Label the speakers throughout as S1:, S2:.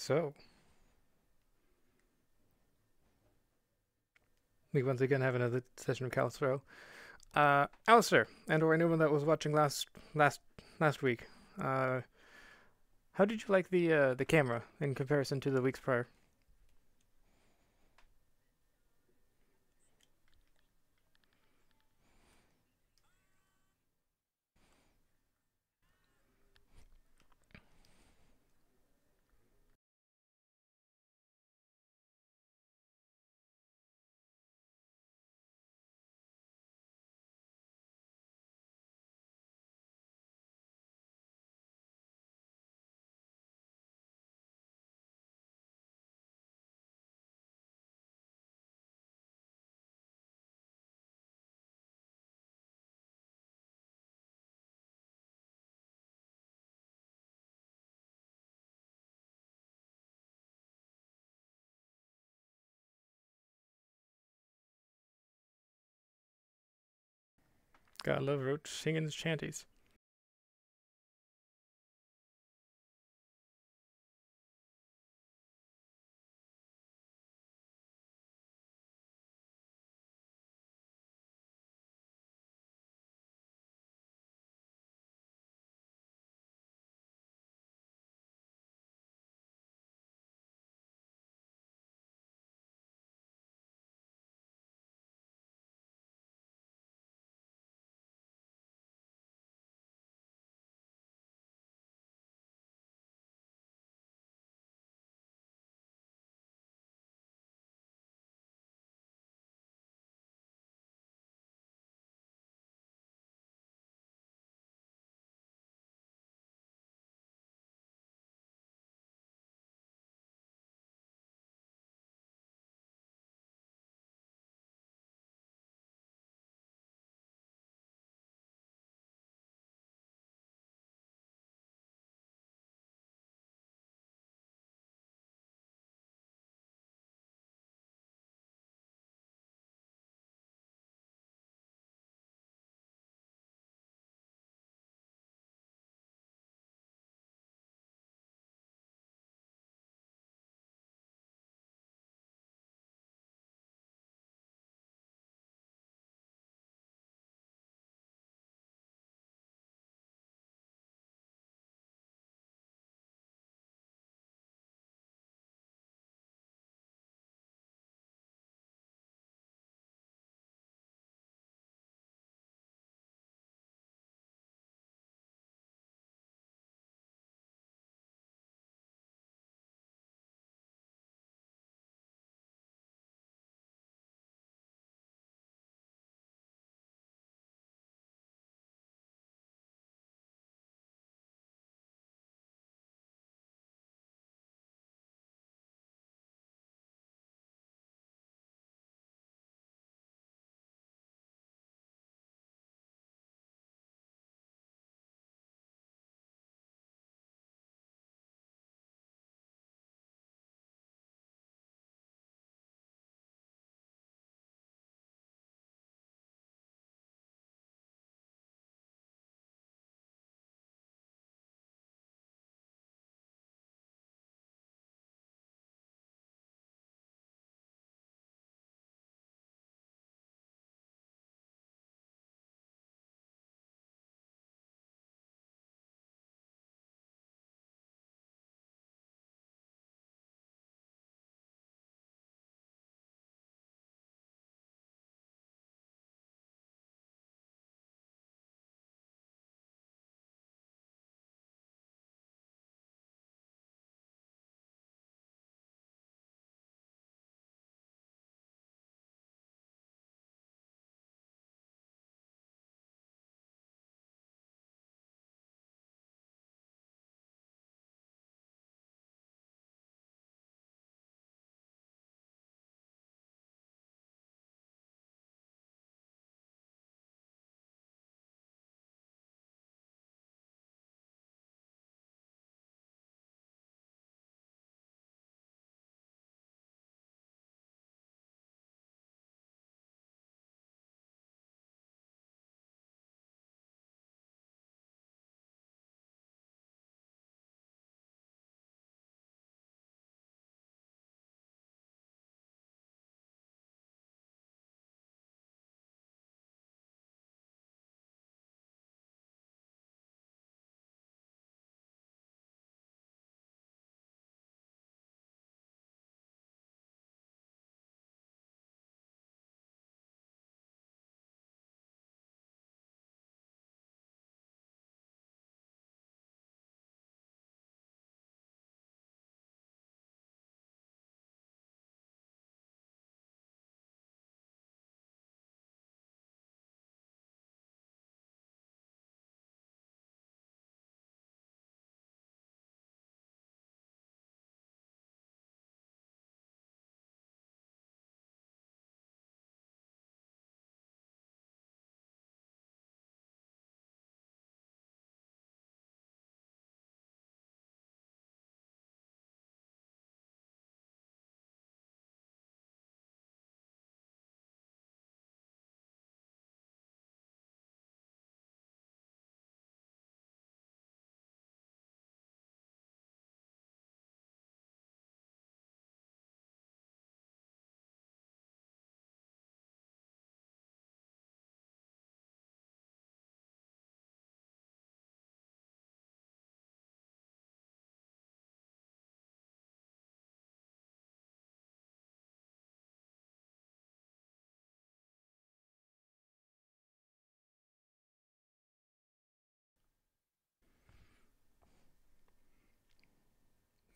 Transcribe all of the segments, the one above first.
S1: So, we once again have another session of Calistro. Alistair, and/or anyone that was watching last week. Uh, how did you like the camera in comparison to the weeks prior? Gotta love Roach singing his chanties.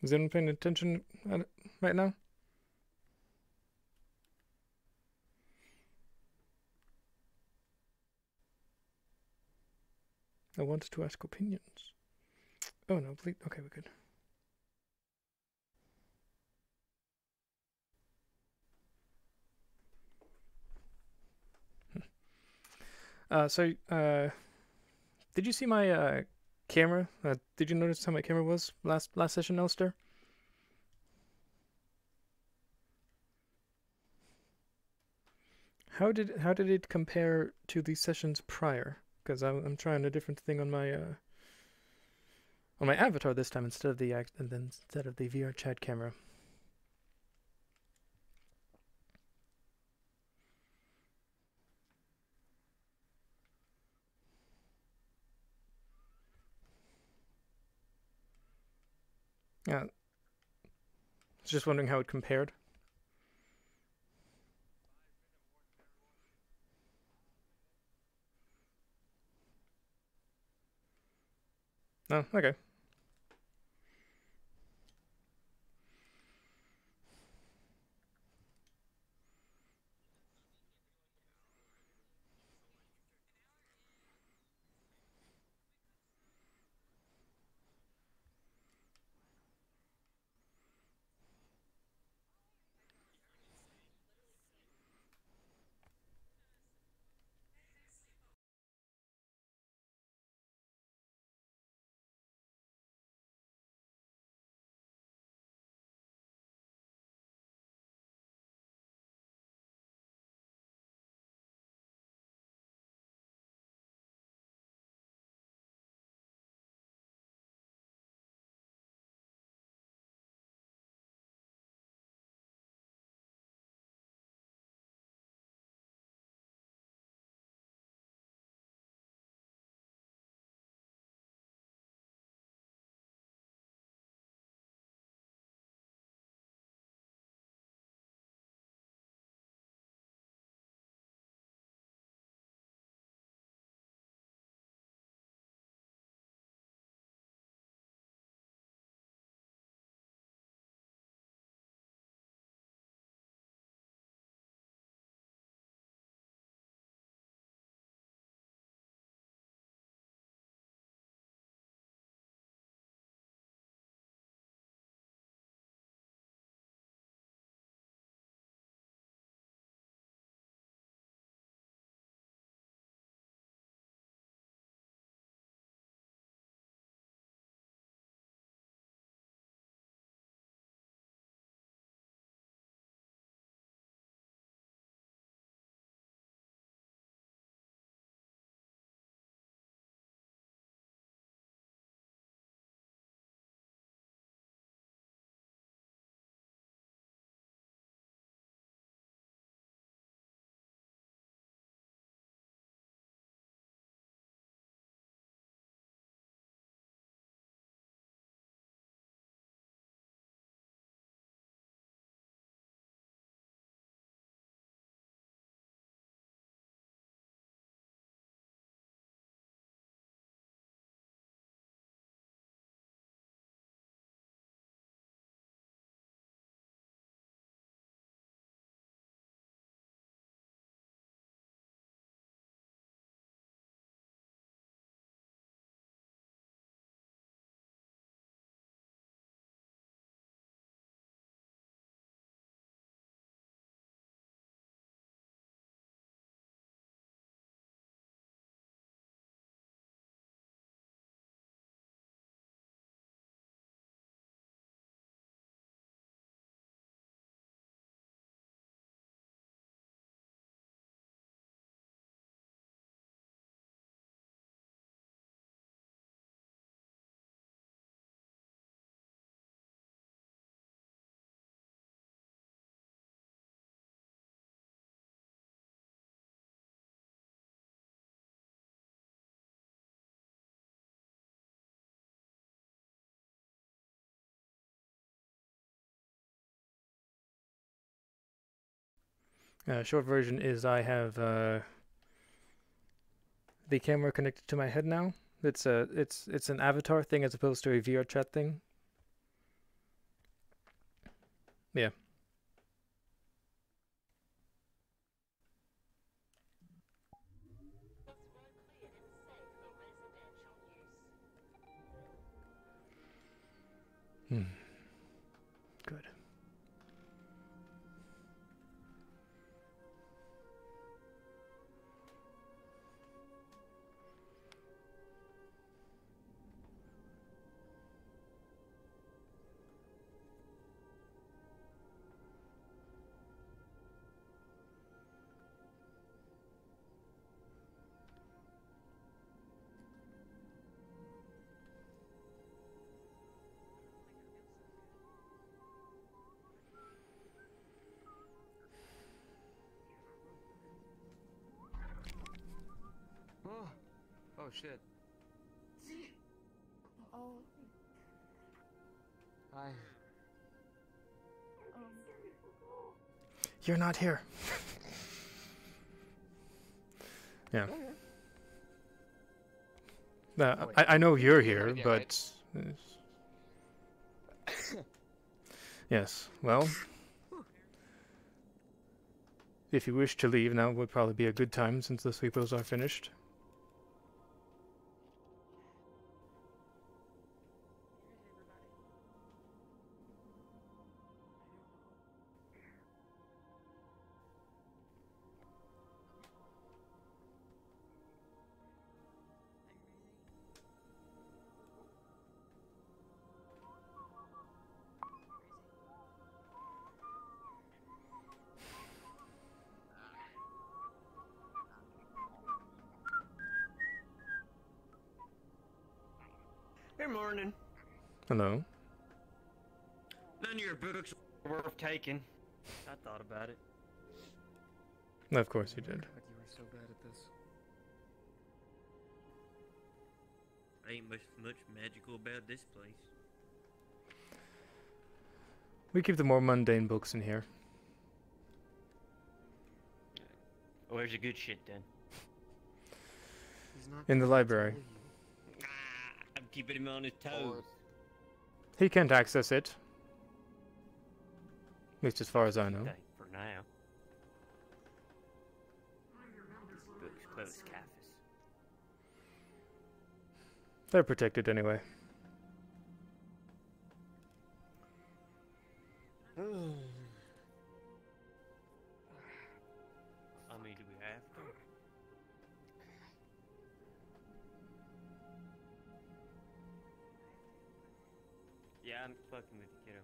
S1: Is anyone paying attention right now? I wanted to ask opinions. Oh no, please. Okay, we're good. Did you see my camera? Did you notice how my camera was last session, Elster? How did it compare to the sessions prior? Because I'm trying a different thing on my avatar this time instead of the VR chat camera. Yeah, just wondering how it compared. Oh, okay. Short version is I have the camera connected to my head now. It's an avatar thing as opposed to a VR chat thing. Yeah. Hmm. Good.
S2: Oh, oh shit.
S3: Oh,
S2: Hi.
S1: You're not here. Yeah.
S2: Oh, wait.
S1: I know you're
S2: You're
S1: here,
S2: right, yeah,
S1: but yes. Well, if you wish to leave, now would probably be a good time since the sweepers are finished.
S4: Good morning.
S1: Hello.
S4: None of your books were worth taking. I thought about it.
S1: Of course you did.
S2: God, you were so bad at this.
S4: Ain't much magical about this place.
S1: We keep the more mundane books in here.
S4: Oh, where's the good shit then?
S2: He's not
S1: In the
S2: gonna
S1: library.
S2: tell you.
S4: I'm keeping him on his toes.
S1: He can't access it. At least as far as I know.
S4: Okay, for now. Books close, Caiaphas.
S1: They're protected anyway.
S4: I mean, do we have to? Yeah, I'm fucking with you, kiddo.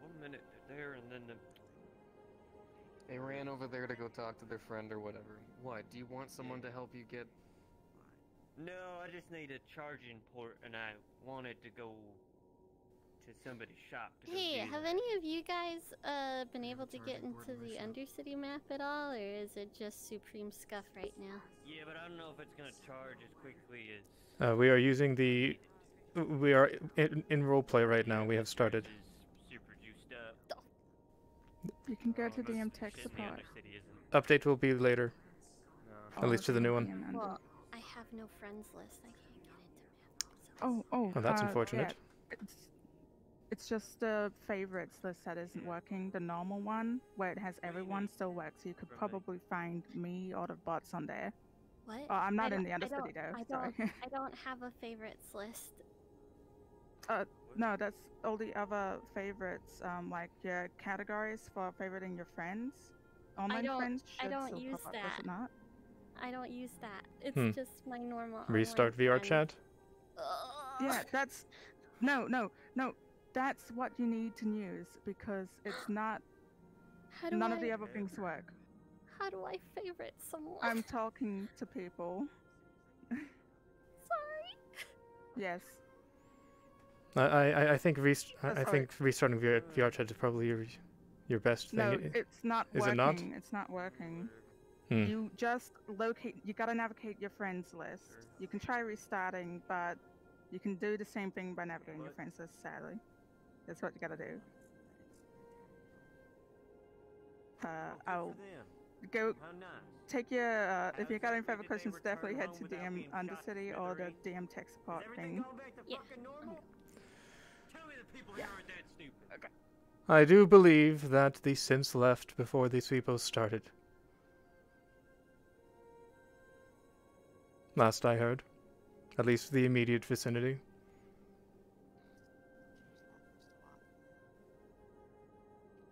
S4: One minute they're there and then the...
S2: They ran over there to go talk to their friend or whatever. What? Do you want someone to help you get?
S4: No, I just need a charging port and I wanted to go to somebody's shop to go
S3: hey,
S4: do
S3: have
S4: that.
S3: any of you guys been able to get
S2: Charging board
S3: into
S2: in my
S3: the
S2: shop.
S3: Undercity map at all, or is it just Supreme Scuff right now?
S4: Yeah, but I don't know if it's gonna charge as quickly as...
S1: We are using the... We are in roleplay right now. We have started.
S4: Super juiced up.
S5: You can go to
S4: Most
S5: DM
S4: of the
S5: tech
S4: shit in the
S5: support.
S4: Undercity isn't.
S1: Update will be later.
S2: No.
S1: At least to the new one.
S5: DM
S3: Well, I have no friends list. I can't get into map. So.
S5: Oh,
S1: Oh, that's unfortunate.
S5: Yeah. It's just the favorites list that isn't working. The normal one, where it has everyone, still works. You could probably find me or the bots on there.
S3: What?
S5: Oh, I'm not
S3: I
S5: in the
S3: don't-
S5: Undercity though.
S3: I
S5: Sorry.
S3: don't. I don't have a favorites list.
S5: No, that's all the other favorites. Like your categories for favoriting your friends. Online
S3: don't-
S5: friends
S3: I
S5: should
S3: don't
S5: still
S3: use
S5: pop up, does
S3: that.
S5: it not?
S3: I don't use that. It's
S1: Hmm.
S3: just my normal.
S1: Restart
S3: online
S1: VR
S3: friends.
S1: chat.
S3: Ugh.
S5: Yeah, that's no. That's what you need to use because it's not.
S3: How do
S5: None
S3: I?
S5: of the other things work.
S3: How do I favorite someone?
S5: I'm talking to people.
S3: sorry.
S5: Yes.
S1: I think I
S5: Sorry.
S1: think restarting VR chat is probably your best thing.
S5: No, it's not
S1: Is
S5: working.
S1: it not?
S5: It's not working.
S1: Hmm.
S5: You just locate. You gotta navigate your friends list. You can try restarting, but you can do the same thing by navigating your friends list. Sadly, that's what you gotta do. I'll
S4: them.
S5: go
S4: How nice.
S5: take your. If you got any further
S4: Did they
S5: questions,
S4: return
S5: definitely head
S4: home
S5: to
S4: without
S5: DM
S4: being shot
S5: Undercity
S4: to
S5: or the
S4: smithereens?
S5: DM tech
S4: Is
S5: support
S4: everything
S5: thing.
S4: going back to
S3: Yeah,
S4: fucking normal? Tell me the people
S5: Yeah.
S4: here aren't that stupid.
S1: I do believe that the synths left before the sweepos started. Last I heard. At least the immediate vicinity.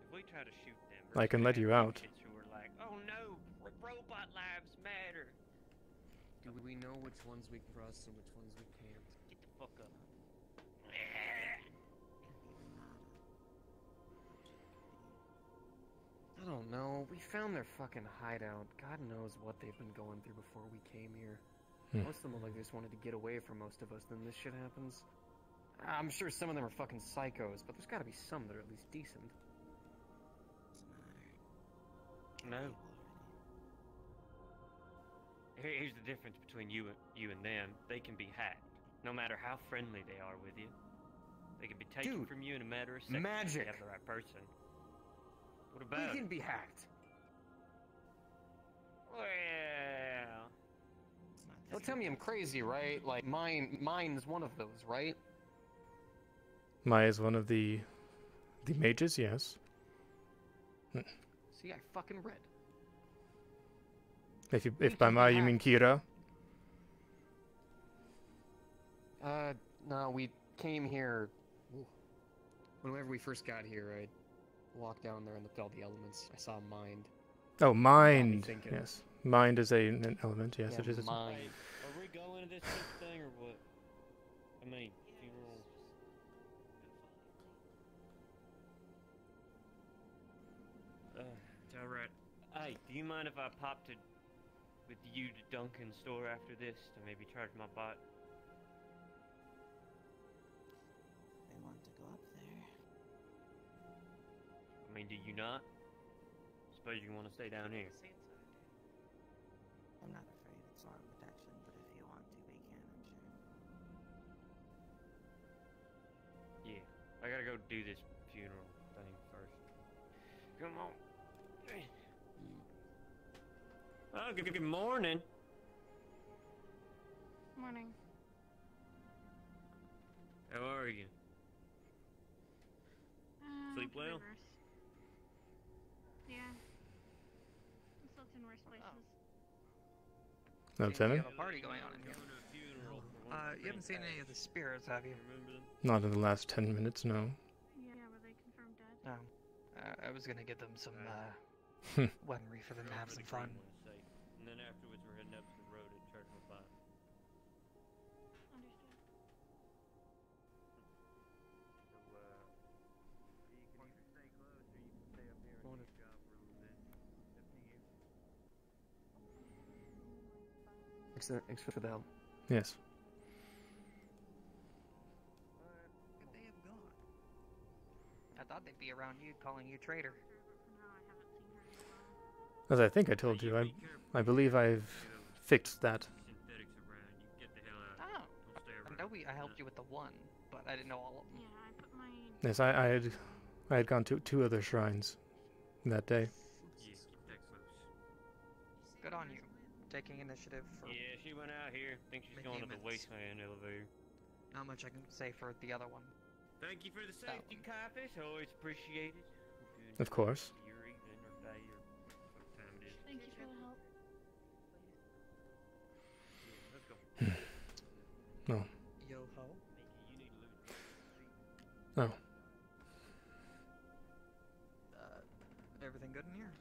S4: If we try to shoot them,
S1: I can let you out.
S4: Who are like, oh no, robot lives matter.
S2: Do we know which ones we can trust and which ones we can't?
S4: Get the fuck up.
S2: I don't know. We found their fucking hideout. God knows what they've been going through before we came here. Most of them look like they just wanted to get away from most of us, then this shit happens. I'm sure some of them are fucking psychos, but there's gotta be some that are at least decent.
S4: No. Here's the difference between you and them. They can be hacked, no matter how friendly they are with you. They can be taken
S2: Dude,
S4: from you in a matter of seconds if
S2: magic.
S4: you have the right person. What about
S2: We
S4: it?
S2: can be hacked.
S4: Well,
S2: Don't tell me I'm crazy, right? Like mine's one of those, right?
S1: Maya is one of the mages, yes.
S2: See, I fucking read.
S1: If by Maya you mean Kira.
S2: No, we came here. Whenever we first got here, I walked down there and looked at all the elements. I saw mind.
S1: Oh, mind.
S2: thinking.
S1: Yes, mind is an element. Yes,
S2: Yeah,
S1: it is.
S2: mind.
S4: hey, are we going to this shit thing or what? I mean, funeral. It's alright. Hey, do you mind if I popped it with you to Duncan's store after this to maybe charge my bot?
S6: They want to go up there.
S4: I mean, do you not? Suppose you want to stay down here.
S6: I'm not afraid of storm protection, but if you want to, we can, I'm sure.
S4: Yeah, I gotta go do this funeral thing first. Come on. Oh, good morning.
S3: Morning.
S4: How are you? Sleep well?
S3: Reverse. Yeah. I slept in worse places.
S1: Lieutenant?
S7: You have a party going on in here. You haven't seen any of the spirits, have you?
S4: Remember them?
S1: Not in the last 10 minutes, no.
S3: Yeah, were they confirmed dead?
S7: No. I was gonna give them some weaponry for them to have some fun.
S4: And then afterwards we're heading up to the road and charging my bot.
S3: Understood.
S4: So, you can either stay close or you can stay up here and
S2: Wanna-
S4: do your job for a little bit. Up to you.
S2: Thanks for the help.
S1: Yes.
S7: Could they have gone? I thought they'd be around you, calling you traitor.
S3: No, I haven't seen her in a while.
S1: As I think I told you, I believe I've fixed that.
S4: Synthetics around, you get the hell out.
S7: Oh,
S4: Don't stay
S7: I
S4: around.
S7: know I helped you with the one, but I didn't know all of them.
S3: Yeah, I put my...
S1: Yes, I had gone to 2 other shrines that day.
S4: Yeah, keep that close.
S7: Good on you, taking initiative for
S4: Yeah, she went out here. Think she's going to the
S7: Behemoths.
S4: wasteland elevator.
S7: not much I can say for the other one.
S4: Thank you for the
S7: That
S4: safety,
S7: one.
S4: Caiaphas. Always appreciated.
S1: Of course.
S4: Your evening or day or what time it is.
S3: Thank you for the help.
S4: Yeah, let's go.
S1: No.
S7: Yo ho.
S4: Nikki, you need to lose.
S1: No.
S7: Everything good in here?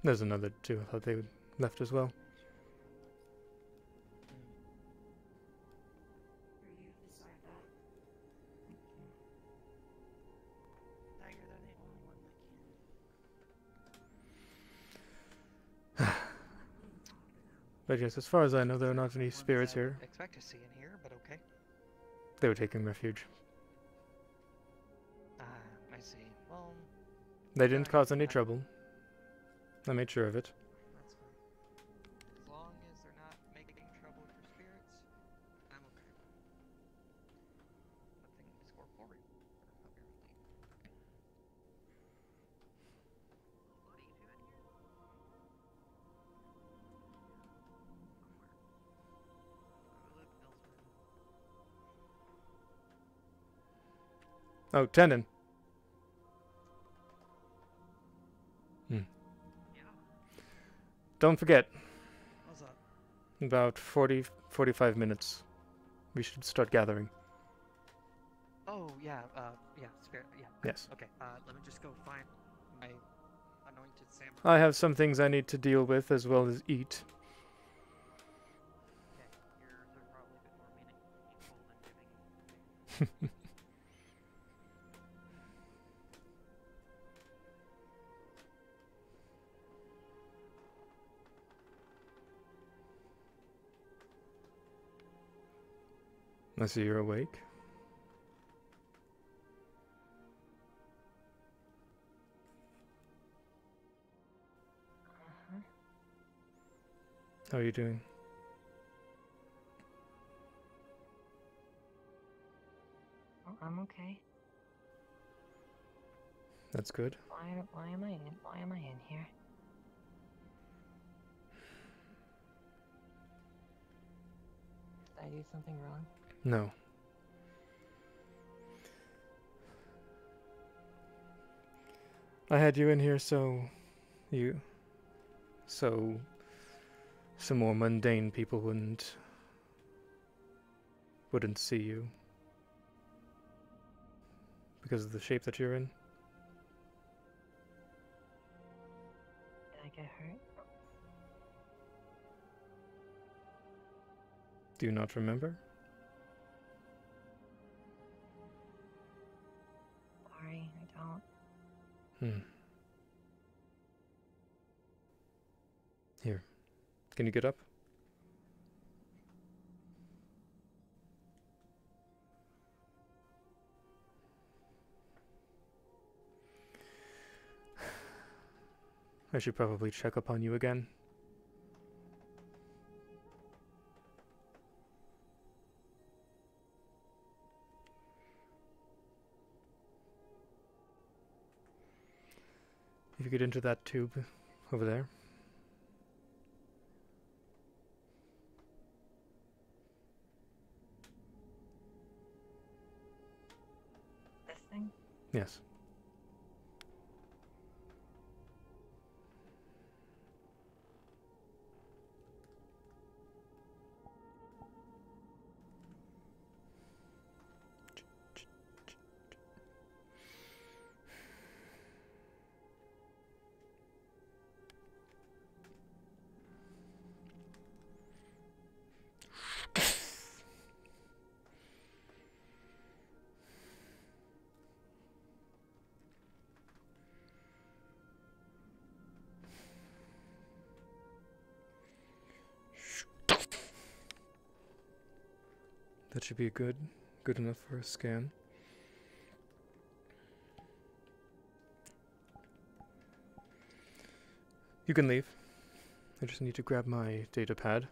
S1: There's another 2. I thought they would left as well.
S6: Tiger, they're the only one that can.
S1: But yes, as far as I know, there are not any
S7: Ones
S1: spirits
S7: I
S1: here.
S7: expect to see in here, but okay.
S1: They were taking refuge.
S7: Ah, I see. Well,
S1: They didn't
S7: Alright,
S1: cause any
S7: I-
S1: trouble. I made sure of it.
S7: that's fine. As long as they're not making trouble for spirits, I'm okay. Nothing is corporeal, apparently.
S1: Oh, Tenon.
S7: Yeah.
S1: Don't forget,
S7: What's up?
S1: about 45 minutes. We should start gathering.
S7: Oh, yeah, spirit, yeah.
S1: Yes.
S7: Okay, let me just go find my anointed samurai.
S1: I have some things I need to deal with as well as eat.
S7: Okay, yours are probably a bit more meaningful than giving.
S1: I see you're awake. How are you doing?
S8: Oh, I'm okay.
S1: That's good.
S8: Why am I in here? Did I do something wrong?
S1: No. I had you in here so some more mundane people wouldn't see you because of the shape that you're in.
S8: Did I get hurt?
S1: Do you not remember?
S8: Sorry, I don't.
S1: Here. Can you get up? I should probably check up on you again. If you get into that tube over there.
S8: This thing?
S1: Yes. That should be good enough for a scan. You can leave. I just need to grab my data pad.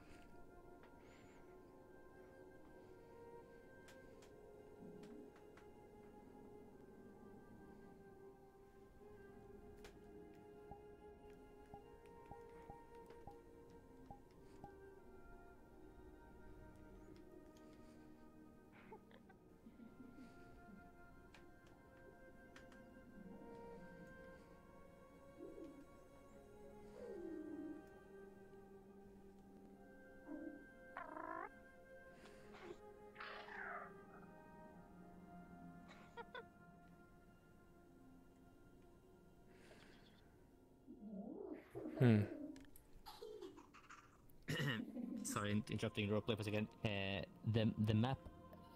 S9: Sorry, interrupting roleplay for a second. The map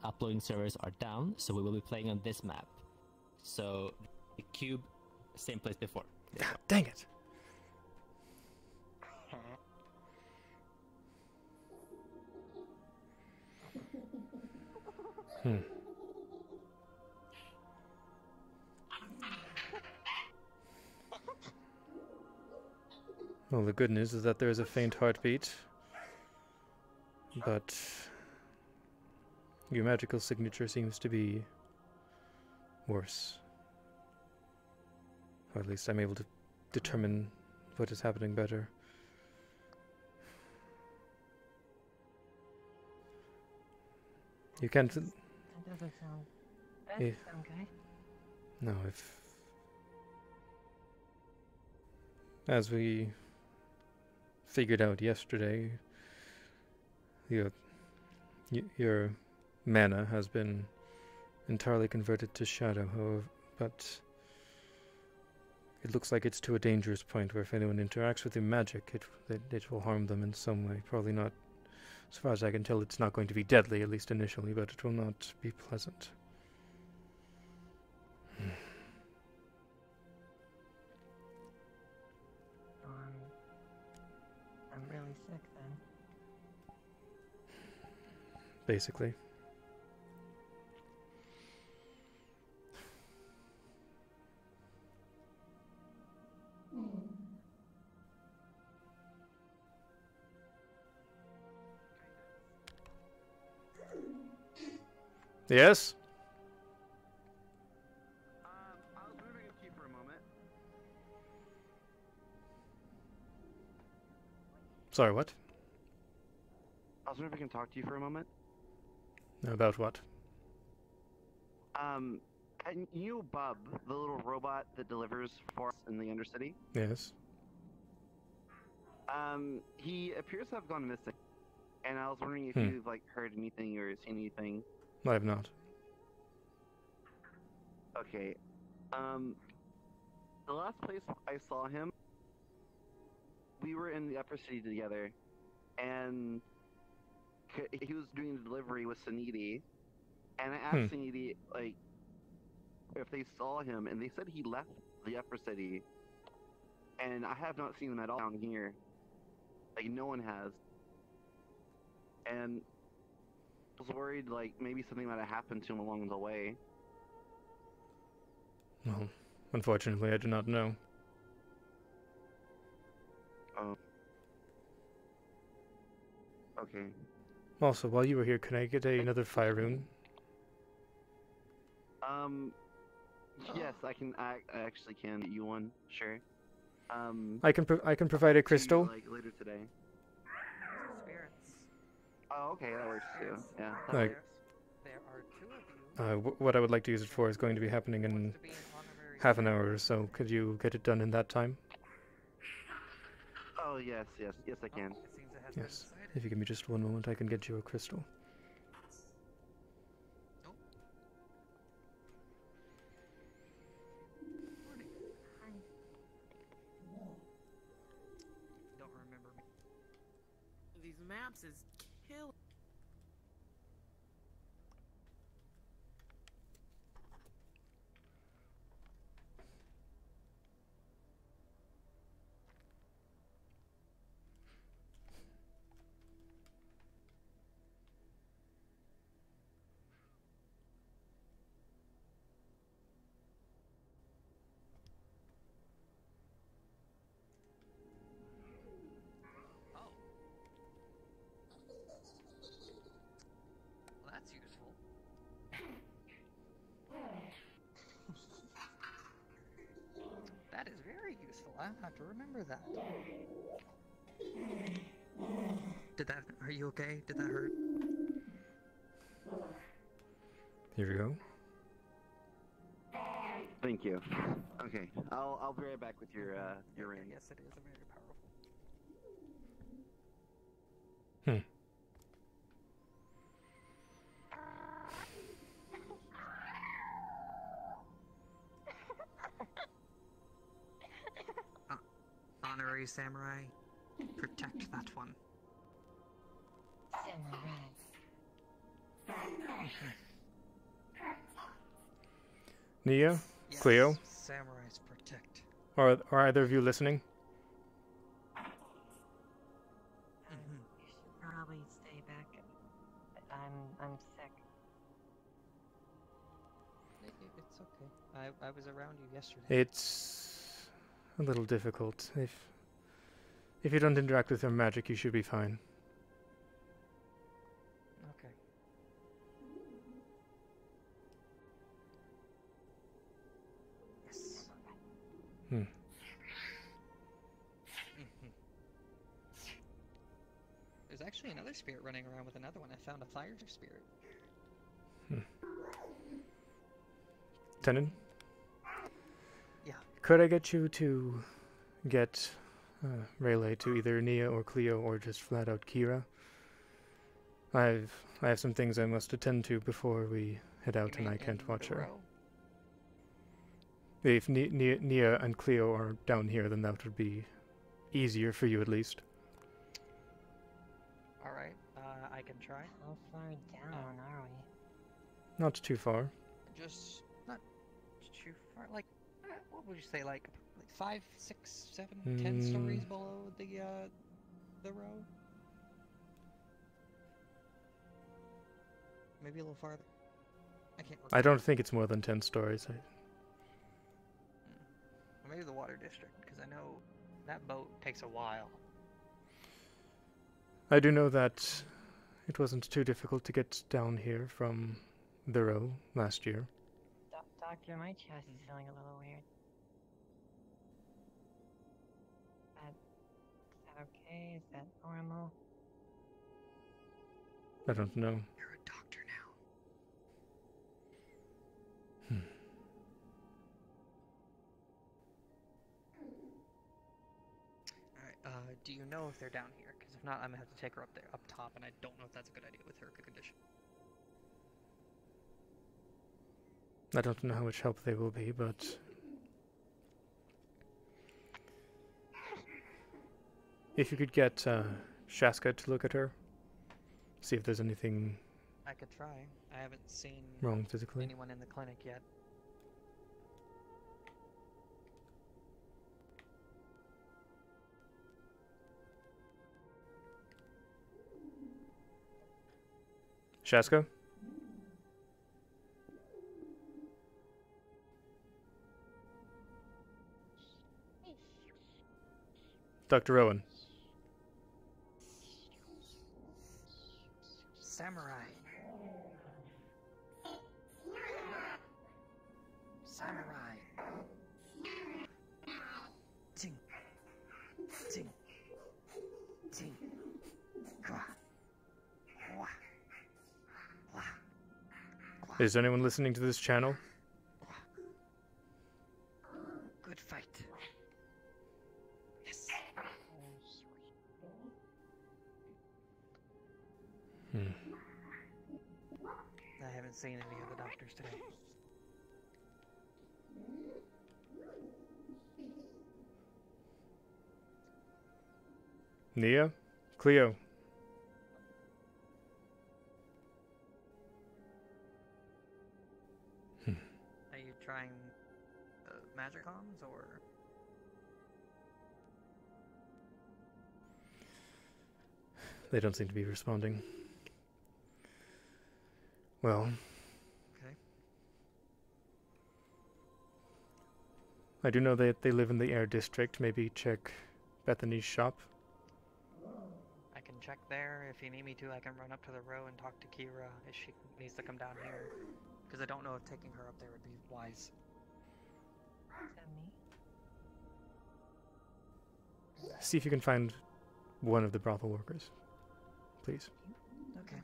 S9: uploading servers are down, so we will be playing on this map. So the cube, same place before.
S1: Ah, dang it! Well, the good news is that there is a faint heartbeat, but your magical signature seems to be worse. Or at least I'm able to determine what is happening better. You can't...
S8: That doesn't sound
S1: Yeah.
S8: good.
S1: No, if... As we figured out yesterday, your mana has been entirely converted to shadow, however, but it looks like it's to a dangerous point where if anyone interacts with your magic, it will harm them in some way. Probably not, as far as I can tell, it's not going to be deadly, at least initially, but it will not be pleasant.
S8: I'm really sick then.
S1: Basically. Yes?
S10: I was moving a key for a moment.
S1: Sorry, what?
S10: I was wondering if I can talk to you for a moment.
S1: About what?
S10: And you, Bub, the little robot that delivers for us in the Undercity?
S1: Yes.
S10: He appears to have gone missing. And I was wondering if you've, like, heard anything or seen anything.
S1: I have not.
S10: Okay. The last place I saw him, we were in the Upper City together, and he was doing the delivery with Saniti, and I asked Saniti, like, if they saw him, and they said he left the Upper City, and I have not seen him at all down here. Like, no one has. And I was worried, like, maybe something might have happened to him along the way.
S1: Well, unfortunately, I do not know.
S10: Oh. Okay.
S1: Also, while you were here, can I get another fire rune?
S10: Yes, I can. I actually can get you one. Sure.
S1: I can provide a crystal.
S10: Like later today.
S7: Spirits.
S10: Oh, okay, that works too. Yeah.
S1: Like,
S7: There are two of you.
S1: what I would like to use it for is going to be happening in half an hour or so. Could you get it done in that time?
S10: Oh yes, I can.
S7: It seems it has been
S1: Yes.
S7: decided.
S1: If you give me just one moment, I can get you a crystal.
S7: Nope. Morning.
S8: Hi.
S7: Don't remember me.
S6: These maps is kill.
S7: Oh. Well, that's useful. That is very useful. I'll have to remember that. Are you okay? Did that hurt?
S1: Here we go.
S10: Thank you. Okay, I'll be right back with your ring.
S7: Yes, it is very powerful. Honorary samurai, protect that one.
S1: Nia?
S7: Yes,
S1: Cleo?
S7: Samurais protect.
S1: Are either of you listening?
S8: You should probably stay back. I'm sick.
S7: It's okay. I was around you yesterday.
S1: It's a little difficult. If you don't interact with her magic, you should be fine.
S7: Okay. Yes.
S1: Hmm.
S7: There's actually another spirit running around with another one. I found a fire spirit.
S1: Tenon? Could I get you to get Rayleigh to either Nia or Cleo or just flat out Kira? I have some things I must attend to before we head out, and I can't watch her. If Nia and Cleo are down here, then that would be easier for you at least.
S7: Alright, I can try.
S8: How far down are we?
S1: Not too far.
S7: Just not too far. Like, what would you say? Like 5, 6, 7, 10 stories below the row? Maybe a little farther. I can't recall.
S1: I don't think it's more than 10 stories.
S7: Or maybe the water district, because I know that boat takes a while.
S1: I do know that it wasn't too difficult to get down here from the row last year.
S8: Doctor, my chest is feeling a little weird. Is that okay? Is that normal?
S1: I don't know.
S7: You're a doctor now. Alright, do you know if they're down here? Because if not, I'm gonna have to take her up there, up top, and I don't know if that's a good idea with her condition.
S1: I don't know how much help they will be, but if you could get Shaska to look at her, see if there's anything
S7: I could try. I haven't seen
S1: wrong physically.
S7: anyone in the clinic yet.
S1: Shaska? Dr. Rowan.
S7: Samurai. Samurai. Ting. Ting. Ting. Kwa. Kwa. Kwa. Kwa.
S1: Is anyone listening to this channel?
S7: Good fight. Yes. I haven't seen any of the doctors today.
S1: Nia? Cleo?
S7: Are you trying magic comms or?
S1: They don't seem to be responding. Well.
S7: Okay.
S1: I do know that they live in the Air District. Maybe check Bethany's shop.
S7: I can check there. If you need me to, I can run up to the row and talk to Kira if she needs to come down here. Because I don't know if taking her up there would be wise.
S8: Is that me?
S1: See if you can find one of the brothel workers. Please.
S7: Okay.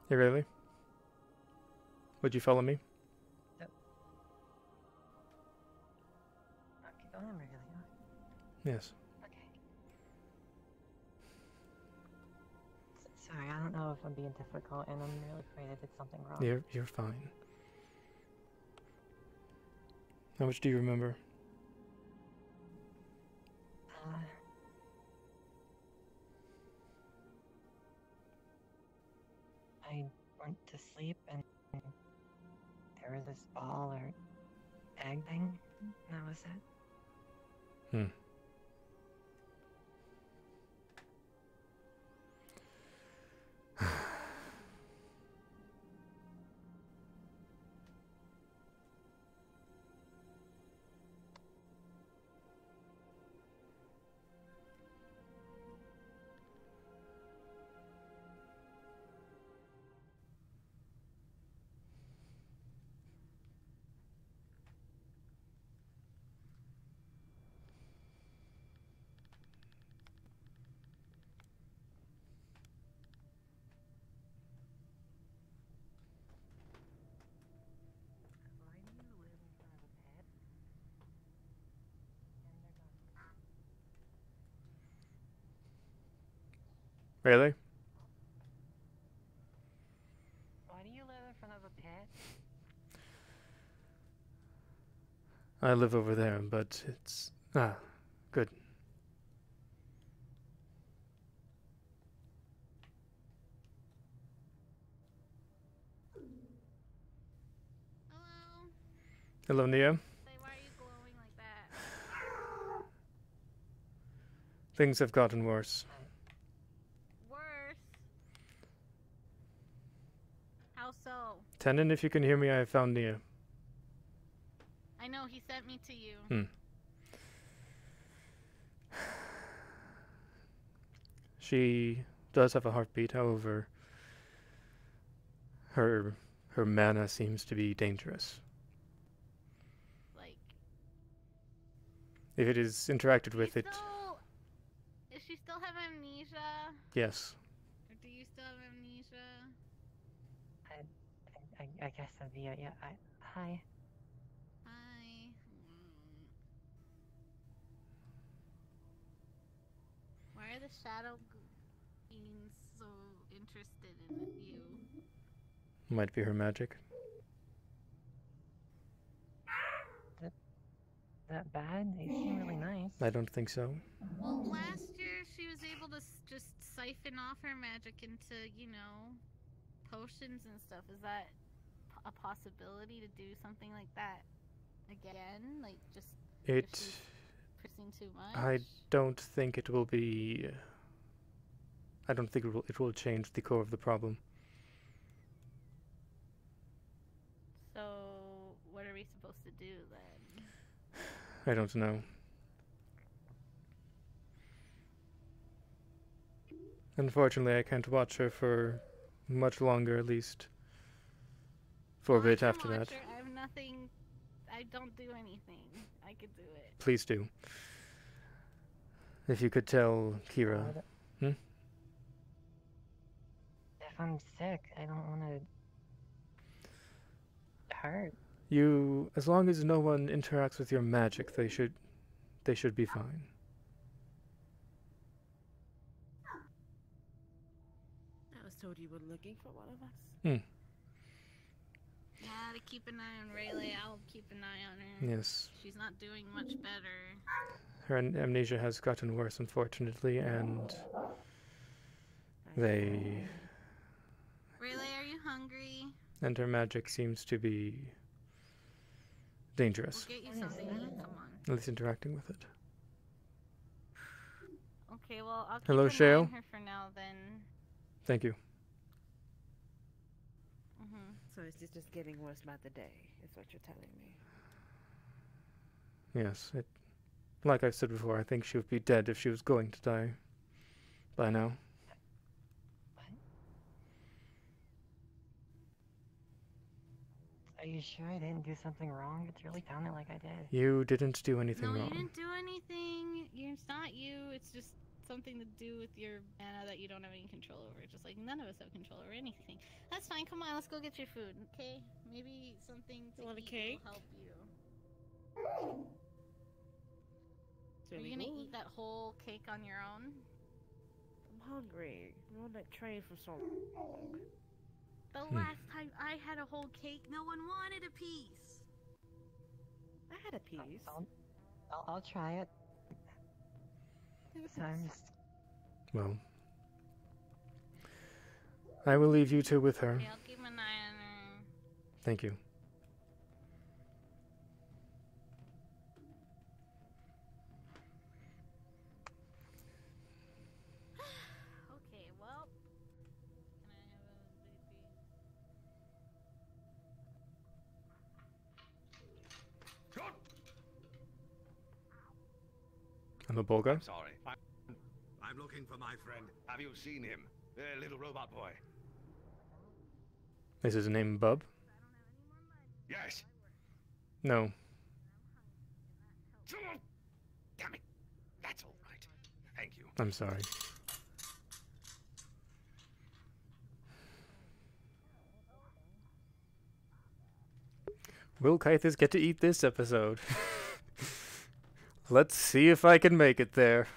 S1: Hey, Rayleigh? Would you follow me?
S8: Yep. Okay, go ahead, Regular.
S1: Yes.
S8: Okay. Sorry, I don't know if I'm being difficult, and I'm really afraid I did something wrong.
S1: You're fine. How much do you remember?
S8: I went to sleep, and there was this ball or egg thing, and that was it.
S1: Really?
S8: Why do you live in front of a pit?
S1: I live over there, but it's... Ah, good.
S3: Hello?
S1: Hello, Nia.
S3: Say, why are you glowing like that?
S1: Things have gotten worse.
S3: Worse? How so?
S1: Tenon, if you can hear me, I have found Nia.
S3: I know, he sent me to you.
S1: She does have a heartbeat, however, her mana seems to be dangerous.
S3: Like...
S1: If it is interacted with it,
S3: Does she still have amnesia?
S1: yes.
S3: Or do you still have amnesia?
S8: I guess that'd be it. Yeah. Hi.
S3: Hi. Why are the shadow beings so interested in you?
S1: Might be her magic.
S8: That bad? They seem really nice.
S1: I don't think so.
S3: Well, last year she was able to just siphon off her magic into, you know, potions and stuff. Is that a possibility to do something like that again? Like, just if she's pressing too much?
S1: I don't think it will be... I don't think it will change the core of the problem.
S3: So, what are we supposed to do then?
S1: I don't know. Unfortunately, I can't watch her for much longer, at least. For a bit after that.
S3: I have nothing. I don't do anything. I could do it.
S1: Please do. If you could tell Kira.
S8: If I'm sick, I don't want to hurt.
S1: You, as long as no one interacts with your magic, they should be fine.
S6: I was told you were looking for one of us.
S3: Yeah, to keep an eye on Rayleigh. I'll keep an eye on her.
S1: Yes.
S3: She's not doing much better.
S1: Her amnesia has gotten worse, unfortunately, and they...
S3: Rayleigh, are you hungry?
S1: And her magic seems to be dangerous.
S3: We'll get you something to eat. Come on.
S1: At least interacting with it.
S3: Okay, well, I'll keep
S1: Hello,
S3: an eye
S1: Shale.
S3: on her for now then.
S1: Thank you.
S6: So is this just getting worse by the day, is what you're telling me?
S1: Yes, like I said before, I think she would be dead if she was going to die by now.
S8: Are you sure I didn't do something wrong? It's really sounded like I did.
S1: You didn't do anything
S3: No,
S1: wrong.
S3: you didn't do anything. It's not you. It's just something to do with your mana that you don't have any control over. Just like none of us have control over anything. That's fine. Come on, let's go get your food, okay? Maybe something to
S6: want a
S3: eat
S6: cake?
S3: will help you.
S6: It's
S3: Are
S6: really
S3: you gonna
S6: good.
S3: eat that whole cake on your own?
S6: I'm hungry. I'm on that train for so long.
S3: The last time I had a whole cake, no one wanted a piece.
S6: I had a piece.
S8: I'll try it. So I'm just...
S1: Well, I will leave you two with her.
S3: Okay, I'll keep an eye on her.
S1: Thank you.
S3: Okay, well. Can I have a
S1: I'm a Bolga.
S11: I'm sorry. I'm looking for my friend. Have you seen him? The little robot boy.
S1: Is his name Bub?
S11: Yes.
S1: No.
S11: Damn it. That's all right. Thank you.
S1: I'm sorry. Will Kythus get to eat this episode? Let's see if I can make it there.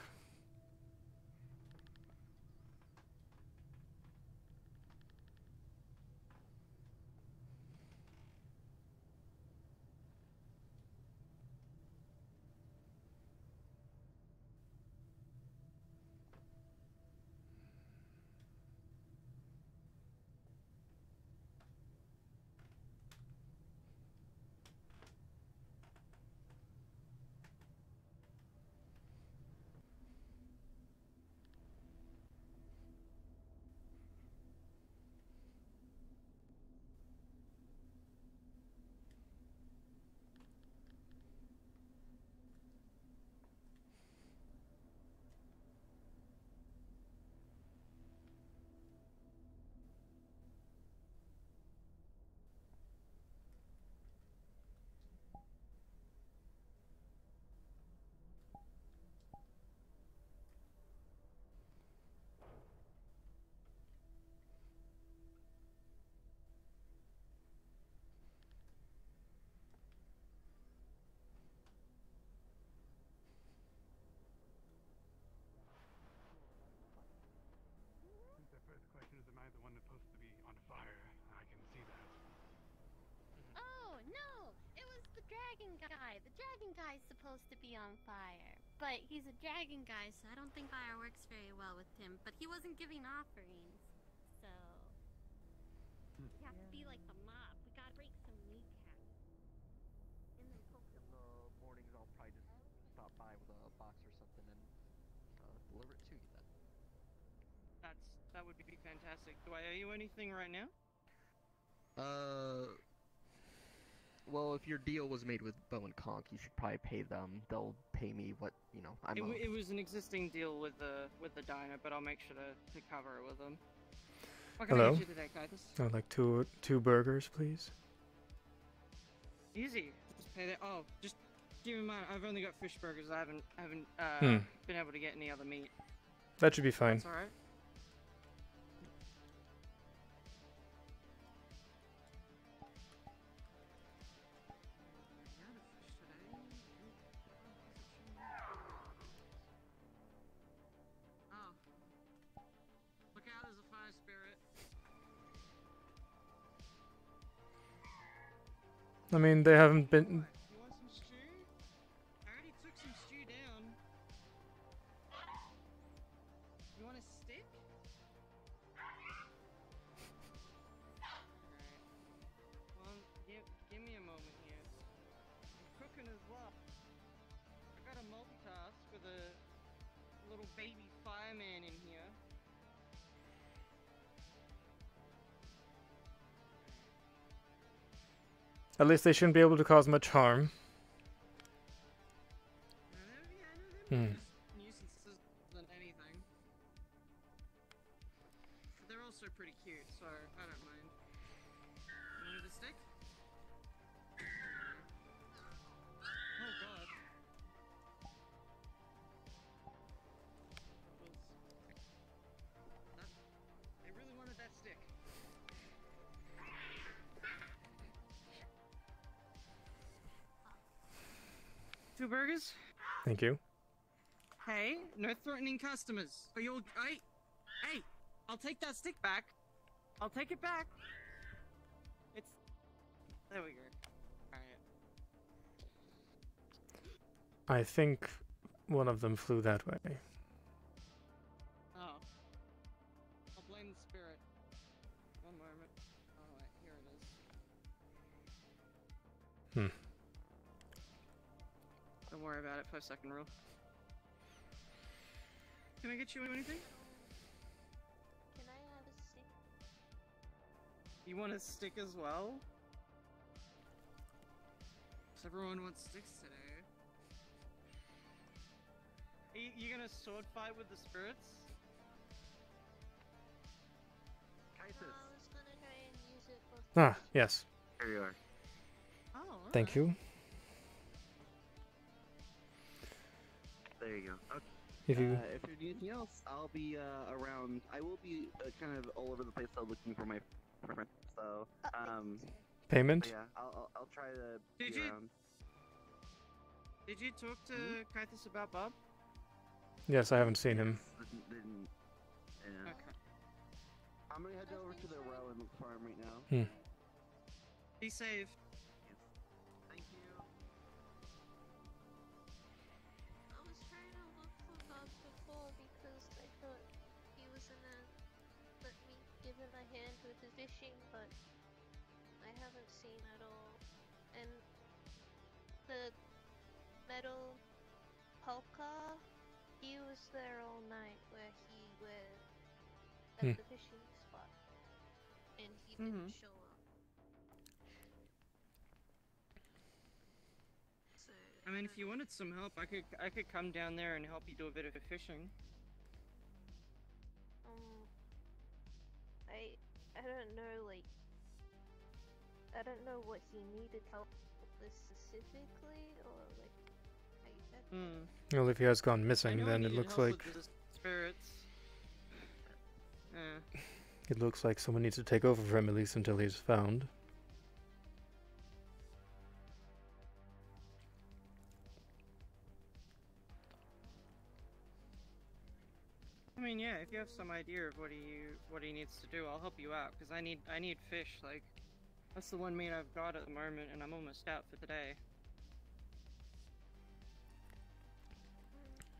S12: dragon guy. The dragon guy's supposed to be on fire. But he's a dragon guy, so I don't think fire works very well with him. But he wasn't giving offerings. So... You have to be like the mob. We gotta break some kneecaps. And then poke
S2: In the mornings, I'll probably just stop by with a box or something and deliver it to you then.
S13: That would be fantastic. Do I owe you anything right now?
S2: Well, if your deal was made with Bo and Conk, you should probably pay them. They'll pay me what, you know, I'm owed.
S13: It was an existing deal with the diner, but I'll make sure to cover it with them. What can I
S1: Hello?
S13: get you today, Titus?
S1: I'd like two burgers, please.
S13: Easy. Just pay that. Oh, just keep in mind, I've only got fish burgers. I haven't been able to get any other meat.
S1: That should be fine.
S13: That's all right. Oh. Look out, there's a fire spirit.
S1: I mean, they haven't been.
S13: You want some stew? I already took some stew down. You want a stick? Alright. Well, give me a moment here. I'm cooking as well. I got a multitask with a little baby fireman in here.
S1: At least they shouldn't be able to cause much harm.
S13: Nuisances than anything. They're also pretty cute, so I don't mind. You need a stick? Oh god. They really wanted that stick. Two burgers?
S1: Thank you.
S13: Hey, no threatening customers. Are you all... Hey! I'll take that stick back. I'll take it back. It's... There we go. Alright.
S1: I think one of them flew that way.
S13: Oh. I'll blame the spirit. One moment. Oh, wait, here it is. Don't worry about it, 5-second rule. Can I get you anything?
S12: Can I have a stick?
S13: You want a stick as well? 'Cause everyone wants sticks today. You gonna sword fight with the spirits?
S12: I was gonna try and use it for...
S1: Ah, yes.
S10: Here you are.
S13: Oh,
S1: Thank you.
S10: There you go. Okay.
S1: If you
S10: if there's anything else, I'll be around. I will be kind of all over the place though, looking for my friend. So
S1: payment?
S10: Yeah, I'll try to
S13: Did
S10: be
S13: you-
S10: around.
S13: Did you talk to Kythus about Bob?
S1: Yes, I haven't seen him.
S10: Didn't. Yeah.
S13: Okay.
S10: I'm gonna head over to the row and farm right now.
S13: Be safe.
S10: Thank you.
S12: I was trying to look for Bob before because I thought he was gonna let me give him a hand with the fishing, but I haven't seen at all. And the metal polka, he was there all night at the fishing spot, and he didn't show up. So,
S13: I mean, if you wanted some help, I could come down there and help you do a bit of fishing.
S12: I don't know, like, I don't know what he needed help with specifically, or like,
S1: Well, if he has gone
S13: I
S1: missing,
S13: know
S1: then
S13: he
S1: it
S13: needed
S1: looks
S13: help
S1: like
S13: with the spirits.
S1: someone needs to take over for him at least until he's found.
S13: I mean, yeah, if you have some idea of what he needs to do, I'll help you out, because I need fish. Like, that's the one meat I've got at the moment, and I'm almost out for today.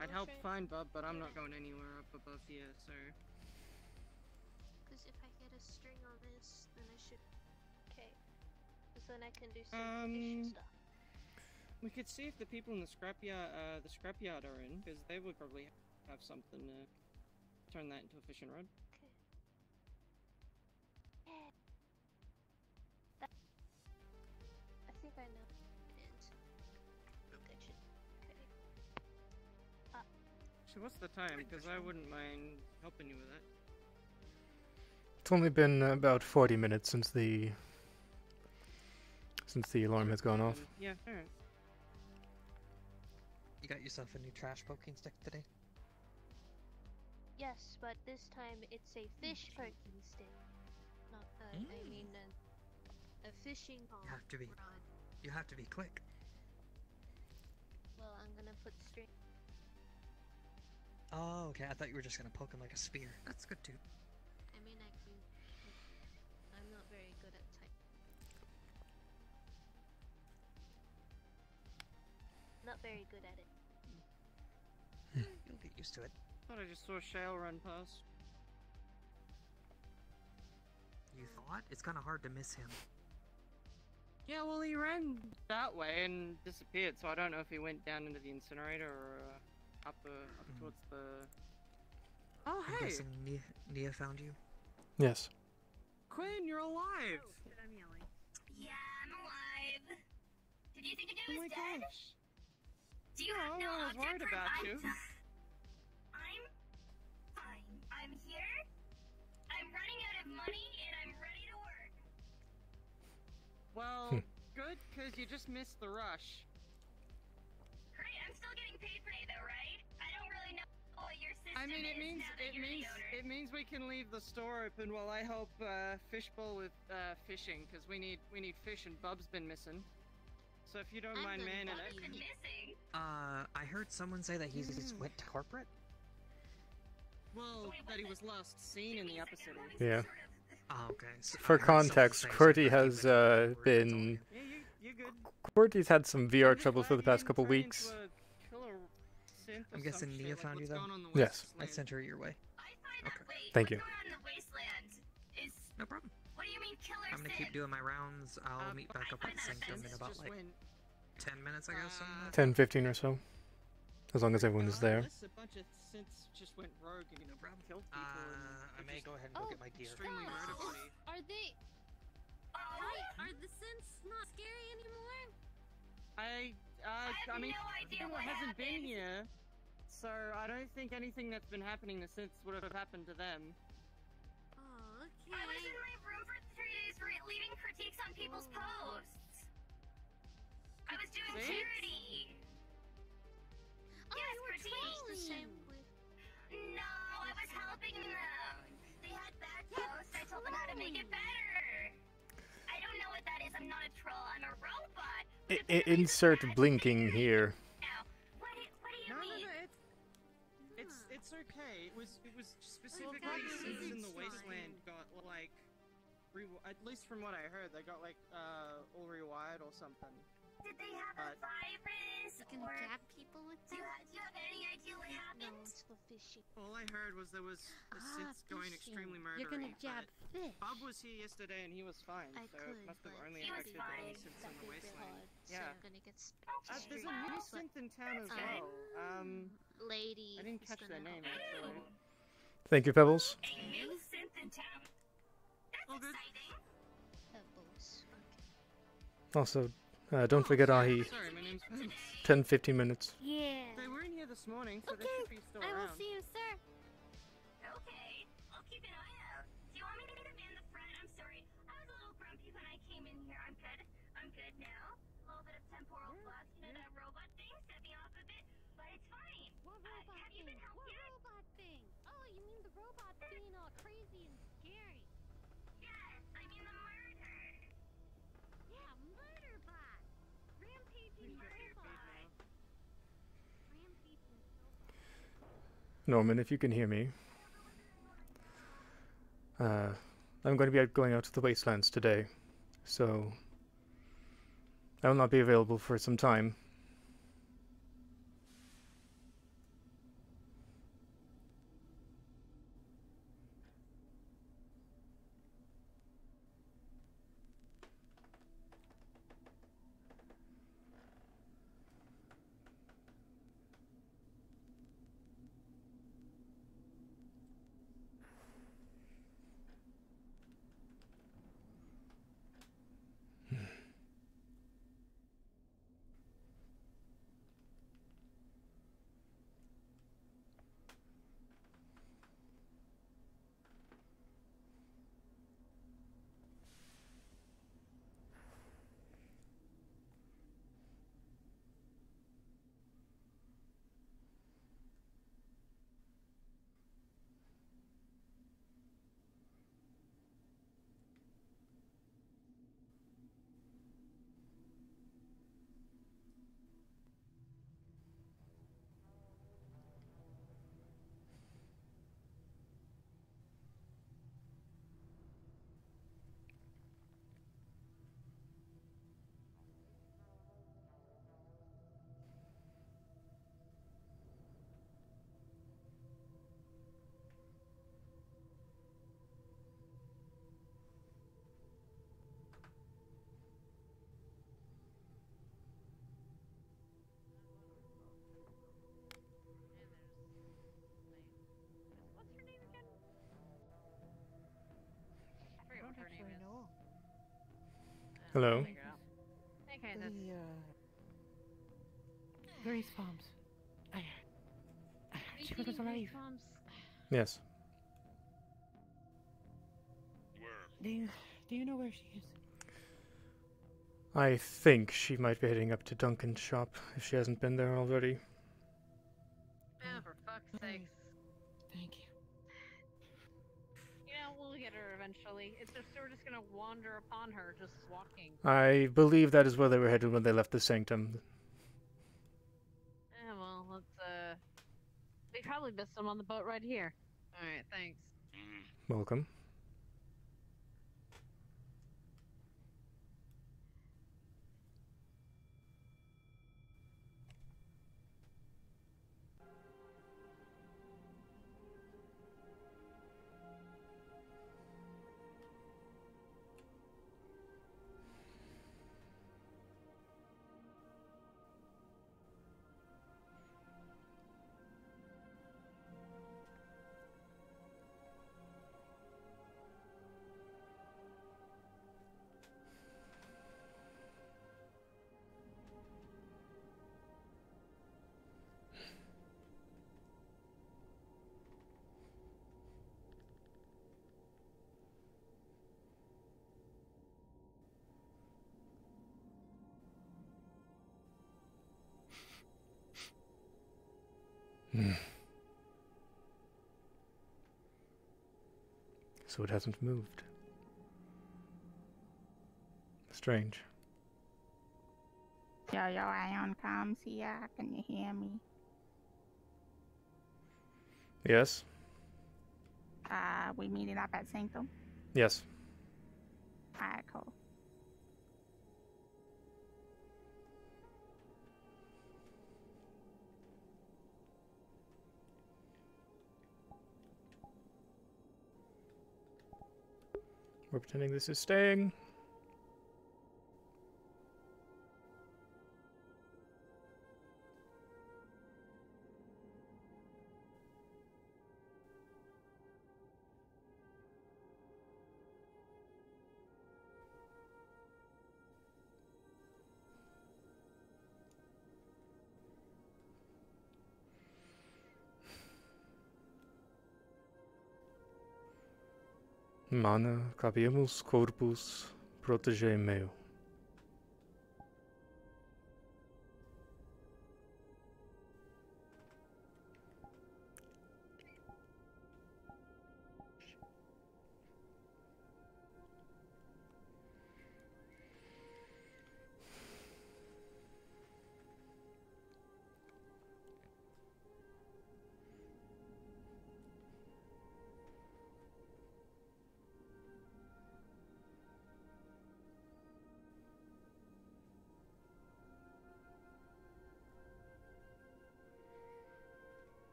S13: I'd help find Bub, but I'm not going anywhere up above here, so...
S12: Because if I get a string on this, then I should... Okay. Because then I can do some fishing stuff.
S13: We could see if the people in the scrapyard are in, because they would probably have something to turn that into a fishing rod.
S12: Okay. I think I know. And I should... Okay.
S13: So what's the time? Because I wouldn't mind helping you with that.
S1: It's only been about 40 minutes since the alarm has gone off.
S13: Yeah, alright.
S7: You got yourself a new trash poking stick today?
S12: Yes, but this time it's a fish poking stick. Not I mean a fishing pole. Rod.
S7: You have to be quick.
S12: Well, I'm gonna put string.
S7: Oh, okay. I thought you were just gonna poke him like a spear. That's good too.
S12: I mean, I can. I'm not very good at type. Not very good at it.
S7: You'll get used to it.
S13: Thought I just saw Shale run past.
S7: You thought? It's kind of hard to miss him.
S13: Yeah, well, he ran that way and disappeared, so I don't know if he went down into the incinerator or up towards the... Oh,
S7: I'm
S13: hey!
S7: guessing Nia found you?
S1: Yes.
S13: Quinn, you're alive!
S14: I'm yelling.
S15: Yeah, I'm alive. Did you think it
S13: Oh
S15: was
S13: my
S15: dead?
S13: gosh!
S15: Do you have no
S13: I was worried
S15: object
S13: about
S15: for
S13: you.
S15: I'm fine. I'm here. I'm running out of money and I'm ready to work.
S13: Well, good, because you just missed the rush.
S15: Great, I'm still getting paid today though, right? I don't really know what your system
S13: I mean,
S15: is now that you're the owner.
S13: it means we can leave the store open while I help Fishbowl with fishing, because we need fish and Bub's been missing. So if you don't mind manning it.
S15: Been missing.
S7: I heard someone say that he just went to corporate.
S13: Well, that he was last seen in the episode.
S1: Yeah.
S7: Oh, okay. So
S1: For context, QWERTY has been...
S13: Yeah, you're good.
S1: QWERTY's had some VR trouble for the past couple weeks.
S7: I'm guessing Nia found you though?
S1: Yes.
S7: I sent her your way. Okay.
S1: Thank you.
S7: No problem.
S15: What do you mean killer
S7: I'm gonna keep doing my rounds. I'll meet back up at Sanctum in about like 10 minutes, I guess.
S1: 10, 15 or so. As long as everyone is there.
S13: Unless a bunch of synths just went rogue and killed people.
S7: I may go ahead and go get my gear.
S13: Extremely murder party.
S3: Are they? Are the synths not scary anymore?
S13: I mean,
S15: no idea
S13: it
S15: what
S13: hasn't been
S15: happened.
S13: here, so I don't think anything that's been happening to synths would have happened to them.
S3: Oh, okay.
S15: I was in my room for 3 days leaving critiques on people's posts. I was doing
S13: See?
S15: charity.
S3: Oh,
S15: Yes,
S3: you were
S15: critiques.
S3: trolling.
S15: No, I was helping them. They had bad posts. I told them how to make it better. I don't know what that is. I'm not a troll. I'm a robot.
S1: Insert blinking here.
S15: What do you
S13: No,
S15: mean?
S13: it's okay. It was specifically synths in the wasteland got like, at least from what I heard, they got like all rewired or something.
S15: Did they have a virus?
S3: You can
S15: or
S3: jab people with
S15: do
S3: that?
S15: you have any idea what happened?
S12: No, it's for fishing.
S13: All I heard was there was the synths going
S3: fishing.
S13: extremely murdery.
S3: You're gonna jab fish.
S13: Bob was here yesterday and he was fine,
S12: I
S13: so
S12: could,
S13: it must have
S12: but
S13: only
S15: He was
S13: affected the
S15: fine.
S13: synths in
S12: That'd
S13: the
S12: be a bit
S13: wasteland.
S12: hard, so
S13: Yeah.
S12: I'm gonna get
S13: There's a new synth in town as well.
S12: lady.
S13: I didn't
S12: is
S13: catch their
S12: gonna
S13: name
S12: help.
S13: actually.
S1: Thank you, Pebbles.
S15: A new synth in town. That's
S13: Oh, good.
S15: exciting.
S12: Pebbles.
S1: Also, don't forget Ahi.
S13: Sorry, my name's Pebbles.
S1: 10, 15 minutes.
S3: Yeah.
S13: They were in here this morning, so they
S3: Okay,
S13: should be still
S3: I will
S13: around.
S3: see you, sir.
S15: Okay, I'll keep an eye out. Do you want me to man the front? I'm sorry. I was a little grumpy when I came in here. I'm good. I'm good now. A little bit of temporal flux. You know, that robot thing set me off a bit, but it's fine.
S3: What robot
S15: have you
S3: thing?
S15: been helped
S3: What
S15: yet?
S3: robot thing? Oh, you mean the robot being all crazy and scary?
S15: Yes, I mean the murder.
S3: Yeah, murder bot. Rampaging murder bot. Rampaging
S1: Norman, if you can hear me. I'm going to be going out to the wastelands today, so I will not be available for some time. Hello.
S14: There you go. Okay, that's...
S6: Grace Farms. She was alive.
S1: Yes.
S6: Do you know where she is?
S1: I think she might be heading up to Duncan's shop if she hasn't been there already.
S14: Oh, for fuck's sakes.
S6: Thank you.
S14: You know, we'll get her eventually. It's just we're just gonna wander upon her, just walking.
S1: I believe that is where they were headed when they left the sanctum.
S14: Yeah, well, let's we probably missed them on the boat right here. Alright, thanks.
S1: Welcome. So it hasn't moved. Strange.
S5: Yo, Ion comms here. Can you hear me?
S1: Yes?
S5: We meeting up at Sanctum?
S1: Yes.
S5: Alright, cool.
S1: We're pretending this is staying. Mana, cabemus corpus protege meo.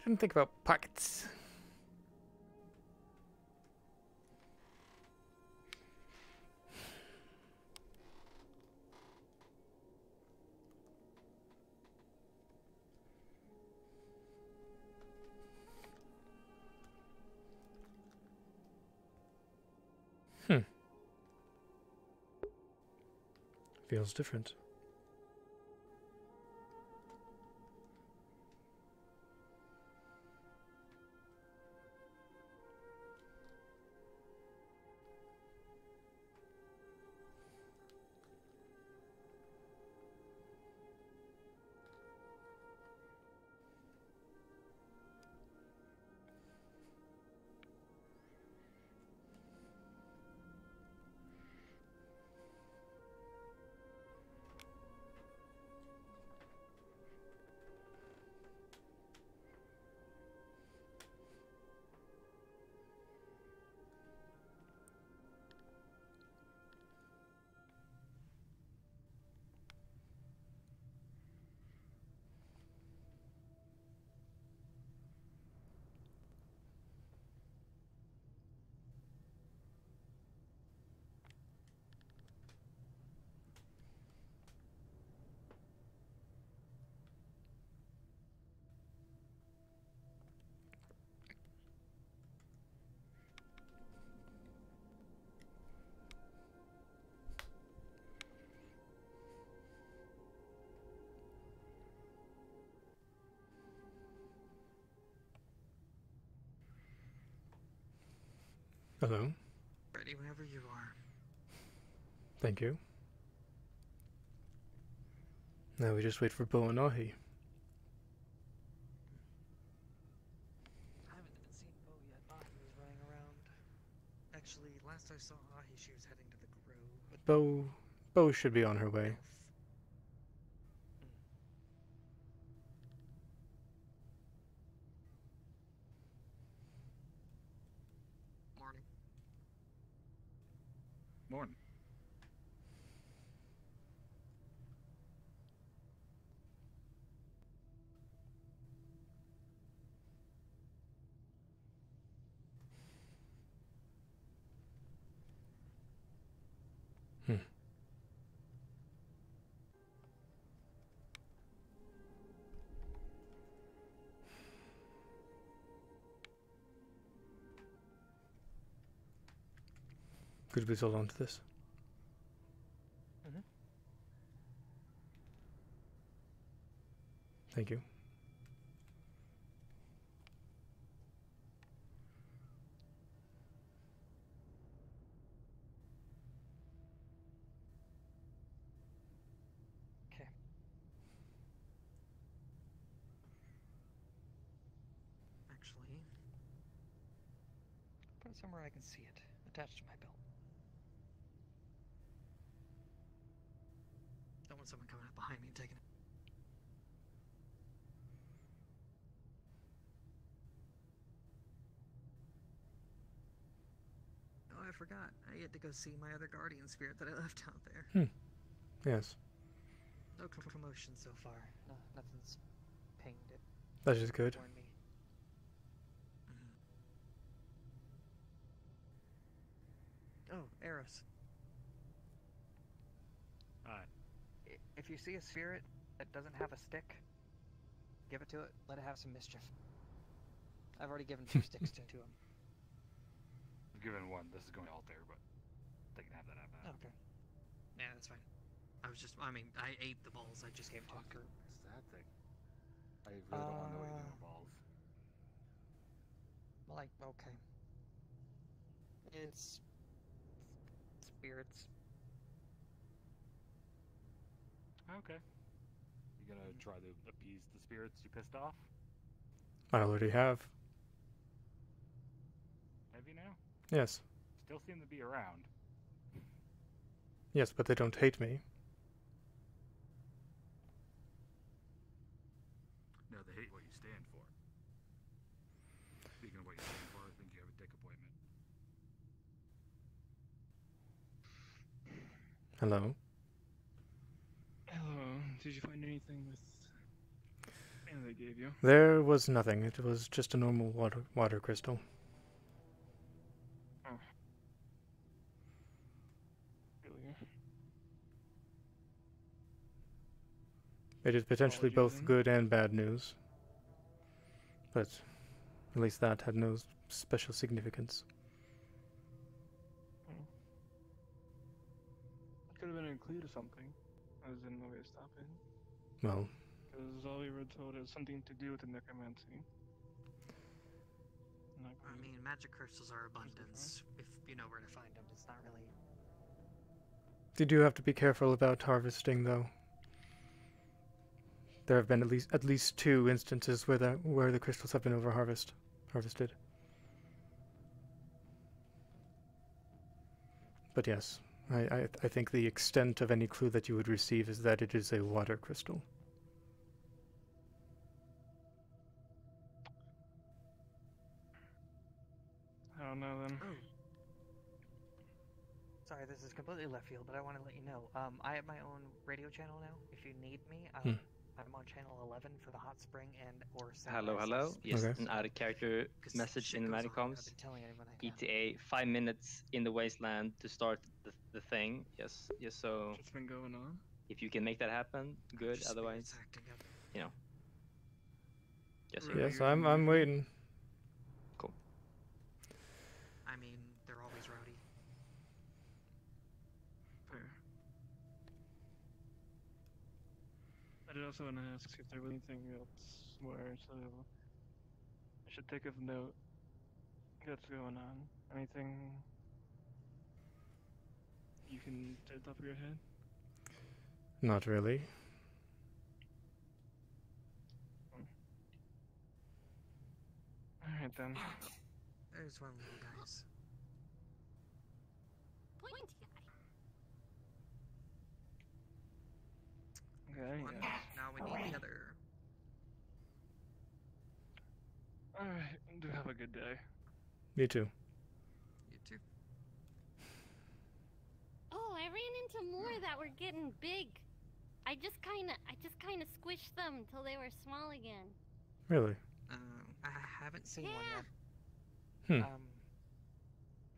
S1: didn't think about pockets. Feels different. Hello.
S7: Ready whenever you are.
S1: Thank you. Now we just wait for Bo and Ahi.
S7: I haven't even seen Bo yet. Ahi was running around. Actually, last I saw Ahi, she was heading to the grove. But
S1: Bo should be on her way.
S7: Morning.
S16: Morning.
S1: Could we hold on to this?
S7: Mm-hmm.
S1: Thank you.
S7: Okay. Actually, put it somewhere I can see it, attached to my belt. Don't want someone coming up behind me and taking it. Oh, I forgot. I get to go see my other guardian spirit that I left out there.
S1: Yes.
S7: No commotion so far. No, nothing's pinged it.
S1: That is good.
S7: Warned me. Oh, Eros. If you see a spirit that doesn't have a stick, give it to it. Let it have some mischief. I've already given 2 sticks to him.
S16: I've given one. This is going to alter, but they can have that.
S7: Okay. Yeah, that's fine. I mean, I ate the balls. I just gave it to him.
S16: It's that thing. I really don't want to know what you're doing with balls.
S7: Like, okay. It's spirits.
S16: Okay. You gonna try to appease the spirits you pissed off?
S1: I already have.
S16: Have you now?
S1: Yes.
S16: Still seem to be around.
S1: Yes, but they don't hate me.
S16: No, they hate what you stand for. Speaking of what you stand for, I think you have a dick appointment.
S1: Hello.
S17: Hello. Did you find anything with container they gave you?
S1: There was nothing. It was just a normal water crystal.
S17: Oh. Really?
S1: It is potentially both good and bad news. But at least that had no special significance.
S17: It could have been a clue to something. I just didn't know where to stop it.
S1: Well,
S17: Because all we were told it was something to do with the necromancy.
S7: I mean, magic crystals are abundance. If you know where to find them, it's not really.
S1: you do have to be careful about harvesting, though. There have been at least 2 instances where the crystals have been harvested. But yes, I think the extent of any clue that you would receive is that it is a water crystal.
S17: I don't know then.
S7: Sorry, this is completely left field, but I want to let you know. I have my own radio channel now. If you need me, I'm on channel 11 for the hot spring and or.
S18: Hello, hello. Yes, an out of character message in the Manicoms. ETA 5 minutes in the wasteland to start the thing. Yes, so.
S17: What's been going on?
S18: If you can make that happen, good. Otherwise, you know.
S1: Yes, I'm waiting.
S18: Cool.
S7: I mean, they're always rowdy.
S17: Fair. I did also want to ask if there was anything else where I should take of note that's going on. Anything you can at the top of your head?
S1: Not really.
S17: Alright then.
S7: There's one little guys.
S3: Pointy
S17: Okay,
S7: One.
S17: yes.
S7: Now we need the other.
S17: Alright, do have a good day.
S1: You too.
S7: You too.
S19: Oh, I ran into more that were getting big. I just kind of squished them till they were small again.
S1: Really?
S7: I haven't seen one
S1: Hmm.
S7: yet.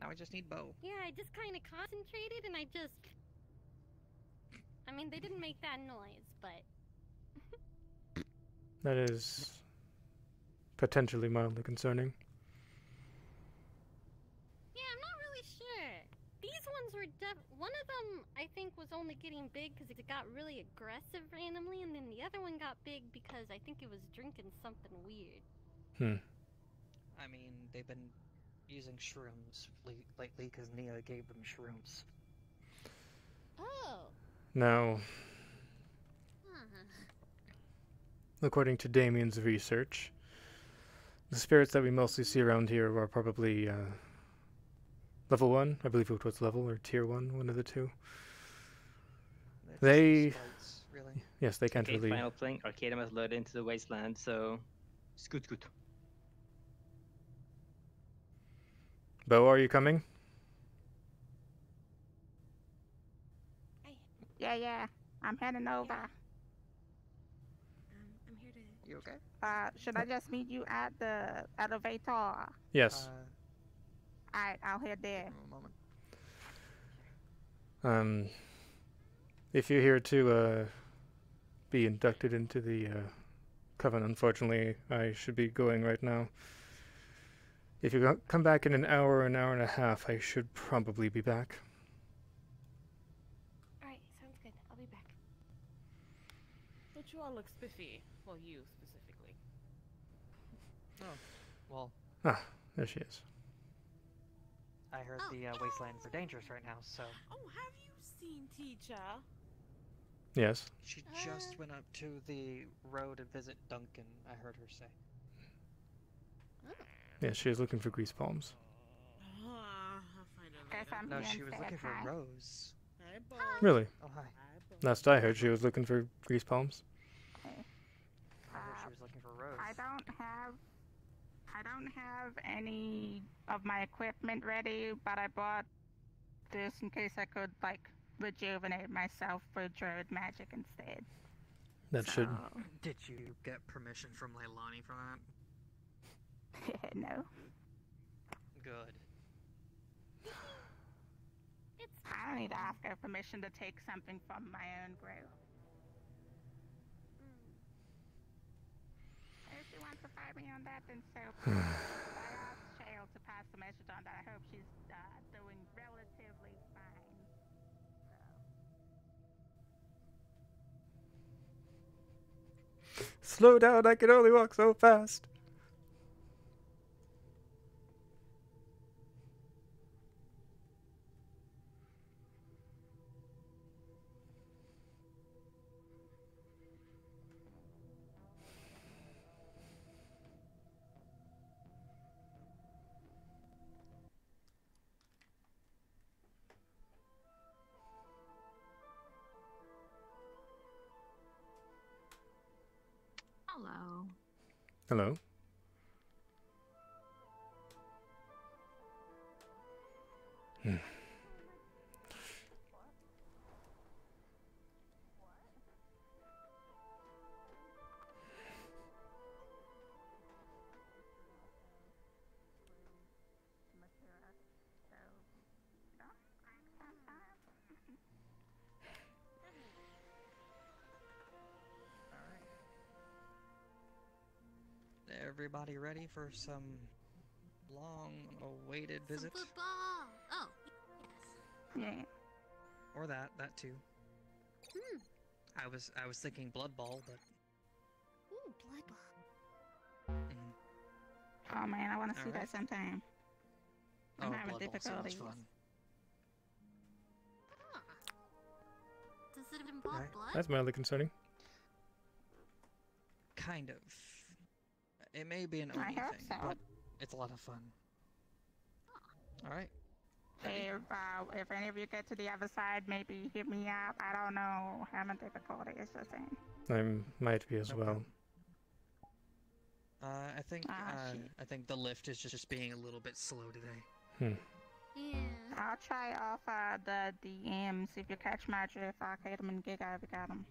S7: Now we just need Bo.
S19: Yeah, I just kind of concentrated and I mean, they didn't make that noise, but
S1: That is potentially mildly concerning.
S19: yeah, I'm not really sure. These ones were one of them I think was only getting big because it got really aggressive randomly, and then the other one got big because I think it was drinking something weird.
S7: I mean, they've been using shrooms lately because Nia gave them shrooms.
S19: Oh.
S1: Now,
S19: Huh.
S1: according to Damien's research, the spirits that we mostly see around here are probably level 1. I believe it was level or tier 1, one of the two. They,
S7: really?
S1: yes, they can't
S18: Okay,
S1: really.
S18: final thing. Arcadium has lured into the wasteland, so scoot.
S1: Bo, are you coming?
S5: Yeah, I'm heading over.
S20: I'm here to.
S7: You okay?
S5: Should I just meet you at the elevator?
S1: Yes.
S5: Alright, I'll head there.
S1: If you're here to be inducted into the coven, unfortunately, I should be going right now. If you come back in an hour and a half, I should probably be back.
S20: Alright, sounds good. I'll be back.
S6: Don't you all look spiffy? Well, you specifically.
S7: Oh, well,
S1: Ah, there she is.
S7: I heard the wastelands are dangerous right now, so.
S6: Oh, have you seen teacher?
S1: Yes.
S7: She just went up to the road to visit Duncan, I heard her say.
S1: Yes, she is looking for grease palms.
S6: I'll find out
S5: Guess I'm
S7: No,
S5: being
S7: she was
S5: fed,
S7: looking for
S5: huh?
S7: Rose.
S6: Hey, Bo.
S1: Really?
S7: Oh, hi.
S1: Last I heard, she was looking for grease palms.
S7: I heard she was looking for Rose.
S5: I don't have any of my equipment ready, but I bought this in case I could, like, rejuvenate myself for druid magic instead.
S1: That should.
S7: Did you get permission from Leilani for that?
S5: No.
S7: Good.
S5: I don't need to ask her permission to take something from my own group. If she wants to fight me on that, then so be it. I asked Shale to pass the message on that I hope she's doing relatively fine.
S1: Slow down, I can only walk so fast.
S21: Hello.
S1: Hello.
S7: Everybody ready for some long-awaited visits?
S3: Football. Oh, yes.
S7: Yeah. Or that too. I was thinking Blood Ball, but.
S3: Ooh, Blood Ball.
S5: Oh man, I want to see
S7: Alright.
S5: that sometime. I'm having
S7: Blood Ball's so much
S5: difficulties.
S7: fun.
S3: Does it involve
S7: Alright.
S3: blood?
S1: That's mildly concerning.
S7: Kind of. It may be an
S5: I
S7: Oni
S5: hope
S7: thing,
S5: so.
S7: but it's a lot of fun. Alright.
S5: If any of you get to the other side, maybe hit me up. I don't know. Having difficulty, it's just saying.
S1: I might be as well.
S7: I think
S5: shit.
S7: I think the lift is just being a little bit slow today.
S3: Yeah.
S5: I'll try off the DMs. If you catch my drift, I'll hit them and Giga if you got them.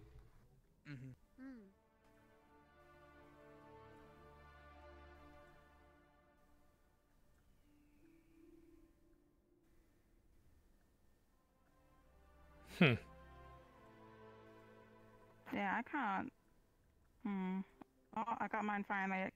S5: Yeah, I can't. Oh, I got mine finally.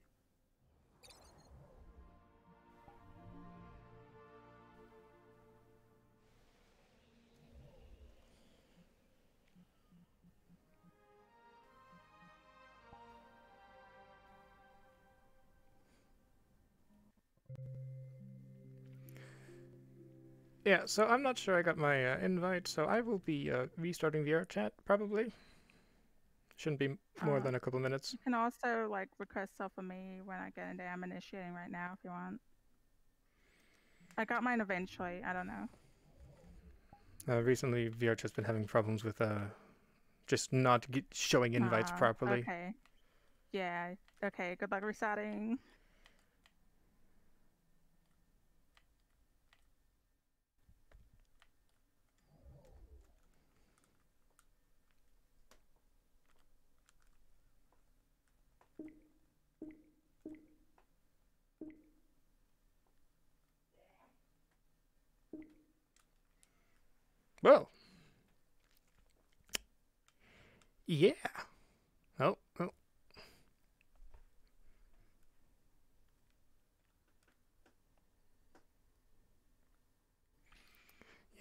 S1: Yeah, so I'm not sure I got my invite, so I will be restarting VR chat probably. Shouldn't be more than a couple minutes.
S5: You can also like request stuff for me when I get in there. I'm initiating right now if you want. I got mine eventually. I don't know.
S1: Recently, VR chat's been having problems with just not showing invites properly.
S5: Okay. Yeah. Okay. Good luck restarting.
S1: Well. Yeah. Oh.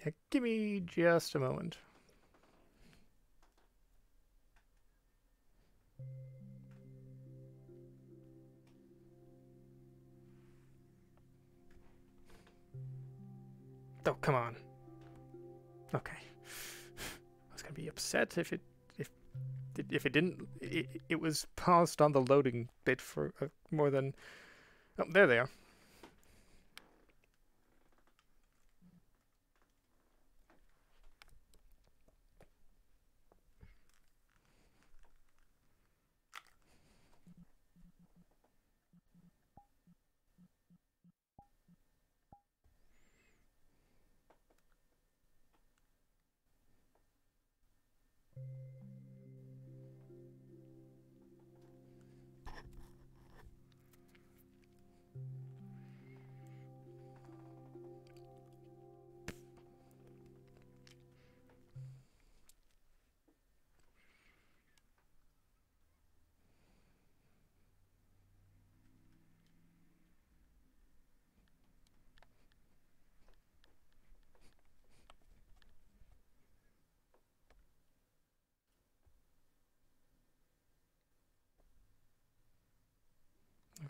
S1: Yeah, give me just a moment. Oh, come on. Okay. I was gonna be upset if it didn't. It was paused on the loading bit for more than. Oh, there they are.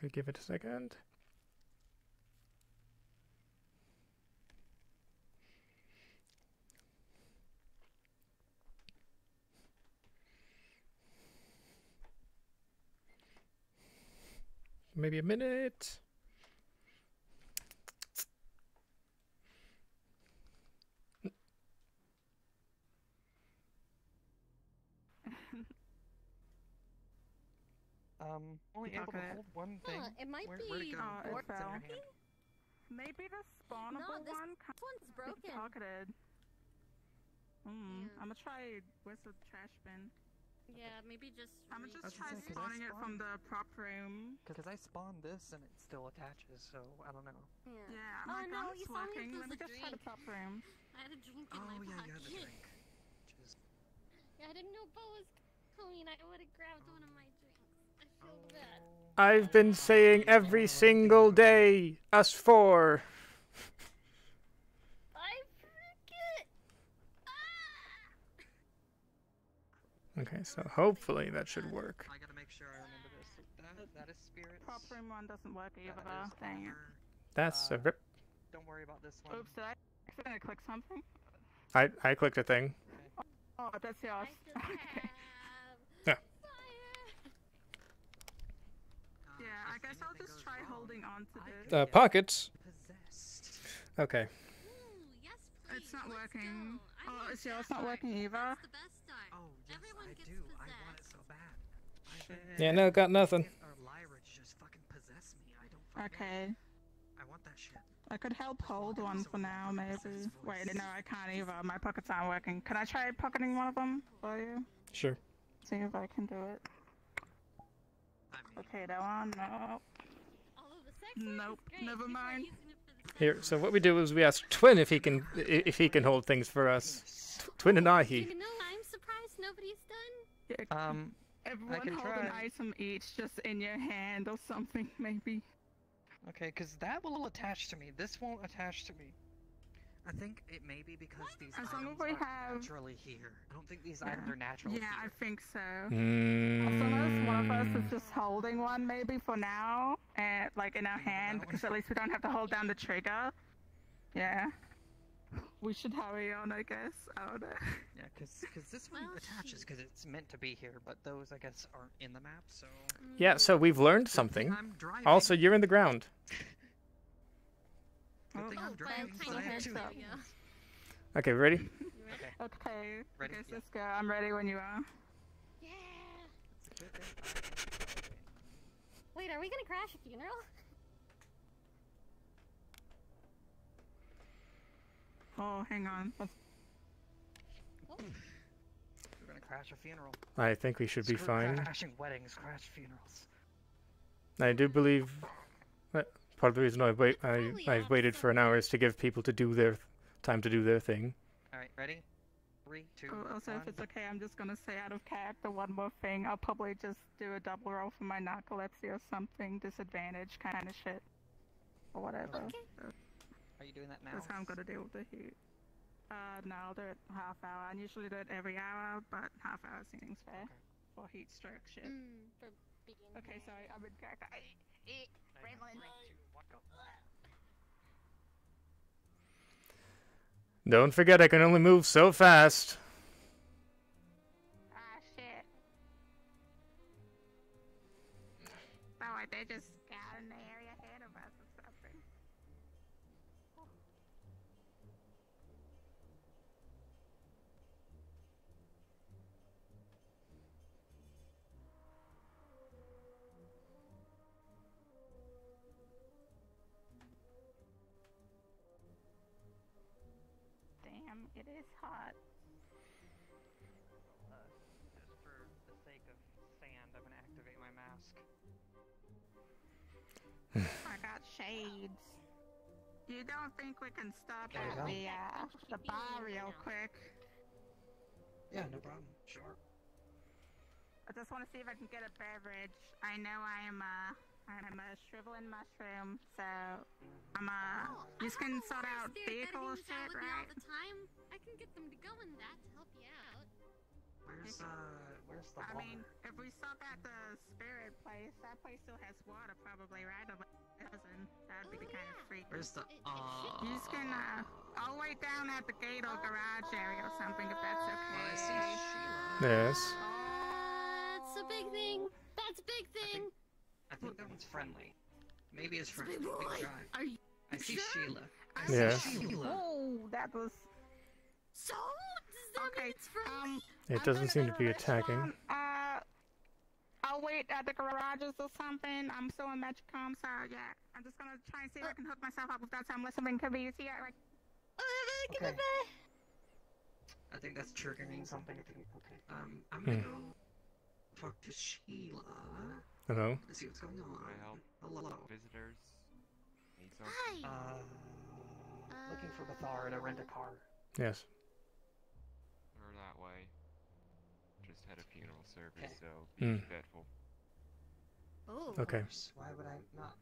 S1: we give it a second. Maybe a minute.
S7: Only able to hold one thing.
S19: It might
S7: Where'd
S19: be
S7: it go?
S5: it
S7: What's in your
S5: fell.
S7: hand?
S5: Maybe the spawnable
S19: No, this
S5: one
S19: one's broken.
S5: pocketed. I'm gonna try where's the trash bin?
S19: Yeah, maybe just.
S5: I'm gonna just
S7: I was
S5: try
S7: gonna say, 'cause I
S5: spawning it from
S7: spawned-
S5: the prop room.
S7: Because I spawned this and it still attaches, so I don't know.
S5: Yeah,
S19: Oh
S5: my
S19: no,
S5: gun's
S19: you saw me
S5: working.
S19: with
S5: Let me
S19: the
S5: just try the
S19: drink.
S5: prop room.
S19: I had a drink in
S7: Oh
S19: my
S7: yeah,
S19: pocket.
S7: you had the drink. Jeez.
S19: Yeah, I didn't know Bo was coming. I would have grabbed one of my drinks. I feel bad.
S1: I've been saying every single day, us four.
S19: I forget.
S1: Okay, so hopefully that should work.
S7: I gotta make sure I remember this. That is spirits.
S5: Prop room one doesn't work either.
S7: That is
S5: Dang it.
S7: honor.
S1: That's a rip.
S7: Don't worry about this one.
S5: Oops, did I accidentally click something?
S1: I clicked a thing.
S5: Oh, that's yours.
S1: Yeah.
S5: Yeah, I guess I'll just try holding on to this.
S1: Pockets. Okay.
S5: It's not working. Oh, is yours not working either?
S7: Oh, yes, I do. I want it so bad.
S1: Yeah, no, got nothing.
S7: Or Lyra to just fucking possess me. I don't fucking
S5: Okay.
S7: I want that shit.
S5: I could help hold one for now, maybe. Wait, no, I can't either. My pockets aren't working. Can I try pocketing one of them for you?
S1: Sure.
S5: See if I can do it. Okay, that one, no. Nope, never mind.
S1: Here, so what we do is we ask Twin if he can hold things for us. Twin and I,
S19: You know, I'm surprised nobody's done.
S5: Everyone
S7: can
S5: hold
S7: try.
S5: an item each, just in your hand or something, maybe.
S7: Okay, because that will attach to me. This won't attach to me. I think it may be because these
S5: As long
S7: items
S5: as we
S7: are
S5: have-
S7: naturally here. I don't think these items are natural
S5: Yeah, I
S7: here.
S5: think so.
S1: Mm.
S5: As long as one of us is just holding one, maybe for now, and like in our hand, because at least we don't have to hold down the trigger. Yeah. We should hurry on, I guess. I don't know.
S7: Yeah, because this one attaches because it's meant to be here, but those, I guess, aren't in the map, so...
S1: Yeah, so we've learned something.
S7: I'm driving.
S1: Also, you're in the ground.
S7: Good thing I'm driving, so I have two.
S1: Okay, ready?
S5: Okay.
S7: Ready?
S5: I guess let's go. I'm ready when you are.
S19: Wait, are we gonna crash a funeral?
S5: Oh, hang on.
S7: We're gonna crash a funeral.
S1: I think we should be
S7: Screw
S1: fine.
S7: Crashing weddings, crash funerals.
S1: I do believe that part of the reason I've waited for an hour is to give people to do their time to do their thing.
S7: Alright, ready? 3, 2,
S5: Oh, also,
S7: 1.
S5: if it's okay, I'm just gonna say out of character one more thing. I'll probably just do a double roll for my narcolepsy or something, disadvantage kind of shit. Or whatever.
S7: Are you doing that now?
S5: That's how I'm gonna deal with the heat. No, I'll do it half hour. I usually do it every hour, but half hour seems fair. For heat stroke shit. Okay, sorry, I'm in character.
S1: Don't forget, I can only move so fast.
S5: Ah, shit. Oh, wait, they just got in the area ahead of us or something. Damn, it is hot.
S7: Just for the sake of sand, I'm gonna activate my mask.
S5: I got shades. You don't think we can stop at the bar real quick?
S7: Yeah, no problem. Sure.
S5: I just want to see if I can get a beverage. I know I'm a shriveling mushroom, so you can sort out vehicle shit, right?
S19: All the time. I can get them to go in that to help you out.
S13: Where's the
S5: I mean, if we suck at the spirit place, that place still has water probably, right? Or it doesn't. That'd be kind of freaky.
S13: Where's the
S5: You just can, I'll wait down at the gate or garage area or something if that's okay.
S13: Well, I see Sheila.
S1: Yes.
S19: That's a big thing. That's a big thing.
S13: I think that one's friendly. Maybe it's friendly.
S5: Big boy.
S13: Big try.
S5: Are you
S13: I see
S5: sure?
S13: Sheila. I
S1: Yes.
S13: see Sheila.
S5: Oh, that was.
S3: So, does that mean it's friendly?
S1: It doesn't seem to be attacking.
S5: I'll wait at the garages or something. I'm still in Magicom, so yeah. I'm just gonna try and see if I can hook myself up with that some less of inconvenience here. Like,
S13: Okay. I think that's triggering something. Okay. I'm gonna go talk to Sheila.
S1: Hello?
S13: To see what's going on.
S21: Can I help?
S13: Hello.
S21: Visitors? Need something?
S13: Looking for Bathara to rent a car.
S1: Yes.
S21: Or that way. Just had a funeral service,
S13: Okay.
S21: so be respectful.
S3: Oh.
S1: Okay.
S13: Why would I not?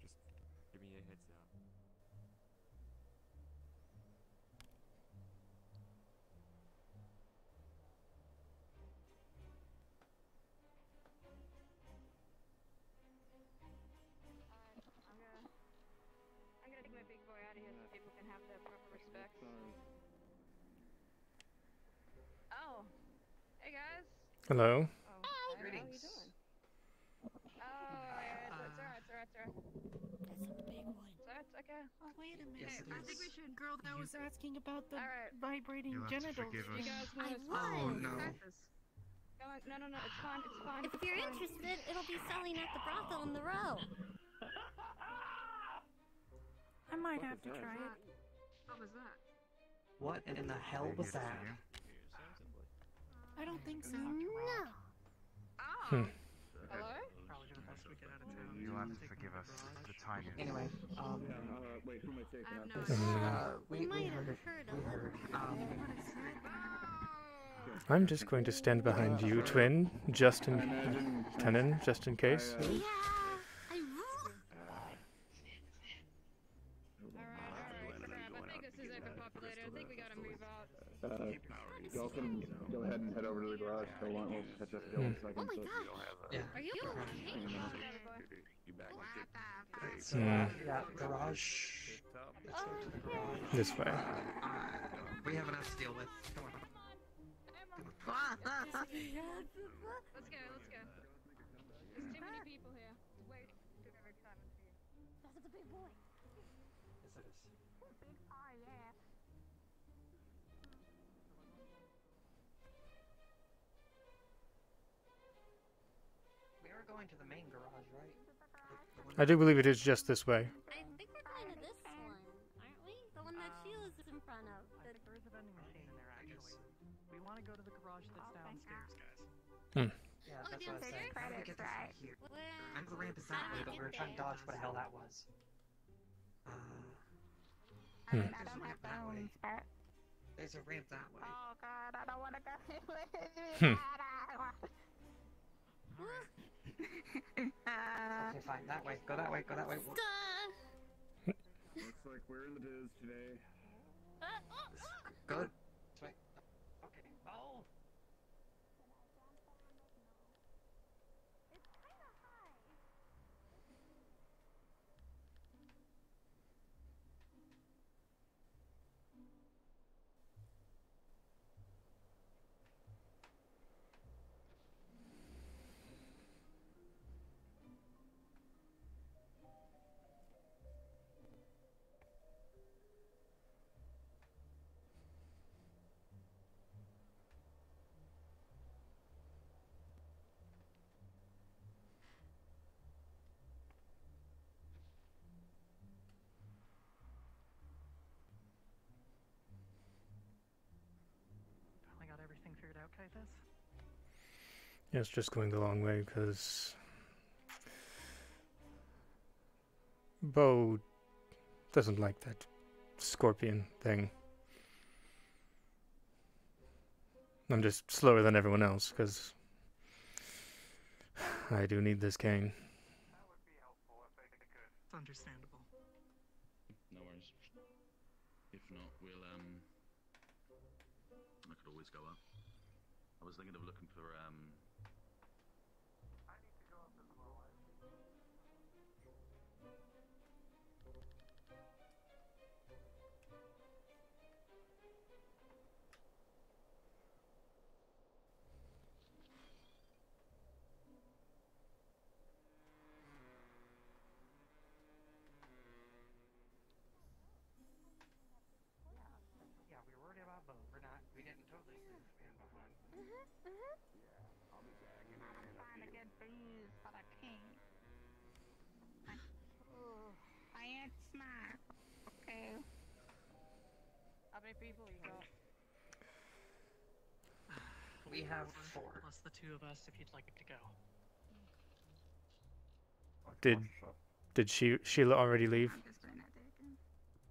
S21: Just give me a heads up.
S14: I'm gonna take my big boy out of here so people can have their proper respect. Oh, hey guys.
S1: Hello?
S14: Oh, hi. How are you doing? Oh, yeah, it's alright, it's alright, it's alright.
S20: That's a big one.
S14: It's okay.
S20: Oh, wait a minute.
S13: Yes, it
S20: I
S13: is.
S20: think we should. Girl that was asking about the
S14: Alright.
S20: vibrating
S11: You'll have to
S20: genitals.
S11: forgive
S14: You
S11: us.
S14: guys
S19: I
S14: want to
S13: Oh no.
S14: No, it's fine, it's fine.
S19: If you're interested, it'll be selling at the brothel in the row.
S20: I might have to try it.
S14: What was that?
S13: What in the hell was that?
S20: I don't think so.
S19: No.
S14: Oh. Hello?
S13: Probably the best we get out of town.
S11: You'll have to forgive us. The timing.
S13: Anyway,
S11: wait, who am I taking out?
S19: We might have heard a little.
S1: I'm just going to stand behind you, Twin, just in Tenon, just in case.
S14: Alright, crap. I think this is overpopulated. I think we gotta move out.
S22: Y'all can go ahead and head over to the garage. We'll catch up here in a second.
S19: Oh my
S22: so-
S19: gosh.
S13: Yeah.
S19: Are you okay?
S11: You back
S13: So, yeah, garage. Let's go to the garage.
S1: This way.
S13: We have enough to deal with. Come on.
S14: Let's go, let's go. There's too many people here. Way too excitement for you.
S19: That's a big boy.
S13: Yes, it is.
S5: big car, yeah.
S13: We are going to the main garage, right?
S1: I do believe it is just this way.
S19: I think we're going to this one, aren't we? The one that Sheila's in front of.
S7: I think there is a vending machine in there, actually. We want to go to the garage that's downstairs, guys.
S13: Yeah,
S19: Oh,
S13: that's what I was
S19: downstairs?
S13: saying. How do we get this
S5: Right.
S13: from here?
S19: Where?
S13: I know the ramp is
S19: How
S13: that
S19: do
S13: way,
S19: we
S13: but we were
S19: get
S13: trying to
S19: there?
S13: dodge what the hell that was.
S5: I mean, I don't have bones, but.
S13: There's a ramp that way.
S5: Oh god, I don't want to go
S13: Okay, fine. That way. Go that way. Go that way.
S22: Looks like we're in the biz today.
S13: Good. This way. Okay. Oh.
S7: Finally got everything figured out, Kaitis?
S1: Yeah, it's just going the long way because Bo doesn't like that scorpion thing. I'm just slower than everyone else because I do need this cane.
S7: It's understandable.
S23: No worries. If not, we'll
S4: I could always go up. I was thinking of looking for
S7: Yeah, we were worried about both. We didn't totally leave man behind.
S5: I'm trying to get booze, but I can't. I ain't smart. Okay.
S14: How many people you got?
S7: We have 4.
S9: Plus the 2 of us if you'd like to go.
S1: Did Sheila already leave?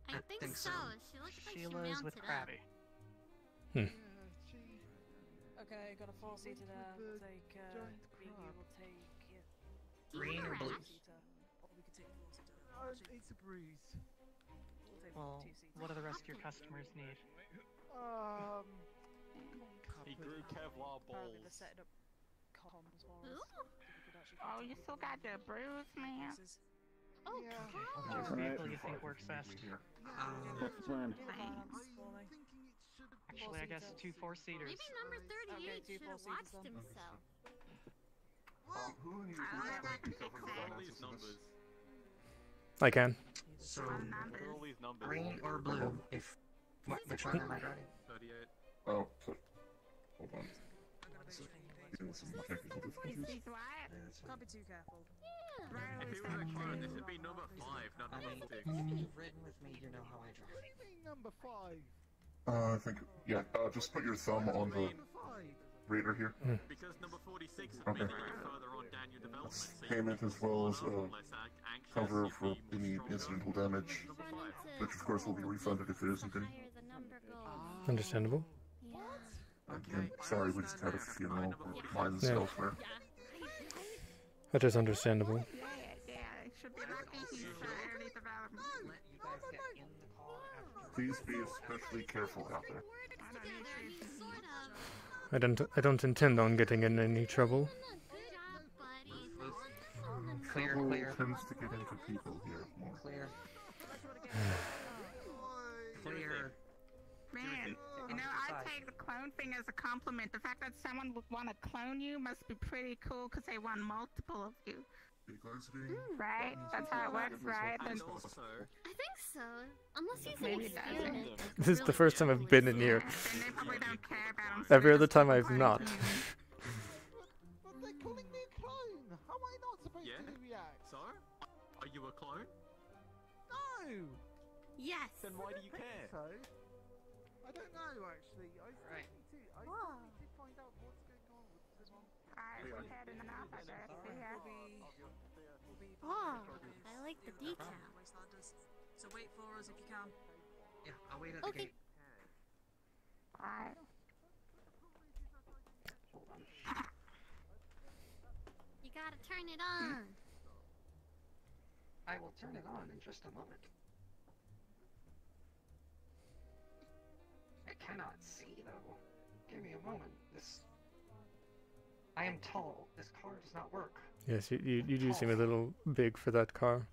S3: I think so. She looks like
S9: Sheila
S3: she
S9: is with
S3: mounted up.
S9: Krabby.
S14: Okay, got a 4-seater there. We'll take, Bingy will take,
S7: Green or blue?
S14: Or we could take 4-seater.
S23: It's a breeze.
S14: We'll take
S9: Well,
S14: 2-seater.
S9: what do the rest of your customers need?
S16: He grew Kevlar
S14: Apparently they're
S16: balls.
S14: setting up comms for us.
S5: Ooh.
S14: So we could actually
S5: Oh, you still got your bruise, man.
S3: Oh,
S9: Which
S23: Alright.
S9: vehicle you think works best?
S23: What's the plan?
S9: Actually, I guess 2 4-seaters.
S3: Maybe number 38 should have watched himself.
S16: All these numbers.
S1: I can.
S7: So,
S16: What are all these numbers?
S7: green or blue? If which one am I driving?
S16: 38.
S23: Oh, hold on.
S14: Can't be too careful.
S16: If it was a clone, this would be number 5, not
S7: I
S16: number
S7: mean,
S16: 6.
S7: if you've ridden with me, you know how I drive.
S23: Number 5. I think, yeah, just put your thumb on the radar here.
S16: Because number 46 would
S23: Okay.
S16: mean that you're further on down your development.
S23: That's
S16: So you
S23: payment as well as
S16: less anxious,
S23: cover
S16: you'd
S23: for
S16: be
S23: any
S16: stronger.
S23: incidental damage, which of course will be refunded if there isn't any.
S1: Understandable.
S23: I'm sorry, we just had a funeral. Mine's
S1: Yeah.
S23: elsewhere.
S1: That is understandable.
S5: Yeah, it should be lucky he's early development.
S7: You guys get in the car after.
S23: Please be especially careful out there.
S1: I don't intend on getting in any trouble.
S7: Clear,
S23: Trouble
S7: clear.
S23: tends to get into people here more.
S7: Clear. Clear.
S5: Man, you know, I take the clone thing as a compliment. The fact that someone would want to clone you must be pretty cool because they want multiple of you.
S23: Because being
S5: Right? That's how it works, right?
S3: I think so. Unless he's
S5: Maybe
S3: inexperienced.
S1: This is the first time I've been in here.
S5: Then they probably don't care about him.
S1: Every other time I've not.
S23: But they're calling me a clone! How am I not supposed
S16: Yeah?
S23: to react?
S16: So? Are you a clone?
S23: No!
S3: Yes.
S16: Then why do you
S23: I think
S16: care?
S23: so. I don't know actually. I still
S7: Right.
S23: need to. I still need to find out what's going on with this one.
S5: Alright, we're heading enough, I guess. See ya.
S3: Oh, I like the detail.
S14: Wastelanders. So wait for us if you can.
S7: Yeah, I'll wait at the
S3: Okay.
S7: gate.
S5: Alright.
S3: You gotta turn it on.
S7: I will turn it on in just a moment. I cannot see though. Give me a moment. I am tall. This car does not work.
S1: Yes, you do seem a little big for that car.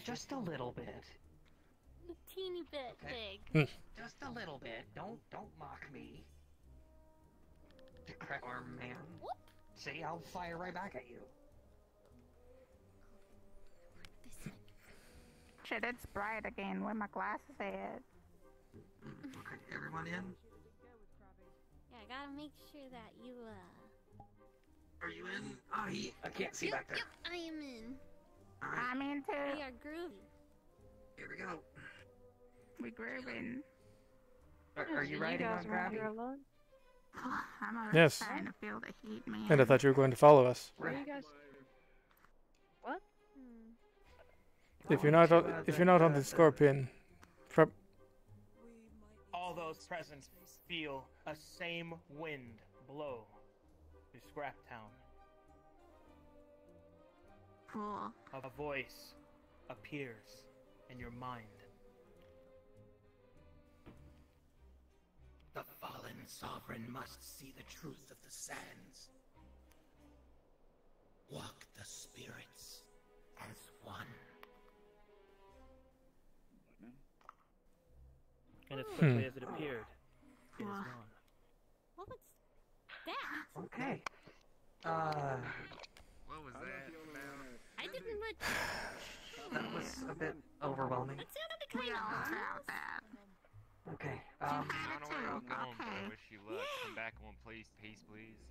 S7: Just a little bit.
S3: A teeny bit
S7: Okay.
S3: big.
S7: Just a little bit. Don't mock me. Decrepit arm man.
S3: Whoop.
S7: See, I'll fire right back at you.
S5: Shit, it's bright again. Where my glasses at?
S7: Okay, everyone in?
S3: Yeah, I gotta make sure that you,
S7: Are you in? I can't see back there.
S3: Yep, I am in.
S5: I'm in too.
S3: We are groovy.
S7: Here we go.
S5: We grooving.
S7: Are you riding on Gravity?
S5: I'm already
S1: Yes.
S5: starting to feel the heat, man.
S1: And I thought you were going to follow us.
S6: Where are you guys? What?
S1: If you're not on the Scorpion,
S24: All those present feel a same wind blow through Scrap Town.
S5: Cool.
S24: A voice appears in your mind.
S2: Sovereign must see the truth of the sands. Walk the spirits as one.
S13: And as quickly as it appeared, it is gone.
S19: What was that?
S7: Okay.
S21: What was that?
S19: I didn't much.
S7: That was a bit overwhelming.
S19: That sounded kind of
S5: that.
S7: Okay.
S21: I don't want to go home, but I wish you luck. Come back in one place, please.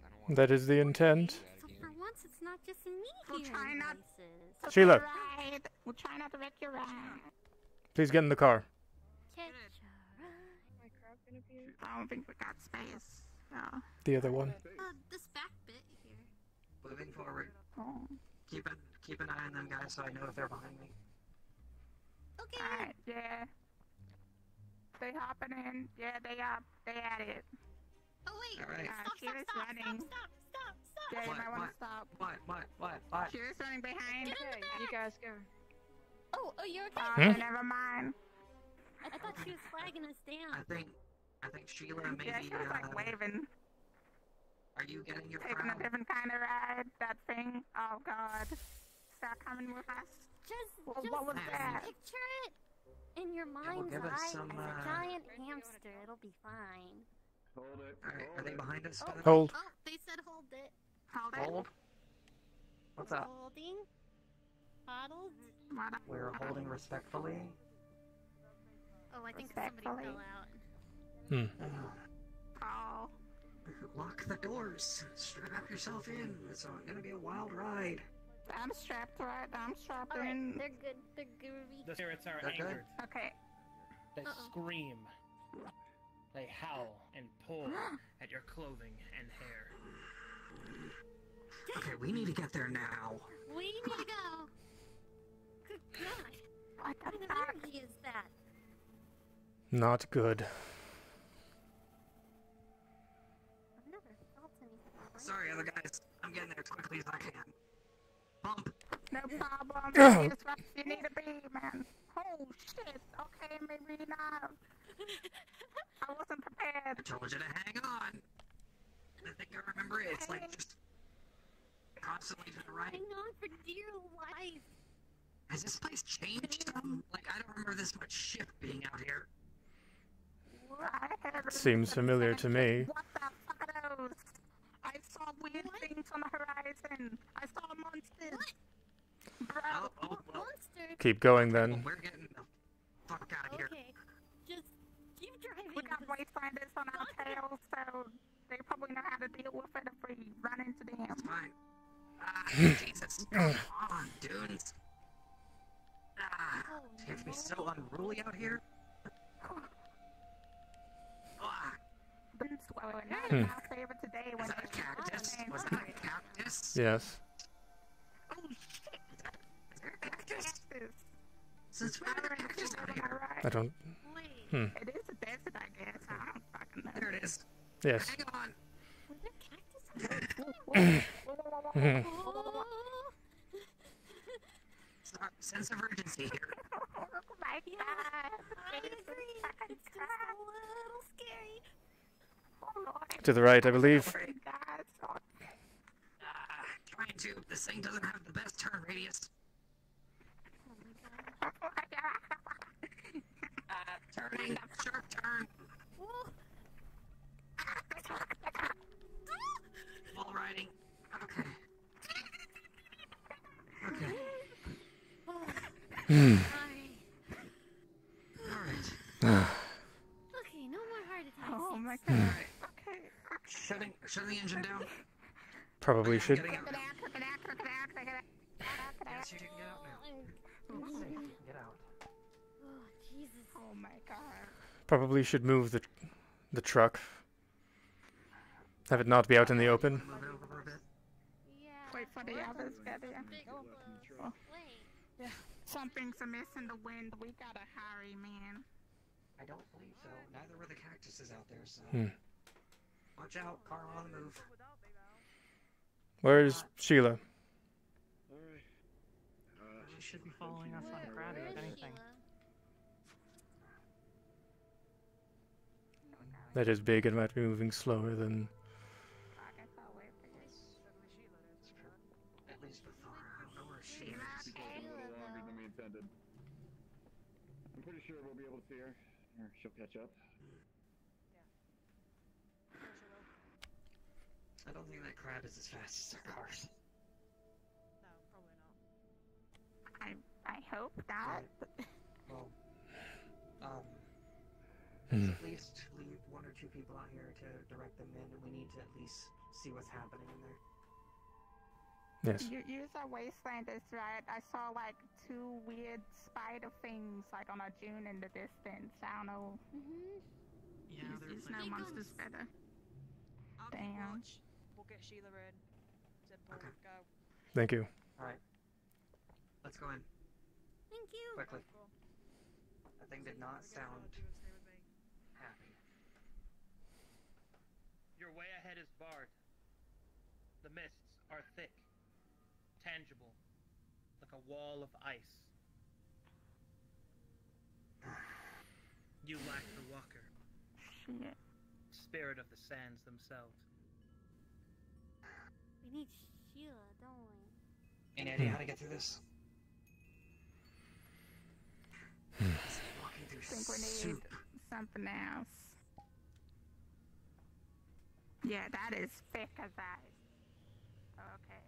S21: I don't want
S1: That is the intent.
S19: So for once, it's not just me
S5: We'll
S19: here
S5: try
S19: in
S5: not
S19: places.
S5: to
S1: Sheila.
S5: ride. We'll try not to wreck your ride.
S1: Please get in the car.
S19: Catch a ride.
S14: My crowd gonna be.
S5: I don't think we got space. Yeah.
S1: The other one.
S19: This back bit here.
S7: Moving forward.
S5: Oh.
S7: Keep an eye on them guys so I know if they're behind me.
S19: Okay.
S5: Alright, yeah. They hopping in. Yeah, they at it.
S19: Oh wait.
S7: Alright.
S19: Stop,
S5: Kira's
S19: stop,
S5: running.
S19: stop.
S5: Yeah, you
S7: What,
S5: might want
S7: what?
S5: to stop.
S7: What?
S5: Kira's running behind.
S19: Get in the back.
S14: You guys go.
S19: Oh, you're okay?
S5: Never mind.
S19: I thought she was flagging us down.
S7: I think Sheila maybe.
S5: Yeah, she was like waving.
S7: Are you getting your
S5: Taking
S7: crown?
S5: a different kind of ride. That thing. Oh God. Start coming with us.
S19: Just
S5: what was that?
S19: Picture it in your
S7: will
S19: mind's
S7: give us
S19: eye
S7: some,
S19: as a giant hamster. It'll be fine.
S22: Hold it.
S7: Alright, are they behind us?
S19: Oh,
S1: Hold.
S19: Oh, they said hold it.
S5: Hold it.
S7: Hold. What's up?
S19: Holding. Bottled.
S7: We're holding respectfully.
S19: Oh, I think somebody
S5: Respectfully.
S19: fell out.
S5: Oh.
S7: Lock the doors. Strap yourself in. It's gonna be a wild ride.
S5: I'm strapped right. I'm strapped
S19: Alright,
S5: in.
S19: they're good. They're groovy.
S24: The spirits are
S7: They're good?
S24: angered.
S5: Okay.
S24: They scream. They howl and pull at your clothing and hair.
S7: Okay, we need to get there now.
S19: We need to go. Good God. What kind of energy is that?
S1: Not good.
S19: I've never felt anything like
S7: Sorry, other guys. I'm getting there as quickly as I can. Bump.
S5: No problem.
S1: Oh.
S5: It's right you need to be, man. Oh shit. Okay, maybe not. I wasn't prepared.
S7: I told you to hang on. I think I remember it. It's like just constantly to the right.
S19: Hang on for dear life.
S7: Has this place changed some? Like, I don't remember this much shit being out here.
S1: Seems familiar to me.
S5: What the fuck are those? I saw weird things on the horizon. I saw monsters. Bro.
S19: Monster.
S1: Keep going then.
S7: We're getting the fuck out of here.
S19: Okay. Just keep driving.
S5: We got wayfinders on our tails, so they probably know how to deal with it if we run into them.
S7: It's fine. Jesus. Come on, dudes. It gets me so unruly out here.
S5: Not our favorite today.
S7: Was that a cactus? Was that a cactus?
S1: Yes.
S5: Oh shit!
S7: Is there a cactus?
S5: Since we're in a cactus out here,
S1: I don't.
S5: It is a desert, I guess. I don't fucking know.
S7: There it is.
S1: Yes.
S7: Hang on.
S19: Was there cactus?
S7: Sorry, sense of urgency here.
S5: Oh my god!
S19: I agree. It's just a little scary.
S5: Oh lord!
S1: To the right, I believe.
S7: Trying to. This thing doesn't have the best turn radius. Turning. Sharp turn. Wall riding. Okay. Okay. Alright.
S19: Okay, no more heart attacks.
S5: Oh my god. Okay.
S7: Shutting the engine down.
S1: Probably should.
S7: Getting out now. Yes, you can get out now.
S19: I'm
S7: Safe. Get out.
S19: Oh, Jesus.
S5: Oh my god.
S1: Probably should move the truck. Have it not be out in the open.
S7: Move it over for a bit.
S5: Wait for the others to get here. Oh.
S19: Wait.
S5: Something's amiss in the wind. We gotta hurry, man.
S7: I don't believe so. Neither were the cactuses out there, so. Watch out, car on the move.
S1: Where's Sheila?
S13: She should be following us on Krabby, if anything.
S1: that is big and might be moving slower than.
S7: At least before I don't know where she is.
S22: A little longer than we intended. I'm pretty sure we'll be able to see her, or she'll catch up.
S7: I don't think that crab is as fast as our cars.
S5: I hope not.
S7: Well,
S1: Hmm.
S7: at least leave 1 or 2 people out here to direct them in, and we need to at least see what's happening in there.
S1: Yes.
S5: Use our wastelanders, right? I saw like 2 weird spider things like on our dune in the distance. I don't know.
S7: Yeah,
S5: Use no monsters better. Damn.
S14: We'll get Sheila in. Simple.
S7: Okay.
S14: Go.
S1: Thank you.
S7: Alright. Let's go in.
S19: Thank you.
S7: Quickly. That thing did not sound happy.
S24: Your way ahead is barred. The mists are thick, tangible, like a wall of ice. You lack the walker.
S5: Shit.
S24: Spirit of the sands themselves.
S19: We need Sheila, don't we?
S7: Any idea how to get through this? Walking through
S5: I think we need
S7: soup.
S5: something else. Yeah, that is thick as ice. Okay.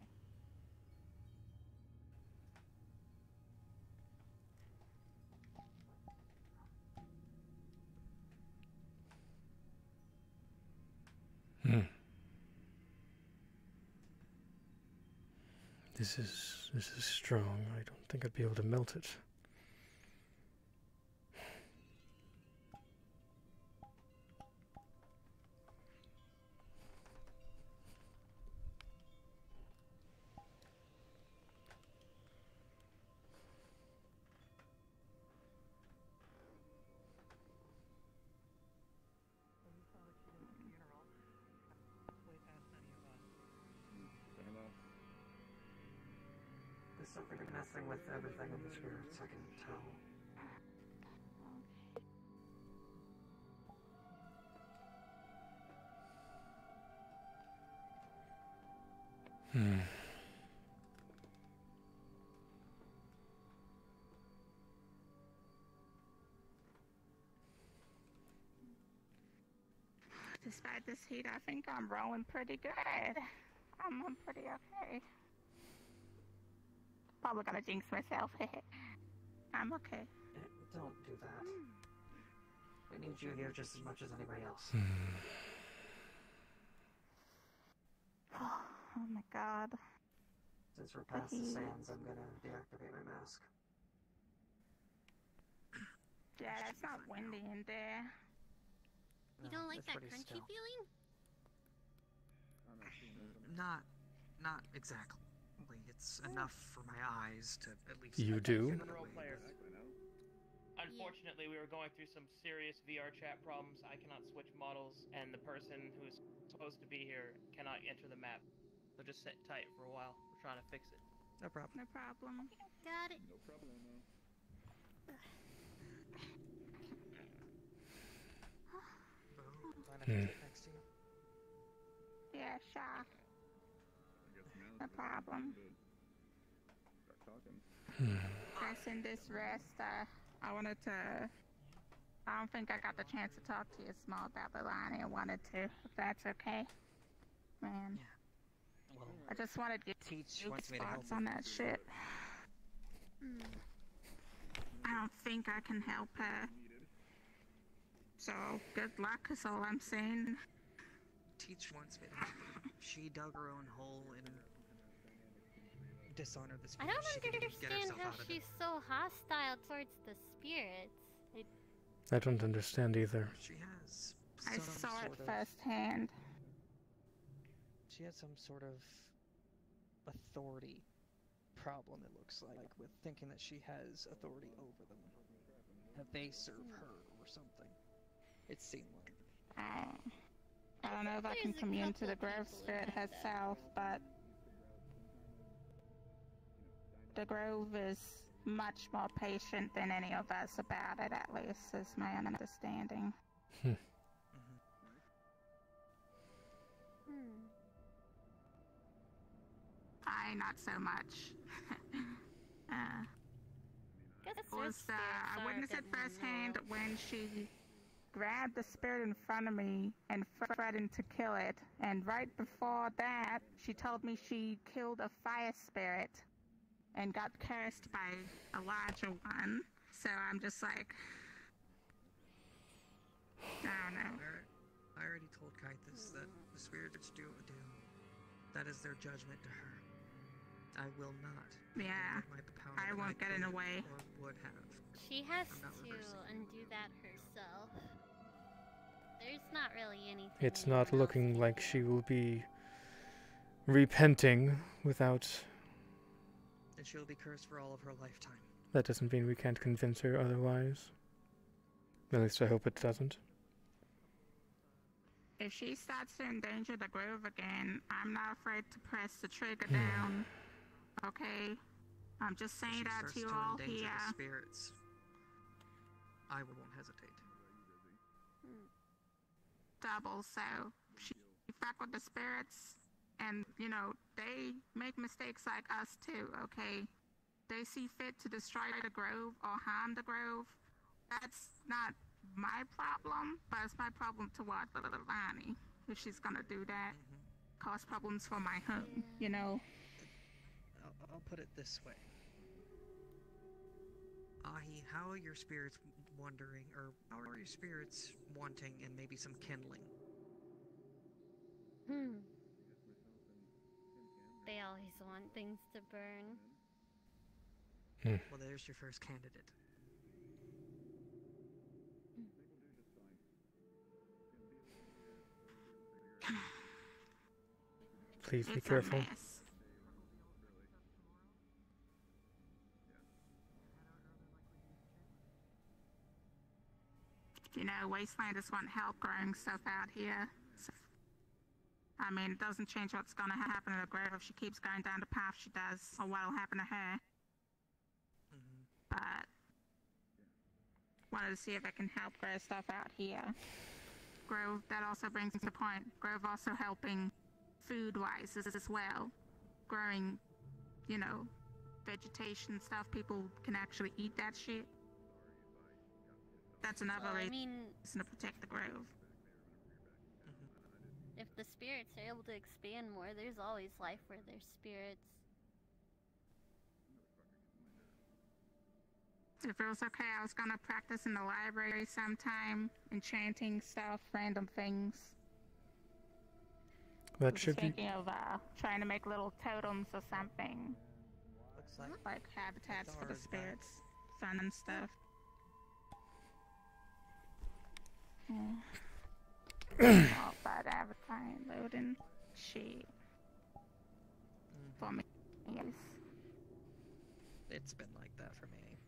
S1: Hmm. This is strong. I don't think I'd be able to melt it.
S22: Fair enough.
S7: There's something messing with everything in the spirits, I can tell.
S1: Hmm.
S5: Despite this heat, I think I'm rolling pretty good. I'm pretty okay. Probably gonna jinx myself. I'm okay.
S7: Don't do that. We need you here just as much as anybody else.
S5: Oh my god.
S7: Since we're past the sands, I'm gonna deactivate my mask.
S5: Yeah, that's not windy in there.
S19: You don't like
S7: it's
S19: that
S7: pretty
S19: crunchy
S7: still.
S19: feeling?
S7: Not exactly. It's enough for my eyes to at least.
S1: You do?
S24: Role players. Unfortunately, we were going through some serious VR chat problems. I cannot switch models, and the person who's supposed to be here cannot enter the map. So just sit tight for a while. We're trying to fix it.
S7: No problem.
S5: No problem.
S19: Got it.
S22: No problem.
S7: Mind if I sit next to you?
S5: Yeah, sure.
S22: I guess now
S5: No problem.
S22: start talking.
S5: Guys, in this rest, I wanted to. I don't think I got the chance to talk to you small about the line. I wanted to, if that's okay. Man.
S7: Well,
S5: I just wanted to get
S7: Teach
S5: Luke's
S7: wants me to help
S5: thoughts on that shit. I don't think I can help her. So, good luck is all I'm saying.
S7: Teach wants me to help her. She dug her own hole and dishonored the
S19: I
S7: spirit.
S19: don't
S7: She couldn't get
S19: understand
S7: herself
S19: how
S7: out of
S19: she's
S7: it.
S19: so hostile towards the spirits.
S1: I don't understand either.
S7: She has.
S5: I
S7: some
S5: saw it
S7: sort of-
S5: firsthand.
S7: She has some sort of authority problem, it looks like, with thinking that she has authority over them. That they serve her or something. It seemed like.
S5: I don't know if I can
S19: There's a
S5: commune to
S19: couple
S5: the Grove
S19: people
S5: Spirit
S19: that have that.
S5: herself, but the Grove is much more patient than any of us about it, at least, is my understanding. I not so much. I witnessed it firsthand when she grabbed the spirit in front of me and threatened to kill it. And right before that, she told me she killed a fire spirit and got cursed by a larger one. So I'm just like, I don't know.
S7: I already told Kythus that the spirits do what do. That is their judgment to her. I will not.
S5: Yeah, I won't get in the way.
S7: Or would have.
S19: She has to undo that herself. There's not really anything.
S1: It's not looking like she will be repenting without...
S7: And she'll be cursed for all of her lifetime.
S1: That doesn't mean we can't convince her otherwise. At least I hope it doesn't.
S5: If she starts to endanger the grove again, I'm not afraid to press the trigger down. Okay? I'm just saying that to you all here.
S7: Spirits, I won't hesitate.
S5: Double, so she fuck with the spirits, and you know they make mistakes like us too. Okay, they see fit to destroy the grove or harm the grove. That's not my problem, but it's my problem to what little Lonnie. If she's gonna do that, cause problems for my home, you know.
S7: I'll put it this way. Ahi, how are your spirits wondering, or how are your spirits wanting and maybe some kindling?
S19: They always want things to burn.
S7: Well, there's your first candidate.
S1: Please be careful.
S5: You know, Wastelanders want help growing stuff out here. So, I mean, it doesn't change what's gonna happen to the grove if she keeps going down the path she does, or what'll happen to her. But wanted to see if I can help grow stuff out here. Grove, that also brings me to the point. Grove also helping food-wise as well. Growing, you know, vegetation stuff. People can actually eat that shit. That's another reason to protect the grove.
S19: If the spirits are able to expand more, there's always life where there's spirits.
S5: If it was okay, I was gonna practice in the library sometime, enchanting stuff, random things.
S1: That should be...
S5: Thinking of trying to make little totems or something.
S7: Looks
S5: like habitats for the spirits. Fun and stuff. Oh, bad avatar loading. Shit. For me, yes.
S7: It's been like that for me.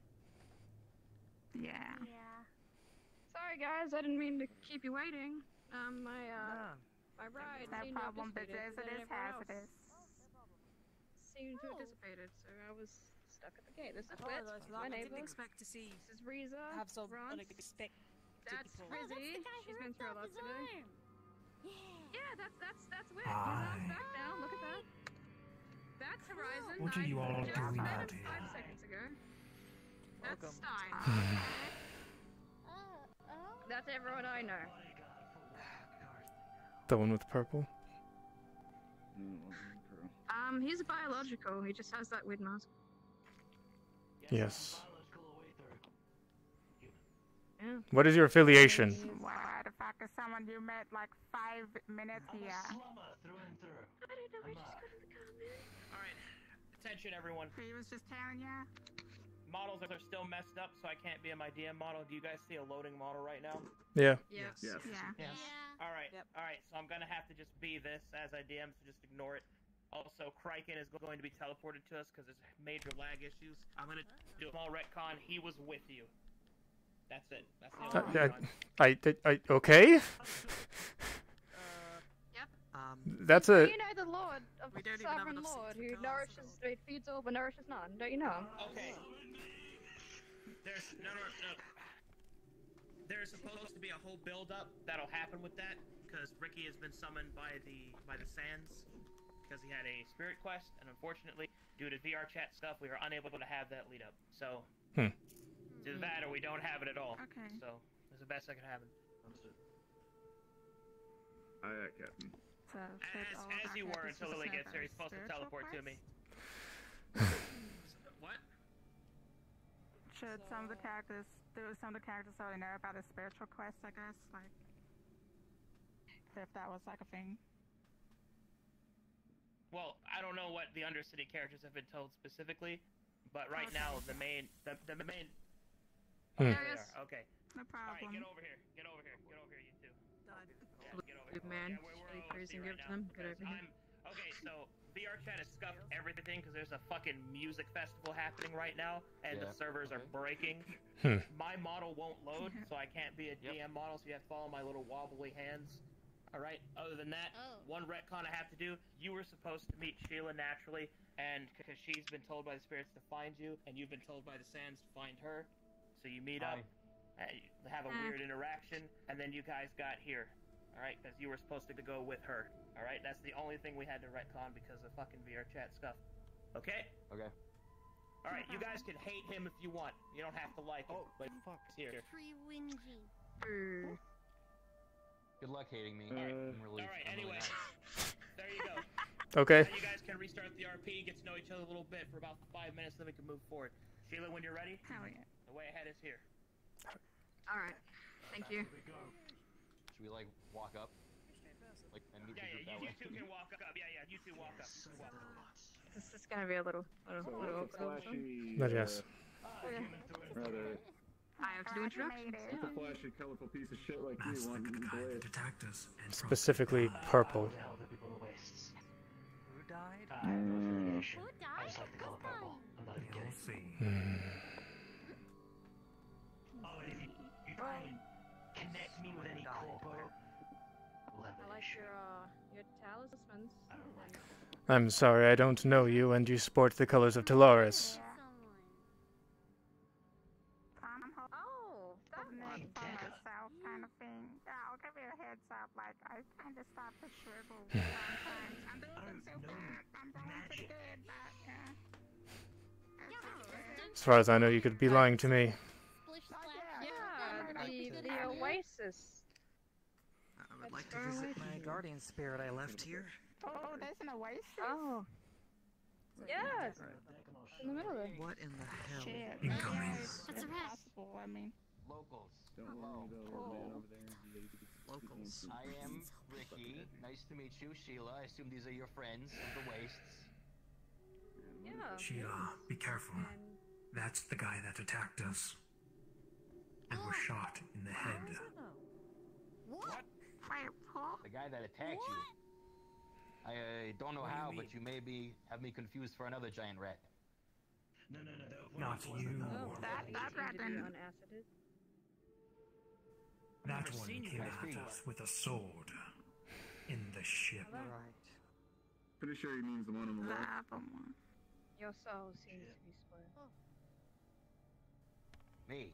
S5: Yeah.
S8: Sorry guys, I didn't mean to keep you waiting. My ride
S5: No
S8: seemed
S5: problem,
S8: to have
S5: but
S8: dissipated,
S5: it is hazardous.
S8: Seemed to have dissipated, so I was stuck at the gate. This is Wit.
S6: Apologize for
S8: My
S6: that. I
S8: neighbor.
S6: didn't expect to see
S8: This is Riza.
S6: have some
S8: Ron.
S6: unexpected
S8: That's
S6: people.
S8: Rizzy. She's been through a lot today. Yeah, that's Wit. He's
S6: Hi.
S8: on back now. Look at that. That's Horizon.
S6: What are you all
S8: just
S6: doing
S8: met
S6: out
S8: him
S6: here?
S8: 5 seconds ago. That's
S7: Welcome.
S8: Stein. That's everyone I know.
S1: The one with purple?
S8: He's a biological. He just has that weird mask.
S1: Yes.
S8: Yeah.
S1: What is your affiliation?
S5: Why the fuck is someone you met like 5 minutes here?
S8: I don't know. I just got in the car, man.
S24: Alright, attention everyone.
S5: He was just telling ya.
S24: Models are still messed up, so I can't be a my DM model. Do you guys see a loading model right now?
S1: Yeah.
S24: Yes. Alright, alright, so I'm gonna have to just be this as I DM, so just ignore it. Also, Kryken is going to be teleported to us because there's major lag issues. I'm gonna do a small retcon. He was with you. That's it. That's the only
S1: okay?
S8: Yep.
S1: That's a...
S8: You know the Lord of the Sovereign Lord who nourishes, who feeds all but nourishes none. Don't you know him?
S24: Okay. There's no. There's supposed to be a whole build-up that'll happen with that because Ricky has been summoned by the sands. because he had a spirit quest, and unfortunately, due to VR chat stuff, we were unable to have that lead up. So, it's either that or we don't have it at all.
S5: Okay.
S24: So, it's the best that could happen.
S22: Aye, Captain.
S5: So,
S24: As you were until Lily gets here, he's supposed to teleport to me. What?
S5: Should some of the characters already know about his spiritual quest, I guess? Like, if that was like a thing.
S24: Well, I don't know what the Undercity characters have been told specifically, but right now the main. There they are. Okay.
S5: No problem.
S24: All right, get over here. Get over here. Get over here, you two. Yeah, get over here.
S8: Man,
S24: we're
S8: are you
S24: OC
S8: crazy
S24: right
S8: up to
S24: now,
S8: them? Get
S24: because
S8: over here.
S24: Okay, so VR chat has scuffed everything because there's a fucking music festival happening right now, and the servers are breaking. My model won't load, so I can't be a DM model, so you have to follow my little wobbly hands. Alright, other than that, one retcon I have to do. You were supposed to meet Sheila naturally, and because she's been told by the spirits to find you, and you've been told by the sands to find her, so you meet up, have a weird interaction, and then you guys got here. Alright, because you were supposed to go with her. Alright, that's the only thing we had to retcon because of fucking VR chat stuff. Okay?
S10: Okay.
S24: Alright, you guys can hate him if you want. You don't have to like him. But fuck, here.
S19: Pre-wingy.
S10: Good luck hating me. I'm relieved.
S24: Alright, anyway. There you go.
S1: Okay.
S24: Now you guys can restart the RP, get to know each other a little bit for about 5 minutes, then we can move forward. Sheila, when you're ready, the way ahead is here.
S8: Alright. Thank you.
S10: Should we like walk up? Like and meet the group that
S24: you
S10: way?
S24: two can walk up. Yeah, you two walk up.
S8: This is gonna be a little
S22: Flashy.
S1: But yes.
S22: Rather.
S8: I have to do introductions.
S22: It's a flashy, colorful piece of shit like you want to be blade.
S1: Specifically purple.
S12: Who died?
S19: Who died?
S12: I just like the color purple. I'm not even kidding. Oh, and if you try and connect me with any corpo,
S8: I like your talismans.
S1: I'm sorry, I don't know you, and you sport the colors of Talaris.
S5: Oh, that's not for myself kind of thing. Yeah, I'll give you a heads up. Like, I kind of start to shrivel sometimes. I'm doing so bad. I'm doing pretty good, but
S1: As far as I know, you could be lying to me.
S8: Yeah, the oasis.
S12: I would like to visit my guardian spirit I left here.
S5: Oh, there's an oasis?
S8: Oh. Yes. In the middle of it.
S12: What in the hell?
S5: Shit.
S12: Incoming.
S5: That's possible, I mean.
S10: Locals.
S22: Hello.
S12: Locals.
S10: I am Ricky. Nice to meet you, Sheila. I assume these are your friends of the Wastes.
S8: Yeah.
S15: Sheila, be careful. That's the guy that attacked us. And was shot in the head.
S5: What? Wait, Paul?
S10: The guy that attacked you. I don't know how, but you maybe have me confused for another giant rat.
S12: No.
S15: Not you.
S5: That rat didn't.
S15: That one came at us with a sword. In the ship.
S22: Pretty sure he means the one on the left.
S5: The other one.
S8: Your soul seems to be spoiled.
S10: Me?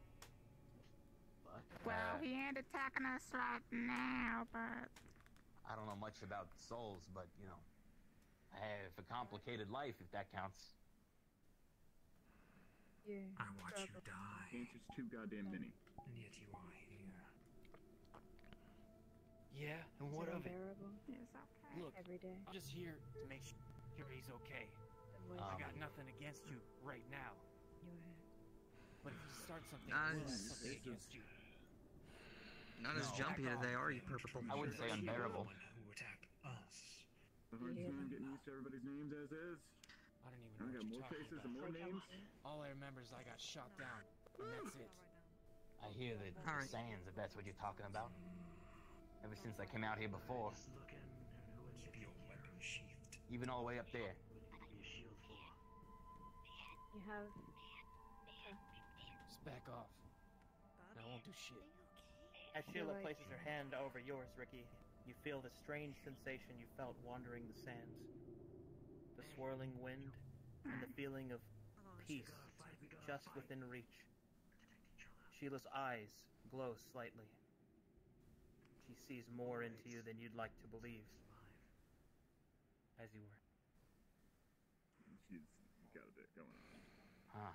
S5: Well, he ain't attacking us right now, but...
S10: I don't know much about souls, but, you know, I have a complicated life, if that counts.
S8: Yeah.
S15: I watch you die.
S22: The answer's too goddamn many.
S15: And yet you are here.
S12: Yeah, and what of it?
S5: It's okay.
S12: Look,
S8: every day.
S12: I'm just here to make sure he's okay. I got nothing against you right now. But if you start something, I will have something against you.
S17: Not as jumpy as they are, you purple.
S10: I wouldn't say unbearable.
S15: Who attacked us?
S22: The hard time getting used to everybody's names as is.
S12: I don't even
S22: I
S12: know
S22: got
S12: what
S22: more
S12: you're talking
S22: faces
S12: about.
S22: and more names.
S12: All I remember is I got shot down, and that's it.
S10: I hear the sands, if that's what you're talking about. Ever since I came out here before.
S15: Keep your weapon sheathed.
S10: Even all the way up there.
S8: You have.
S12: Just back off. I won't do shit.
S24: As Sheila places her hand over yours, Ricky, you feel the strange sensation you felt wandering the sands. The swirling wind, and the feeling of peace just within reach. Sheila's eyes glow slightly. She sees more into you than you'd like to believe. As you were.
S22: going on.
S10: Huh.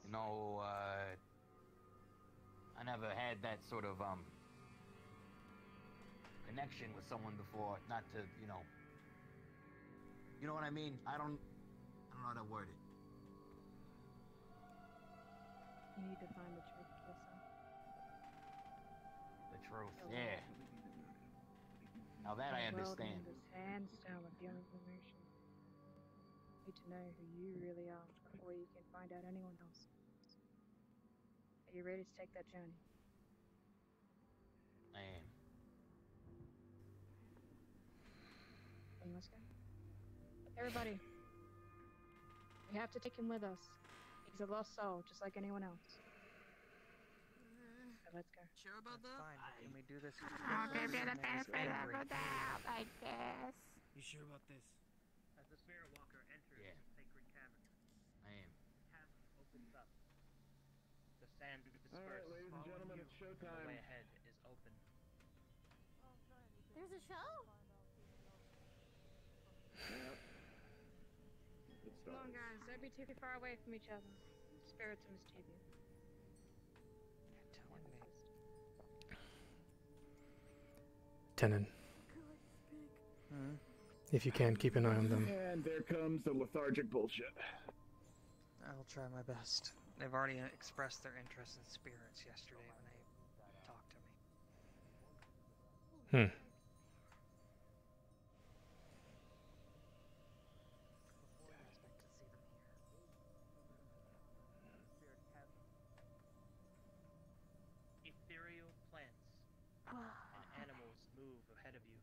S10: You know, I never had that sort of, connection with someone before. Not to, you know what I mean? I don't know how to word it.
S8: You need to find the truth, Kissa.
S10: The truth, yeah. Now that I understand.
S8: Just hands down with your information. You need to know who you really are before you can find out anyone else. Are you ready to take that journey?
S10: I am.
S8: Then let's go. Everybody, we have to take him with us. He's a lost soul, just like anyone else. So let's go.
S5: Sure about that?
S17: Fine, but can we do this?
S5: I'll give you the benefit of the doubt, I guess.
S12: You sure about this?
S24: As the spirit walker enters the sacred cavern,
S10: I am.
S24: the cavern opens up. The sand disperses.
S22: Alright, ladies and gentlemen, it's
S24: The
S22: showtime.
S24: way ahead is open.
S19: There's a show?
S8: Come on, guys. Don't be too far away from each other. Spirits are mischievous.
S1: Tenon. If you can, keep an eye on them.
S22: And there comes the lethargic bullshit.
S17: I'll try my best. They've already expressed their interest in spirits yesterday when they talked to me.
S24: Ethereal plants and animals move ahead of you,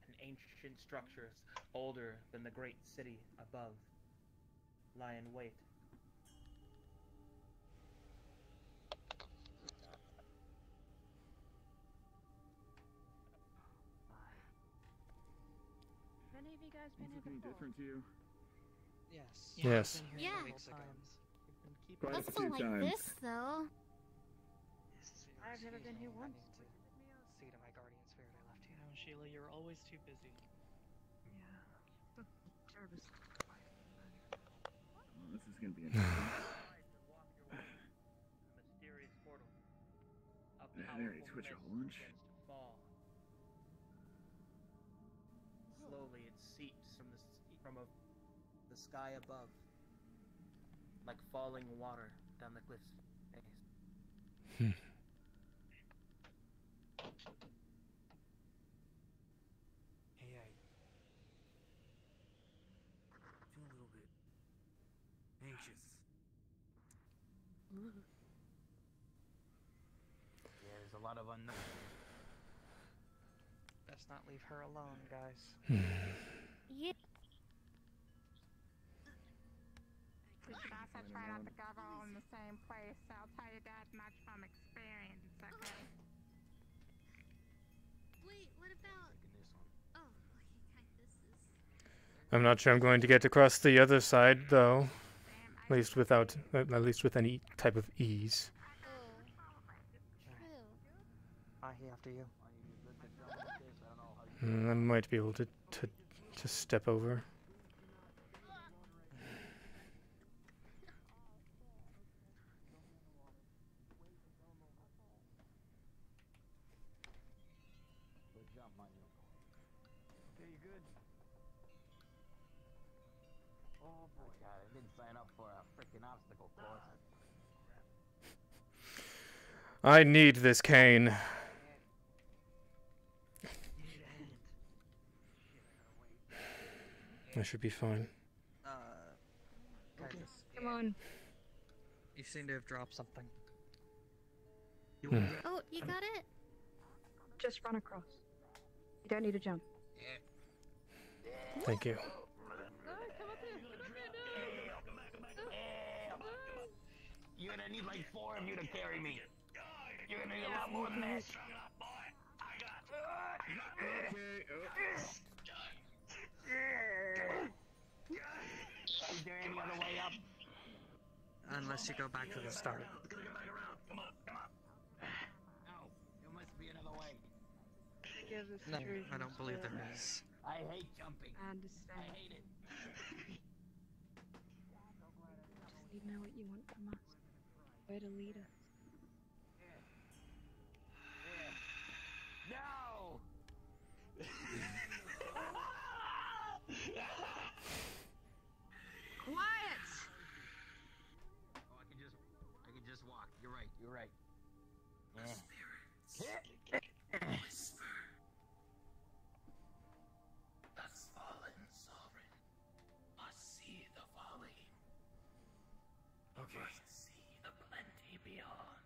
S24: and ancient structures older than the great city above lie in wait.
S8: Have any of you guys been
S22: Is
S8: here
S22: it any
S8: before?
S22: different to you?
S17: Yes.
S1: Yes.
S17: I've been here
S19: Yeah.
S17: weeks ago.
S22: Quite a
S19: Nothing
S22: few
S19: like
S22: times.
S19: this, though.
S8: I've never been here once.
S17: See to my guardian spirit I left here.
S9: No, Sheila, you're always too busy.
S8: Jarvis.
S22: Well, this is gonna be interesting.
S24: Mysterious portal. A
S22: Yeah, there, you
S24: powerful
S22: twitch a
S24: mist
S22: whole bunch.
S24: begins to fall. Slowly, it seeps from the sky above, like falling water down the cliff's face.
S12: Hey, I feel a little bit anxious.
S10: Yeah, there's a lot of unknown.
S17: Best not leave her alone, guys.
S19: Yeah.
S5: We should also try not to go all in the same place, so I'll tell you that much from experience, okay?
S19: Wait, what about... Oh, okay, this is...
S1: I'm not sure I'm going to get across the other side, though. At least with any type of ease.
S17: Ahi, after you.
S1: I might be able to step over.
S10: Good jump, Manu.
S12: Okay, you good?
S10: Oh boy, God, I didn't sign up for a freaking obstacle course.
S1: I need this cane. I should be fine.
S17: Guys,
S8: Come on.
S17: you seem to have dropped something.
S19: Oh, you got it?
S8: Just run across. You don't need to jump.
S1: Thank you.
S10: You're gonna need like 4 of you to carry me. You're gonna need a lot more than that. Is there any other way up?
S17: Unless you go back to the start.
S10: Come on. No, there must be another way.
S8: Give us
S17: No,
S8: truth
S17: I don't believe
S8: instead.
S17: there is.
S10: I hate jumping.
S8: I understand.
S10: I hate it.
S8: We know what you want from us. Where to lead us.
S10: No!
S5: Quiet!
S10: Oh, I can just walk. You're right. You're right.
S2: Whisper. The fallen sovereign must see the folly.
S12: Okay.
S2: Must see the plenty beyond.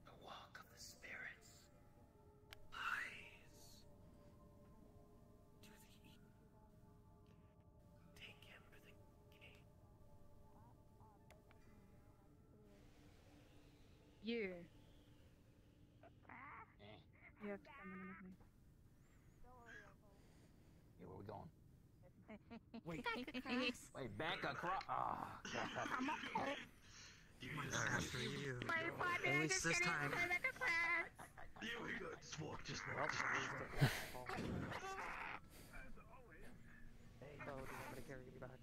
S2: The walk of the spirits lies to the east. Take him to the gate.
S8: You. You have to come in with me.
S10: Yeah, where we going?
S3: Wait. Back across.
S10: Wait, back across. Oh, God.
S5: Come on.
S17: After you.
S5: At
S17: At least this time.
S2: Here we go. Just walk. Just
S17: Well,
S2: walk.
S17: Hey, Bo, do you want me to carry you back?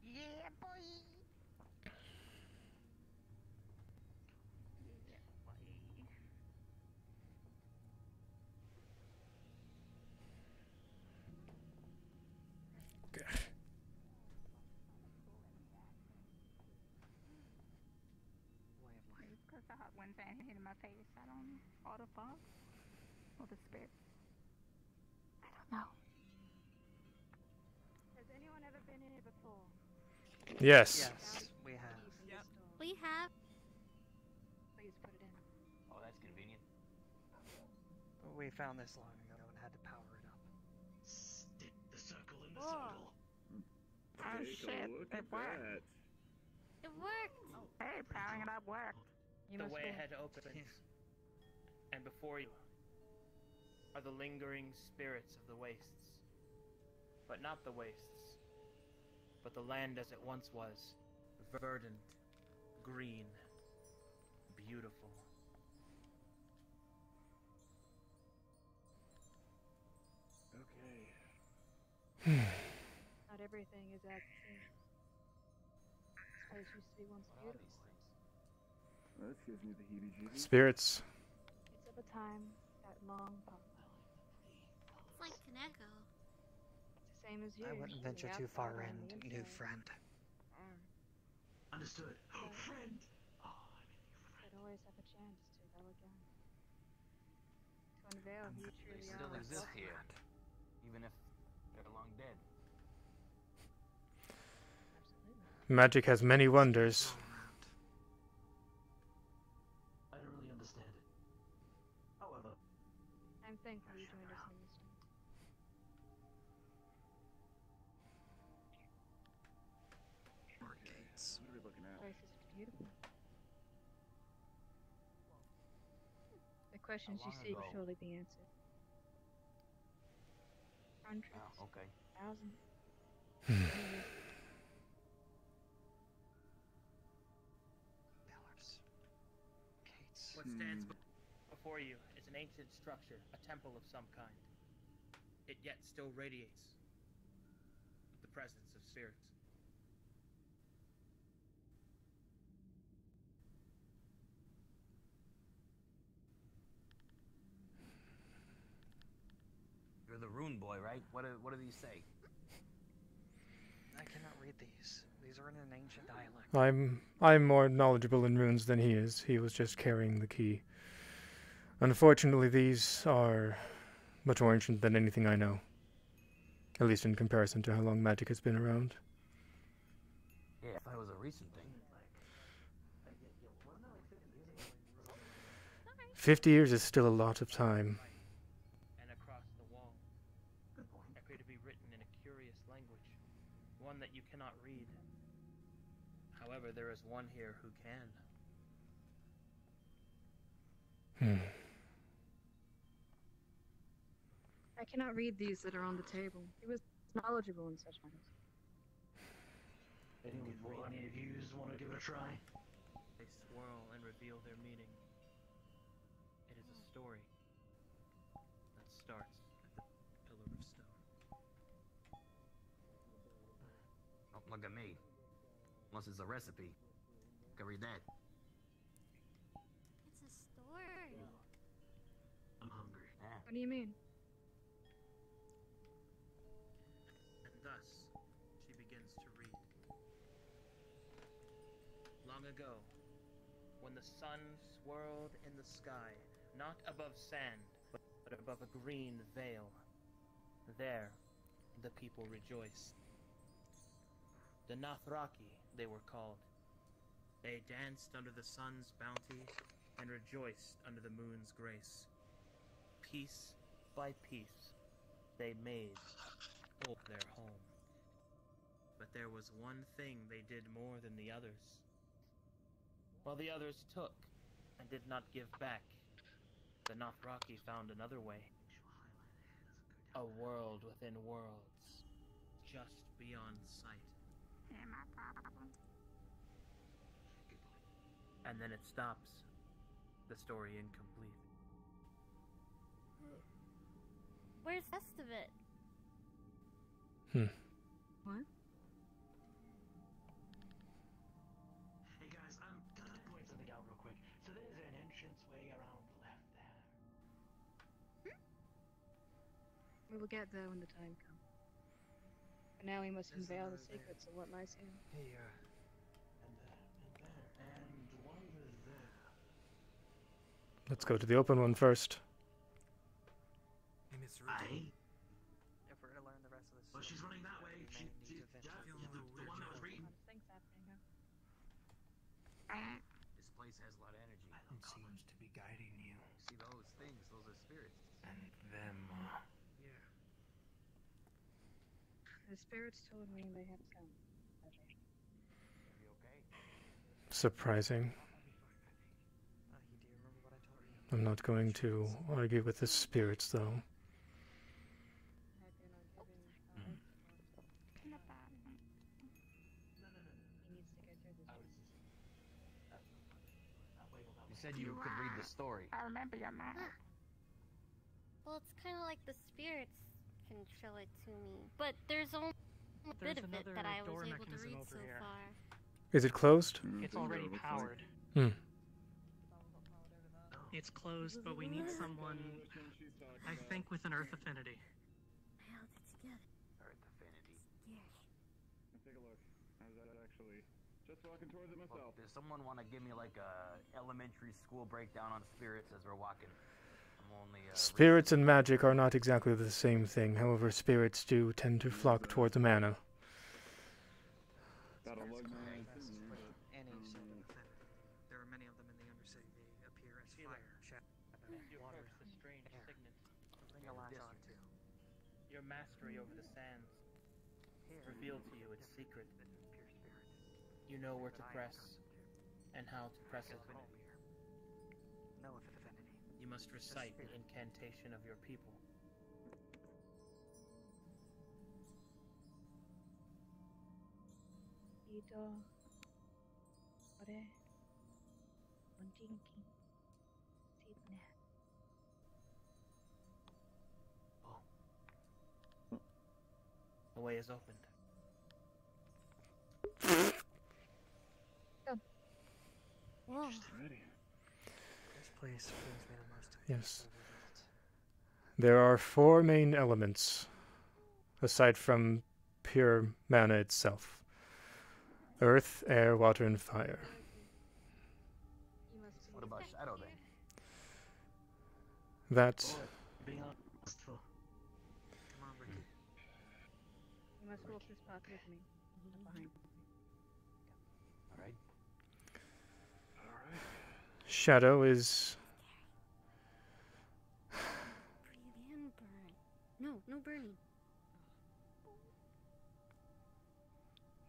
S5: Yeah, boy. Because the hot wind fan hit in my face. I don't know. All the fog? Or the spirits? I don't know.
S8: Has anyone ever been in here before?
S1: Yes.
S17: Yes, we have.
S8: Yep.
S3: We have.
S8: Please put it in.
S10: Oh, that's convenient.
S17: We found this long ago and had to power it up.
S2: Stick the circle in the
S8: Whoa.
S2: circle.
S5: Oh shit, it worked.
S3: It worked.
S5: Hey, powering it up worked.
S8: You
S24: The
S8: must
S24: way
S8: be.
S24: ahead opens, and before you are the lingering spirits of the wastes. But not the wastes, but the land as it once was, verdant, green, beautiful.
S22: Okay.
S8: Not everything is as it seems. This place used to be once beautiful.
S22: Well, this gives me the heebie-jeebies.
S1: Spirits.
S8: It's of a time that long past.
S3: It's like Kaneko.
S8: It's the same as you.
S17: I wouldn't venture
S8: The
S17: too
S8: outside
S17: far
S8: and
S17: in,
S8: the
S17: new
S8: inside.
S17: friend.
S2: Understood. Oh, friend. Oh,
S8: Could always have a chance to go again. To unveil who you
S10: They
S8: truly
S10: still
S8: are.
S10: exist here, even if they're long dead.
S1: Magic has many wonders.
S2: I don't really understand it. However,
S8: I'm thankful you joined us in this time.
S22: What are we looking at?
S8: Place is beautiful. The questions you
S10: long
S8: seek
S10: ago?
S8: will surely be answered. Hundreds,
S10: Oh, okay.
S8: thousands.
S17: Pillars. Gates.
S24: What stands before you is an ancient structure, a temple of some kind. It yet still radiates with the presence of spirits.
S10: You're the rune boy, right? What do these say?
S17: I cannot read these. These are in an ancient dialect.
S1: I'm more knowledgeable in runes than he is. He was just carrying the key. Unfortunately, these are much more ancient than anything I know. At least in comparison to how long magic has been around.
S10: Yeah, I thought it was a recent thing.
S1: 50 years is still a lot of time.
S24: And across the wall appear to be written in a curious language, one that you cannot read. However, there is one here who can.
S8: I cannot read these that are on the table. He was knowledgeable in such matters.
S2: Any of you want to give it a try?
S12: They swirl and reveal their meaning. It is a story that starts at the Pillar of Stone.
S10: Don't look at me. Unless it's a recipe. Can read that.
S19: It's a story.
S2: I'm hungry.
S8: What do you mean?
S12: And thus, she begins to read. Long ago, when the sun swirled in the sky, not above sand, but above a green veil, there the people rejoiced. The Nathraki, they were called. They danced under the sun's bounty and rejoiced under the moon's grace. Piece by piece, they made whole their home. But there was one thing they did more than the others. While the others took and did not give back, the Nathraki found another way. A world within worlds, just beyond sight. And then it stops. The story incomplete.
S19: Where's the rest of it?
S8: What?
S2: Hey guys, I'm gonna point something out real quick. So there's an entrance way around the left there.
S8: We will get there when the time comes. For now, we must unveil the secrets of what lies here.
S2: Here. And there. And one over there.
S1: Let's go to the open one first.
S15: Hey, Miss
S2: Aye.
S17: If we're gonna learn the rest of this,
S2: Well, she's running that way. She yeah, the one that was reading.
S8: Things happening now.
S10: This place has a lot of energy.
S15: It seems to be guiding you.
S10: See those things? Those are spirits.
S15: And them.
S10: Yeah.
S8: The spirits told me they had come.
S10: Are you okay?
S1: Surprising.
S17: do you remember what I told you?
S1: I'm not going to argue with the spirits, though.
S10: You said you could read the story.
S5: I remember your mom.
S19: Well, it's kind of like the spirits can show it to me, but there's only a bit of it that I was able to read so far.
S1: Is it closed?
S9: It's already powered.
S1: Hmm.
S9: It's closed, but we need someone, I think, with an Earth affinity.
S19: I held it together.
S10: Earth affinity.
S22: Take a look. How's that actually? Just walking towards it myself.
S10: Does someone want to give me like a elementary school breakdown on spirits as we're walking? I'm only
S1: Spirits and magic are not exactly the same thing. However, spirits do tend to flock towards mana.
S22: That'll look nice.
S17: Any sort of effect. There are many of them in the Undercity. They appear as fire, shadow,
S12: You
S17: water,
S12: curse the strange
S17: air.
S12: signet.
S17: Bring a lot on too.
S12: Your mastery over the sands revealed to you its secret. You know where to press and how to press it.
S17: No affinity.
S12: You must recite the incantation of your people.
S8: Ito. Ore. Muntinki. Sitne.
S12: The way is opened.
S19: Whoa.
S17: This place brings me the most
S1: Yes. There are 4 main elements, aside from pure mana itself. Earth, air, water, and fire.
S10: What about Shadow then?
S1: That...
S2: Being honestful.
S17: Come on, Ricky.
S8: You must walk this path with me. I'm behind.
S10: Alright.
S1: Shadow is...
S19: Breathe in, burn. No, no burning.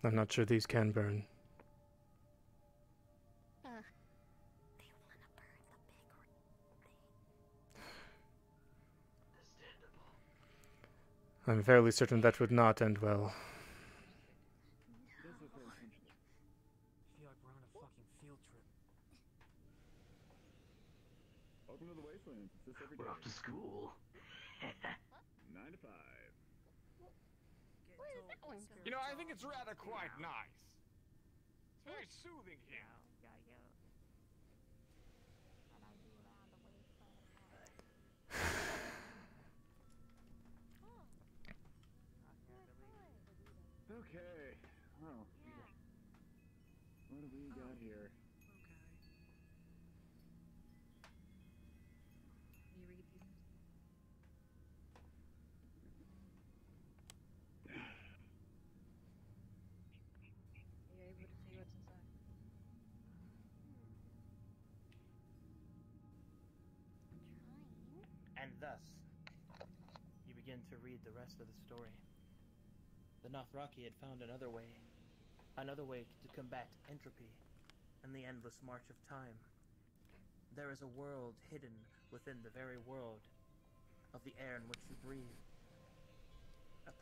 S1: I'm not sure these can burn.
S19: They wanna burn the big
S1: I'm fairly certain that would not end well.
S2: a fucking field trip.
S22: Welcome to the Wastelands. It's this every day.
S2: We're off to school.
S22: 9 to 5.
S19: Where is that one going?
S16: You know, I think it's rather quite nice. It's very soothing here.
S22: Okay. Well, what do we got here?
S8: Can you read these? Are you able to see what's inside?
S12: And thus, you begin to read the rest of the story. The Nothraki had found another way to combat entropy and the endless march of time. There is a world hidden within the very world of the air in which you breathe. A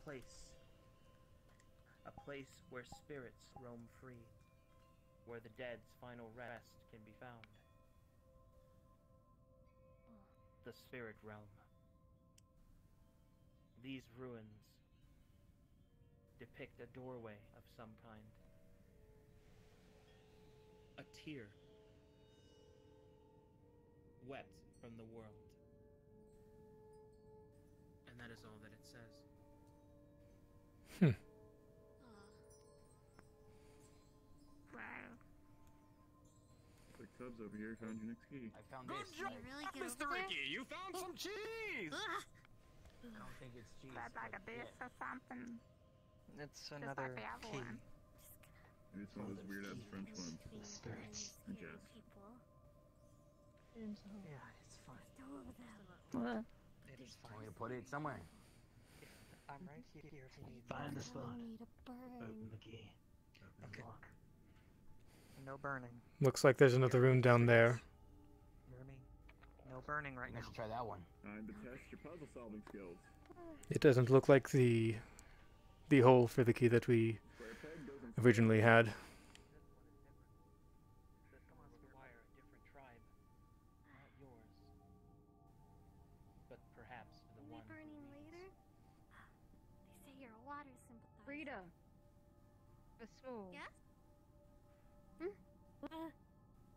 S12: place where spirits roam free, where the dead's final rest can be found. The spirit realm. These ruins depict a doorway of some kind. A tear wet from the world. And that is all that it says.
S5: Wow.
S22: Quick subs over here. Found your next key.
S10: I found
S16: Good
S10: this.
S16: job, Mr. Ricky! You found some cheese!
S10: I don't think it's cheese.
S5: Is that like a
S10: but
S5: bit or something?
S17: It's
S5: Just
S17: another
S5: like the other
S17: key.
S5: one.
S22: Maybe it's one of those weird ass French ones.
S19: Spirits.
S22: I guess.
S2: Yeah, it's fine.
S5: What?
S17: It is
S10: Want
S17: fine.
S10: me to put it somewhere?
S17: I'm right here if you need
S2: Find
S17: me.
S2: the spot.
S19: Need a burn.
S2: Open the key. Open the lock.
S17: No burning.
S1: Looks like there's another room down there.
S17: Hear me? No burning right
S10: I
S17: now.
S10: should try that one.
S22: Time to test your puzzle solving skills.
S1: It doesn't look like the hole for the key that we
S22: Square peg goes in
S1: originally had.
S12: This one is different. This must require a different tribe. Not yours. But perhaps the
S19: Will
S12: one
S19: be burning
S12: who leads.
S19: later? They say you're a water sympathizer.
S8: Frida! A soul.
S19: Yes?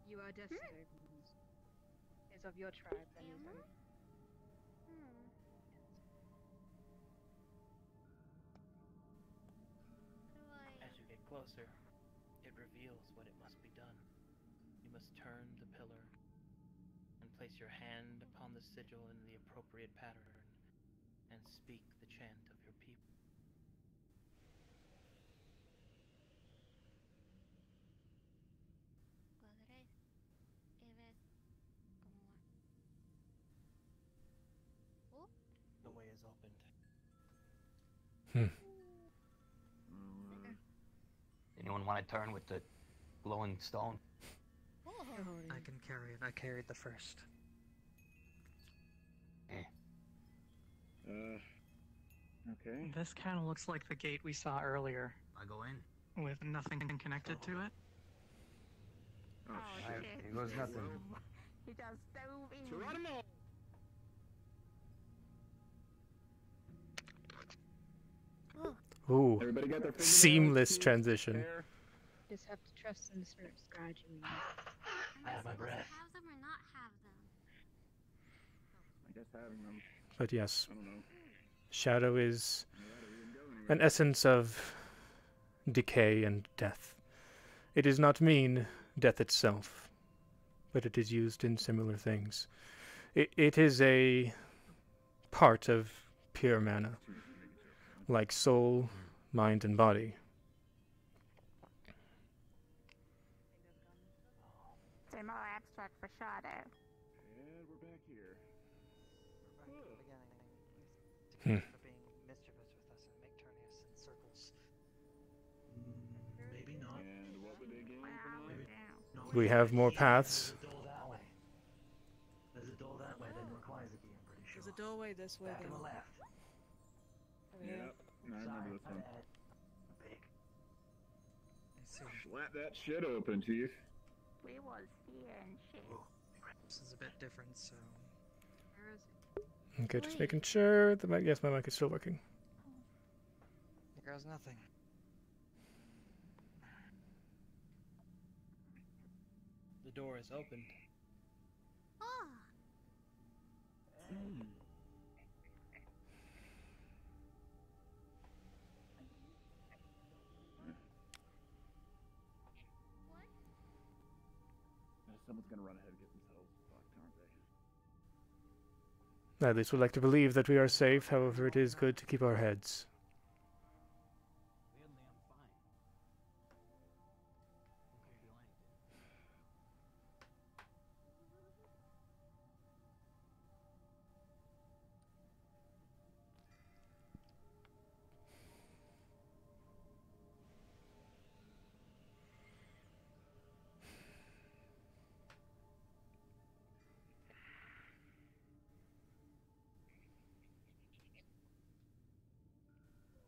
S8: You are Destiny. Is of your tribe, then is
S19: Emma?
S8: Earth.
S12: As you get closer, it reveals what it must be done. You must turn the pillar and place your hand upon the sigil in the appropriate pattern and speak the chant of your people. The way is opened.
S10: Anyone want to turn with the glowing stone?
S17: I can carry it. I carried the first.
S22: Okay.
S9: This kind of looks like the gate we saw earlier,
S10: I go in.
S9: with nothing connected to it.
S22: Oh,
S10: Alright,
S22: shit.
S10: here goes nothing.
S5: He just dove in.
S22: Geronimo!
S1: Ooh,
S22: Everybody got their fingernails,
S1: seamless
S22: teeth,
S1: transition.
S22: hair?
S8: Just have to trust in the spirit's guide you.
S2: I have my breath.
S19: Have them or not have them?
S22: I guess having them.
S1: But yes,
S22: I don't know.
S1: shadow is
S22: Alright, we didn't go anywhere.
S1: an essence of decay and death. It does not mean death itself, but it is used in similar things. It is a part of pure mana, like soul, mind, and body.
S5: Say more abstract for Shadow.
S22: And we're back here.
S17: We're back to the beginning.
S1: Hmm.
S17: For being mischievous with us and make turning us in circles.
S2: Maybe not.
S22: And what would they gain from that?
S2: No,
S1: We have more paths.
S2: There's a door that way. There's a door that way that requires a key, I'm pretty sure.
S13: There's a doorway this way
S2: Back
S13: then.
S2: to the left.
S22: Yep. I remember this one.
S2: Big.
S17: I
S22: Slap that shit open, Chief.
S5: We was here and shit.
S17: This is a bit different, so.
S8: Where is it?
S1: Okay, just making sure the mic. Yes, my mic is still working.
S17: Here goes nothing.
S12: The door is opened.
S3: Oh.
S22: Someone's gonna run ahead and get themselves fucked, aren't they?
S1: At least we like to believe that we are safe. However, it is good to keep our heads.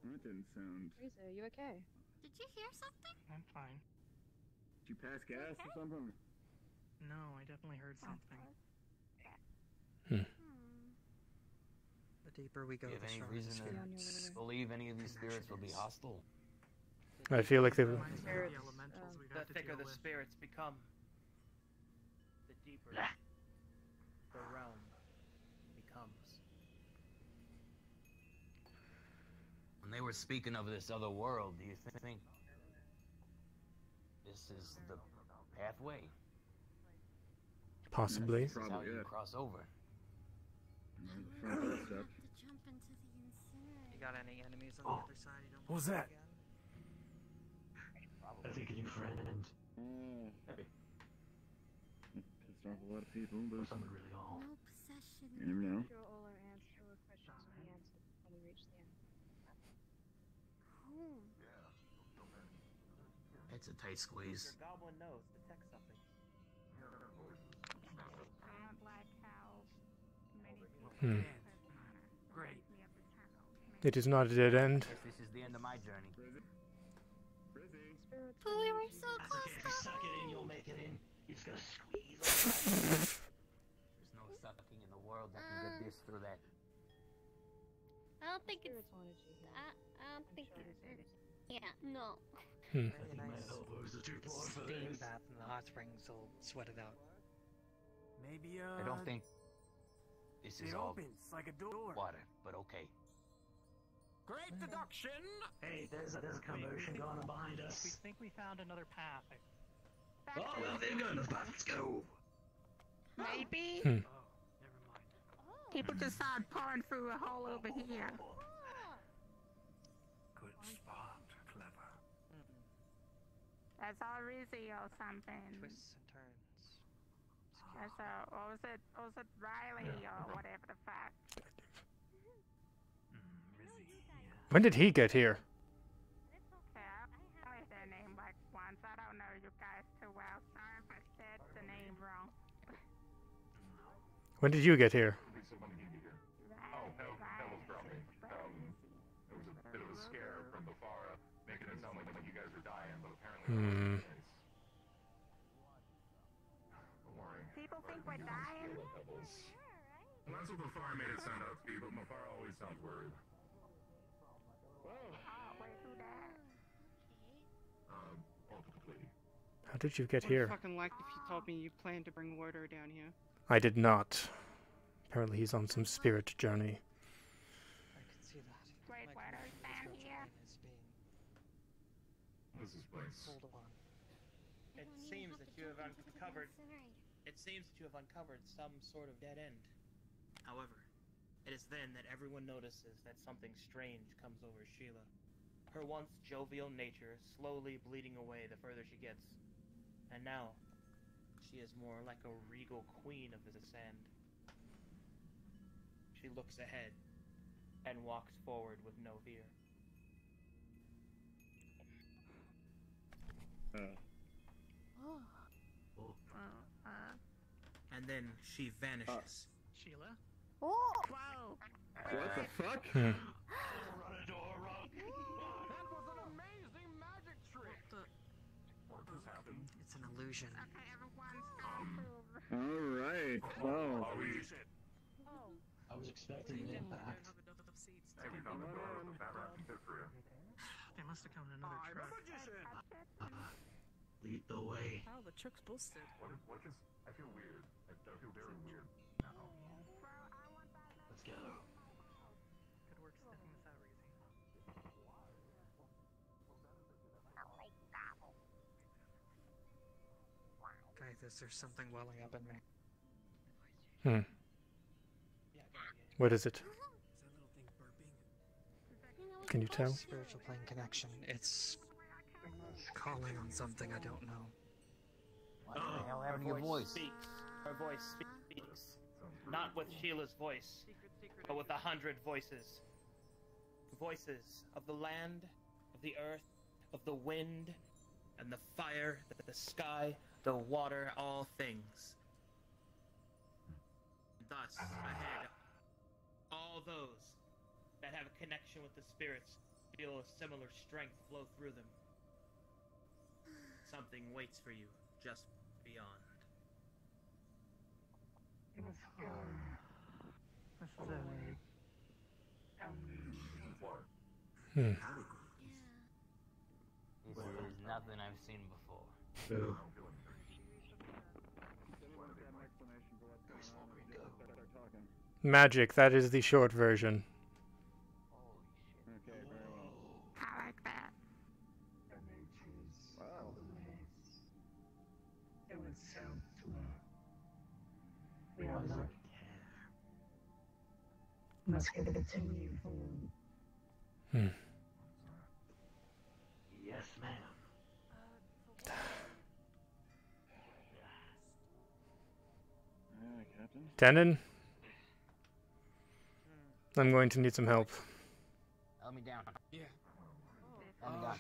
S22: That didn't sound.
S8: Teresa, are you okay?
S3: Did you hear something?
S9: I'm fine.
S22: Did you pass gas or something?
S9: No, I definitely heard something.
S17: The deeper we go,
S10: Do you
S17: the
S10: have any
S17: stronger the
S10: reason
S17: spirits.
S10: to believe any of these spirits will be hostile?
S1: I feel like they will.
S9: The elementals we'd
S12: The
S9: have to
S12: thicker
S9: deal
S12: the
S9: with.
S12: spirits become, the deeper the realm becomes.
S10: When they were speaking of this other world, do you think this is the pathway?
S1: Possibly.
S10: This is how you cross over.
S3: Jump into the incinerator.
S17: You got any enemies on the other side? You don't
S2: What was
S17: want
S2: that?
S10: Probably.
S2: I think a new friend.
S22: Hey. Pissed off a lot of people, but
S2: Someone really old.
S3: No possession.
S22: you never know.
S8: Sure all our answers or questions will be answered when we reach the end.
S3: Oh.
S10: It's a tight squeeze.
S12: Your goblin knows. Detect something.
S5: I don't like how many people
S1: Hmm.
S2: Great.
S1: It is not a dead end.
S10: Guess this is the end of my journey.
S3: But we were so close.
S2: If you suck it in, you'll make it in. You just gotta squeeze.
S10: There's no sucking in the world that can get this through that.
S19: I don't think it's.
S8: Spirits wanted you.
S19: I don't think it's. Yeah, no.
S17: Very
S2: My
S17: nice.
S2: elbows are too poor for
S17: Steam
S2: this.
S17: bath in the hot springs will sweat it out.
S2: Maybe,
S10: I don't think this is
S2: it
S10: all
S2: opens like a door.
S10: water, but okay.
S2: Great deduction! Hey, there's a commotion going on behind
S9: We
S2: us.
S9: think we found another path.
S2: Oh, well, they've got enough path. Let's go.
S5: Maybe
S1: Hmm.
S9: Oh, never mind.
S5: people just started pouring through a hole over here.
S15: Good spot. Clever.
S5: That's all Rizzy or something.
S17: Twists and turns.
S5: That's or was it Riley or whatever the fuck?
S1: When did he get here?
S5: Yeah, I heard their name like once. I don't know you guys too well. Sorry if I said the name wrong.
S1: When did you get here?
S23: Oh, that was probably. It was a bit of a scare from Bafara, making it sound like you guys were dying, but apparently that wasn't the case. Don't worry.
S5: People think we're dying.
S23: Well, that's what Mafara made it sound out to be, but Mafara always sounds worried.
S5: Oh, wait, who died?
S23: Ultimately.
S1: How did you get
S13: Would
S1: here?
S13: fucking like if you told me you planned to bring water down here.
S1: I did not. Apparently he's on some spirit journey.
S17: I can see that.
S5: Wait,
S17: My
S5: what are we down
S17: confusion
S5: here?
S17: is being
S23: This is place.
S17: pulled upon.
S12: It seems that you have uncovered. It seems that you have uncovered some sort of dead end. However, it is then that everyone notices that something strange comes over Sheila. Her once jovial nature slowly bleeding away the further she gets. And now, she is more like a regal queen of the sand. She looks ahead and walks forward with no fear. And then she vanishes.
S9: Sheila?
S5: Oh! Whoa!
S22: What the fuck?
S1: Hmm.
S2: Run a door, Rock. That was an amazing magic trick.
S17: an illusion.
S22: Alright, well.
S2: I was expecting an impact.
S23: Hey, we found the door with the fat rat and fit for you.
S9: They must have come in another truck.
S2: Lead the way.
S13: Oh, the truck's busted.
S23: What just? I feel weird. I feel very weird now.
S2: Let's go.
S9: Good work sniffing this out, Reezy.
S17: Faith, there's something welling up in me.
S1: Hmm. What is it? Can you tell?
S17: Spiritual plane connection. It's calling on something I don't know.
S10: What the hell happened to your voice?
S12: Speaks. Her voice speaks. Not with Sheila's voice, but with 100 voices. Voices of the land, of the earth, of the wind, and the fire, the sky, the water, all things. Thus, ahead, all those that have a connection with the spirits feel a similar strength flow through them. Something waits for you just beyond.
S9: This is it.
S1: Hmm.
S10: This is nothing I've seen before.
S1: Ooh. Magic, that is the short version.
S22: Okay, very well.
S5: I like that.
S22: Wow.
S2: It was self-love. We are not care. Must continue forward.
S1: Hmm.
S2: Yes, ma'am.
S22: Captain.
S1: Denon? I'm going to need some help.
S10: Help me down.
S4: Yeah.
S10: Help me down.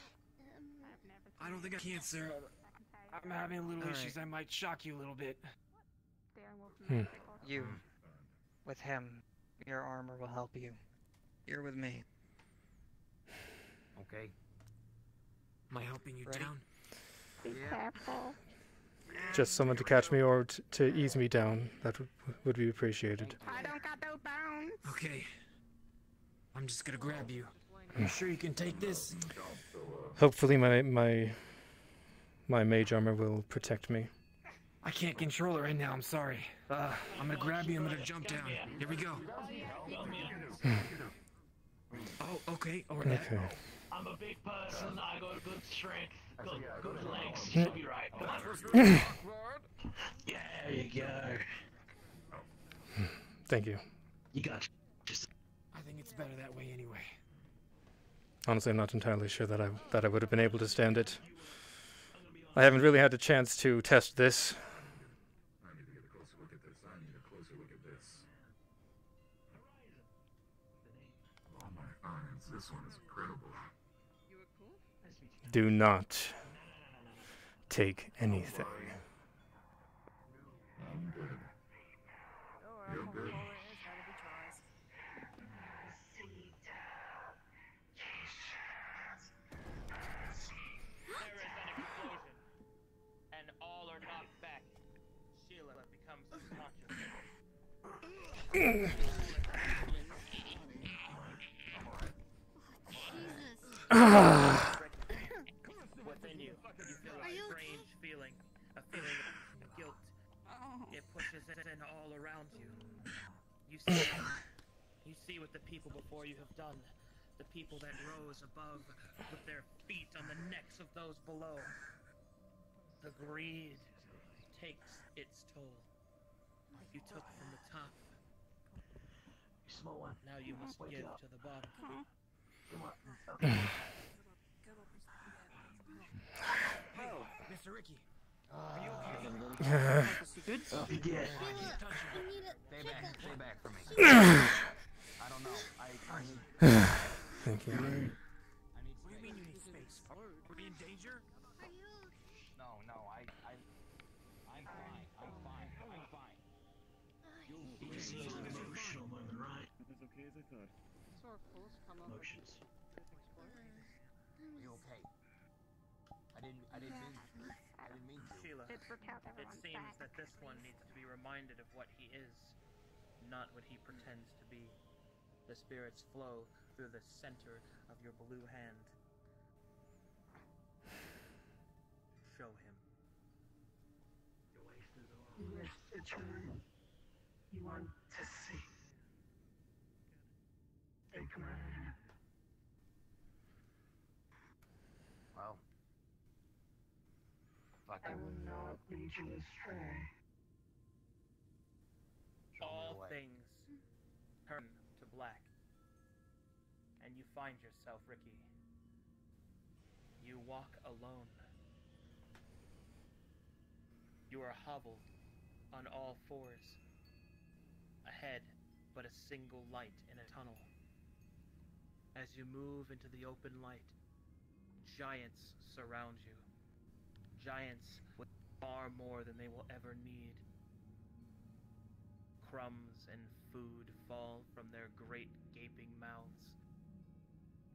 S4: I don't think I can, sir. I'm having a little issues. I might shock you a little bit.
S1: Hmm.
S17: You, with him, your armor will help you. You're with me.
S10: Okay.
S4: Am I helping you down?
S5: Be careful.
S1: Just someone to catch me or to ease me down. That would be appreciated.
S5: I don't got no bones.
S4: Okay. I'm just gonna grab you. You sure you can take this?
S1: Hopefully my mage armor will protect me.
S4: I can't control it right now, I'm sorry. I'm gonna grab you, I'm gonna jump down. Here we go. Oh, okay, alright.
S1: Okay.
S2: I'm a big person. I got good strength. Good legs. You'll be right. Come on. Yeah, there you go.
S1: Thank you.
S2: You got
S4: I think it's better that way anyway.
S1: Honestly, I'm not entirely sure that I would have been able to stand it. I haven't really had a chance to test this.
S23: I need to get a closer look at this. I need a closer look at this. Oh my eyes, this one is incredible.
S1: Do not take anything.
S23: I'm good. You're good.
S12: And all are knocked back. Sheila becomes unconscious. Within you, you feel a strange feeling, a feeling of guilt. It pushes it in all around you. You see what the people before you have done. The people that rose above with their feet on the necks of those below. The greed takes its toll. You took from the top.
S2: Small one.
S12: Now you must give to the bottom.
S2: Come on. Okay.
S4: Oh, Mr. Ricky. Are you
S1: okay?
S4: Good?
S2: Yeah.
S10: Stay back from me. I don't know.
S1: Thank you.
S4: What do you mean you need space? Are we in danger?
S10: No, I'm fine.
S2: He seems emotional more than right.
S22: As okay as I thought.
S2: Emotions.
S10: Are you okay? I didn't mean. didn't mean to.
S12: Sheila,
S5: It propelled
S12: it
S5: everyone's
S12: seems
S5: back.
S12: that this one needs to be reminded of what he is, not what he pretends to be. The spirits flow through the center of your blue hand. Show him.
S2: You wasted all. You missed the turn. You want to see. Take my hand.
S10: Well, fuck
S2: I
S10: it.
S2: will not lead you astray.
S12: All things turn to black, and you find yourself, Ricky. You walk alone. You are hobbled on all fours. Ahead, but a single light in a tunnel. As you move into the open light, giants surround you. Giants with far more than they will ever need. Crumbs and food fall from their great gaping mouths.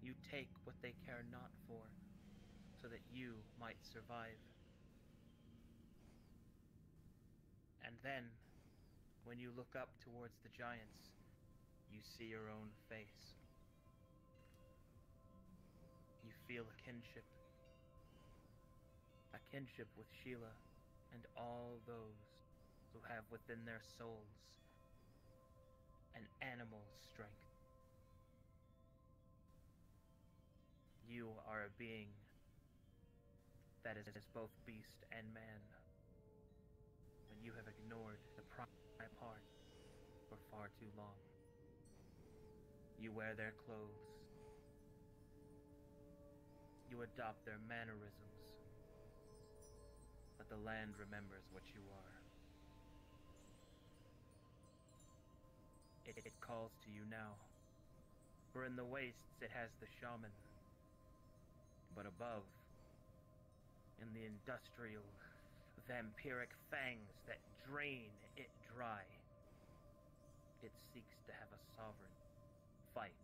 S12: You take what they care not for, so that you might survive. And then, when you look up towards the giants, you see your own face. You feel a kinship with Sheila and all those who have within their souls an animal's strength. You are a being that is both beast and man, and you have ignored the prime part for far too long. You wear their clothes. You adopt their mannerisms. But the land remembers what you are. It calls to you now. For in the wastes it has the shaman. But above, in the industrial, vampiric fangs that drain it dry, it seeks to have a sovereign fight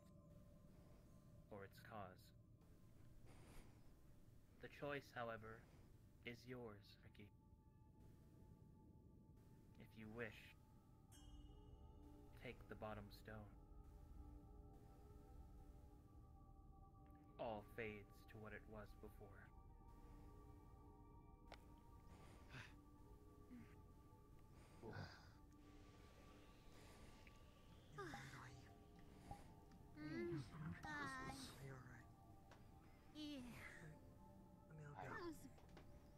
S12: for its cause. The choice, however, is yours, Ricky. If you wish, take the bottom stone. All fades to what it was before.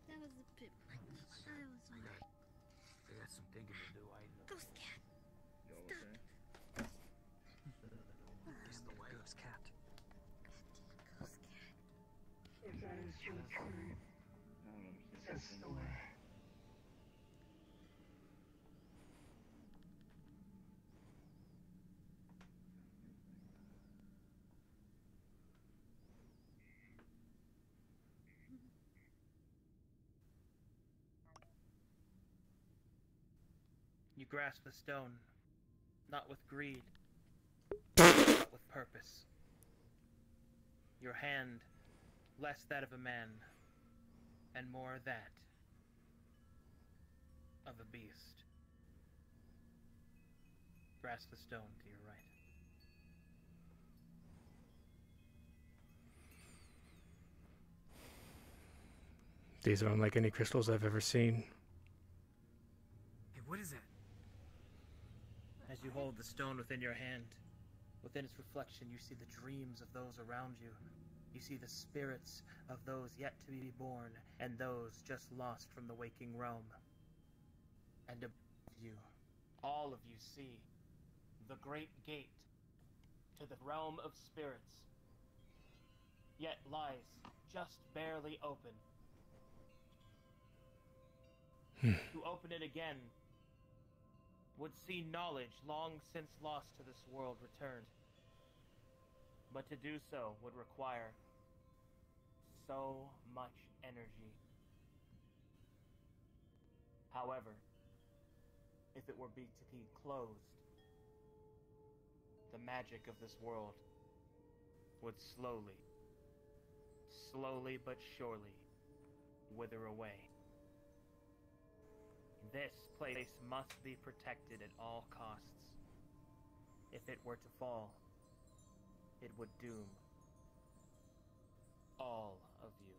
S3: That was a bit much. I was like,
S10: I got some thinking to do.
S3: Ghost cat. Stop.
S10: It's the way. Ghost cat.
S3: Ghost cat.
S2: If that is your turn, that's the way.
S12: You grasp the stone, not with greed, but with purpose. Your hand, less that of a man, and more that of a beast. Grasp the stone to your right.
S1: These are unlike any crystals I've ever seen.
S15: Hey, what is that?
S12: As you hold the stone within your hand, within its reflection you see the dreams of those around you. You see the spirits of those yet to be born, and those just lost from the waking realm. And above you, all of you see the great gate to the realm of spirits, yet lies just barely open. To open it again would see knowledge long since lost to this world returned. But to do so would require so much energy. However, if it were to be closed, the magic of this world would slowly but surely wither away. This place must be protected at all costs. If it were to fall, it would doom all of you.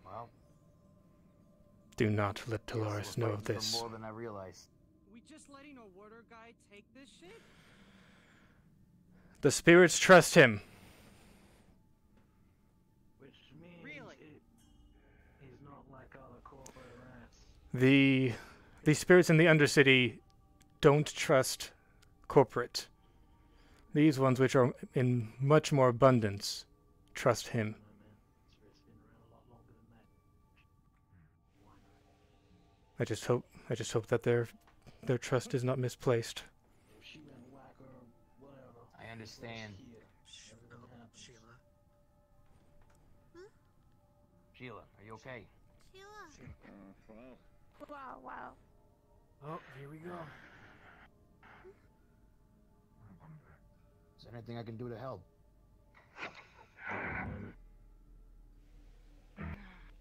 S10: Well,
S1: Do not let Dolores know of
S10: for
S1: this.
S10: more than I realized.
S13: We just letting a water guy take this shit?
S1: The spirits trust him.
S2: Which means he's not like other corporate rats.
S1: The spirits in the Undercity don't trust corporate. These ones, which are in much more abundance, trust him. I just hope that their trust is not misplaced.
S10: I understand. Sheila, are you okay?
S5: Wow, wow.
S2: Oh, here we go.
S10: Is there anything I can do to help?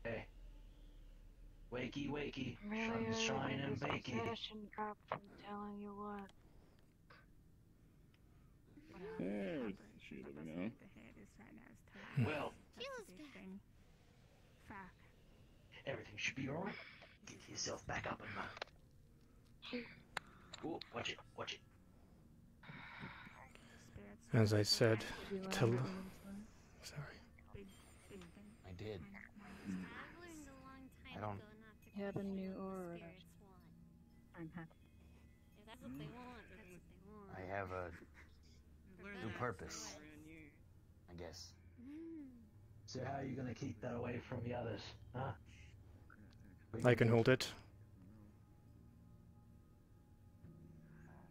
S2: Hey. Wakey, wakey.
S8: Really,
S2: Sunshine and bakey.
S8: Session dropped from telling you what.
S22: Hey, Sheila, we know.
S2: Well,
S5: Fuck.
S2: everything should be alright. Get yourself back up and oh, watch it, watch it.
S1: As I said, sorry.
S10: I did. I don't.
S8: You have a new aura. I'm happy.
S19: If that's what they want, that's what they want.
S10: I have a new purpose, I guess.
S2: So how are you gonna keep that away from the others, huh?
S1: I can hold it.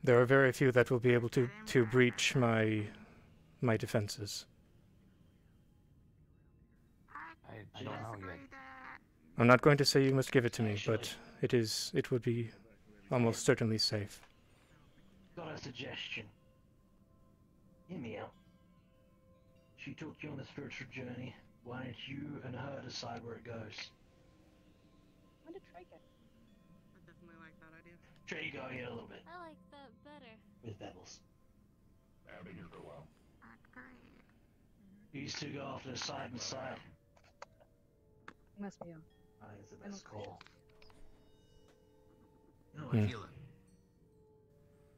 S1: There are very few that will be able to breach my defenses.
S10: I don't know yet.
S1: I'm not going to say you must give it to me, but it would be almost certainly safe.
S2: Got a suggestion. Hear me out. She took you on the spiritual journey. Why don't you and her decide where it goes?
S8: When did Trey get?
S13: I definitely like that idea.
S2: Trey, go here a little bit.
S19: I like that better.
S2: With Pebbles.
S23: Abby, you go well.
S2: These two go off to the side and side.
S8: Must be on.
S2: I think it's the best call. You know
S10: Hmm.
S2: what, Sheila?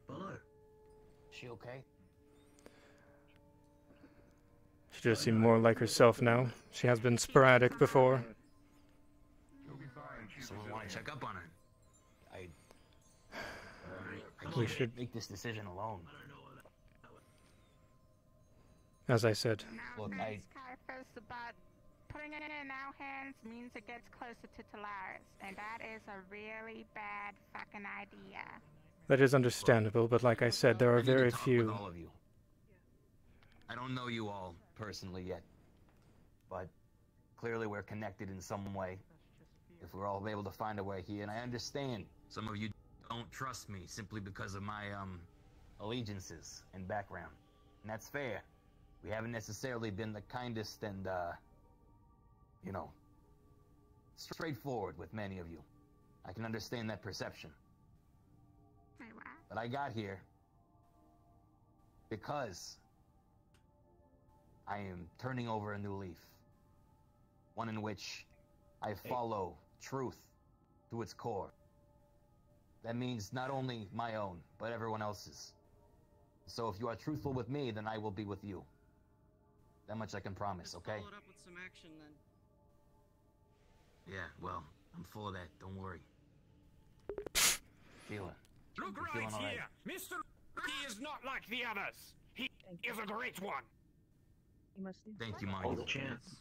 S2: Below.
S10: She okay?
S1: She does seem more like herself now. She has been sporadic before.
S10: Someone want to check up on her. I
S1: We
S10: can't
S1: should-
S10: make this decision alone.
S1: As I said,
S10: Look, I
S5: But putting it in our hands means it gets closer to Talaris, and that is a really bad fucking idea.
S1: that is understandable, but like I said, there are
S10: I need to
S1: very
S10: talk
S1: few.
S10: with all of you. I don't know you all personally yet, but clearly we're connected in some way. If we're all able to find a way here, and I understand some of you don't trust me simply because of my allegiances and background, and that's fair. We haven't necessarily been the kindest and you know, straightforward with many of you. I can understand that perception. But I got here because I am turning over a new leaf. One in which I follow truth to its core. That means not only my own, but everyone else's. So if you are truthful with me, then I will be with you. That much I can promise, okay?
S13: Follow it up with some action then.
S10: Yeah, well, I'm full of that, don't worry. Sheila.
S4: Look
S10: you
S4: right
S10: feeling all right?
S4: here! Mr. He is not like the others! He is a great one!
S8: You must do.
S10: Thank you,
S2: Hold
S10: Michael.
S2: the chance.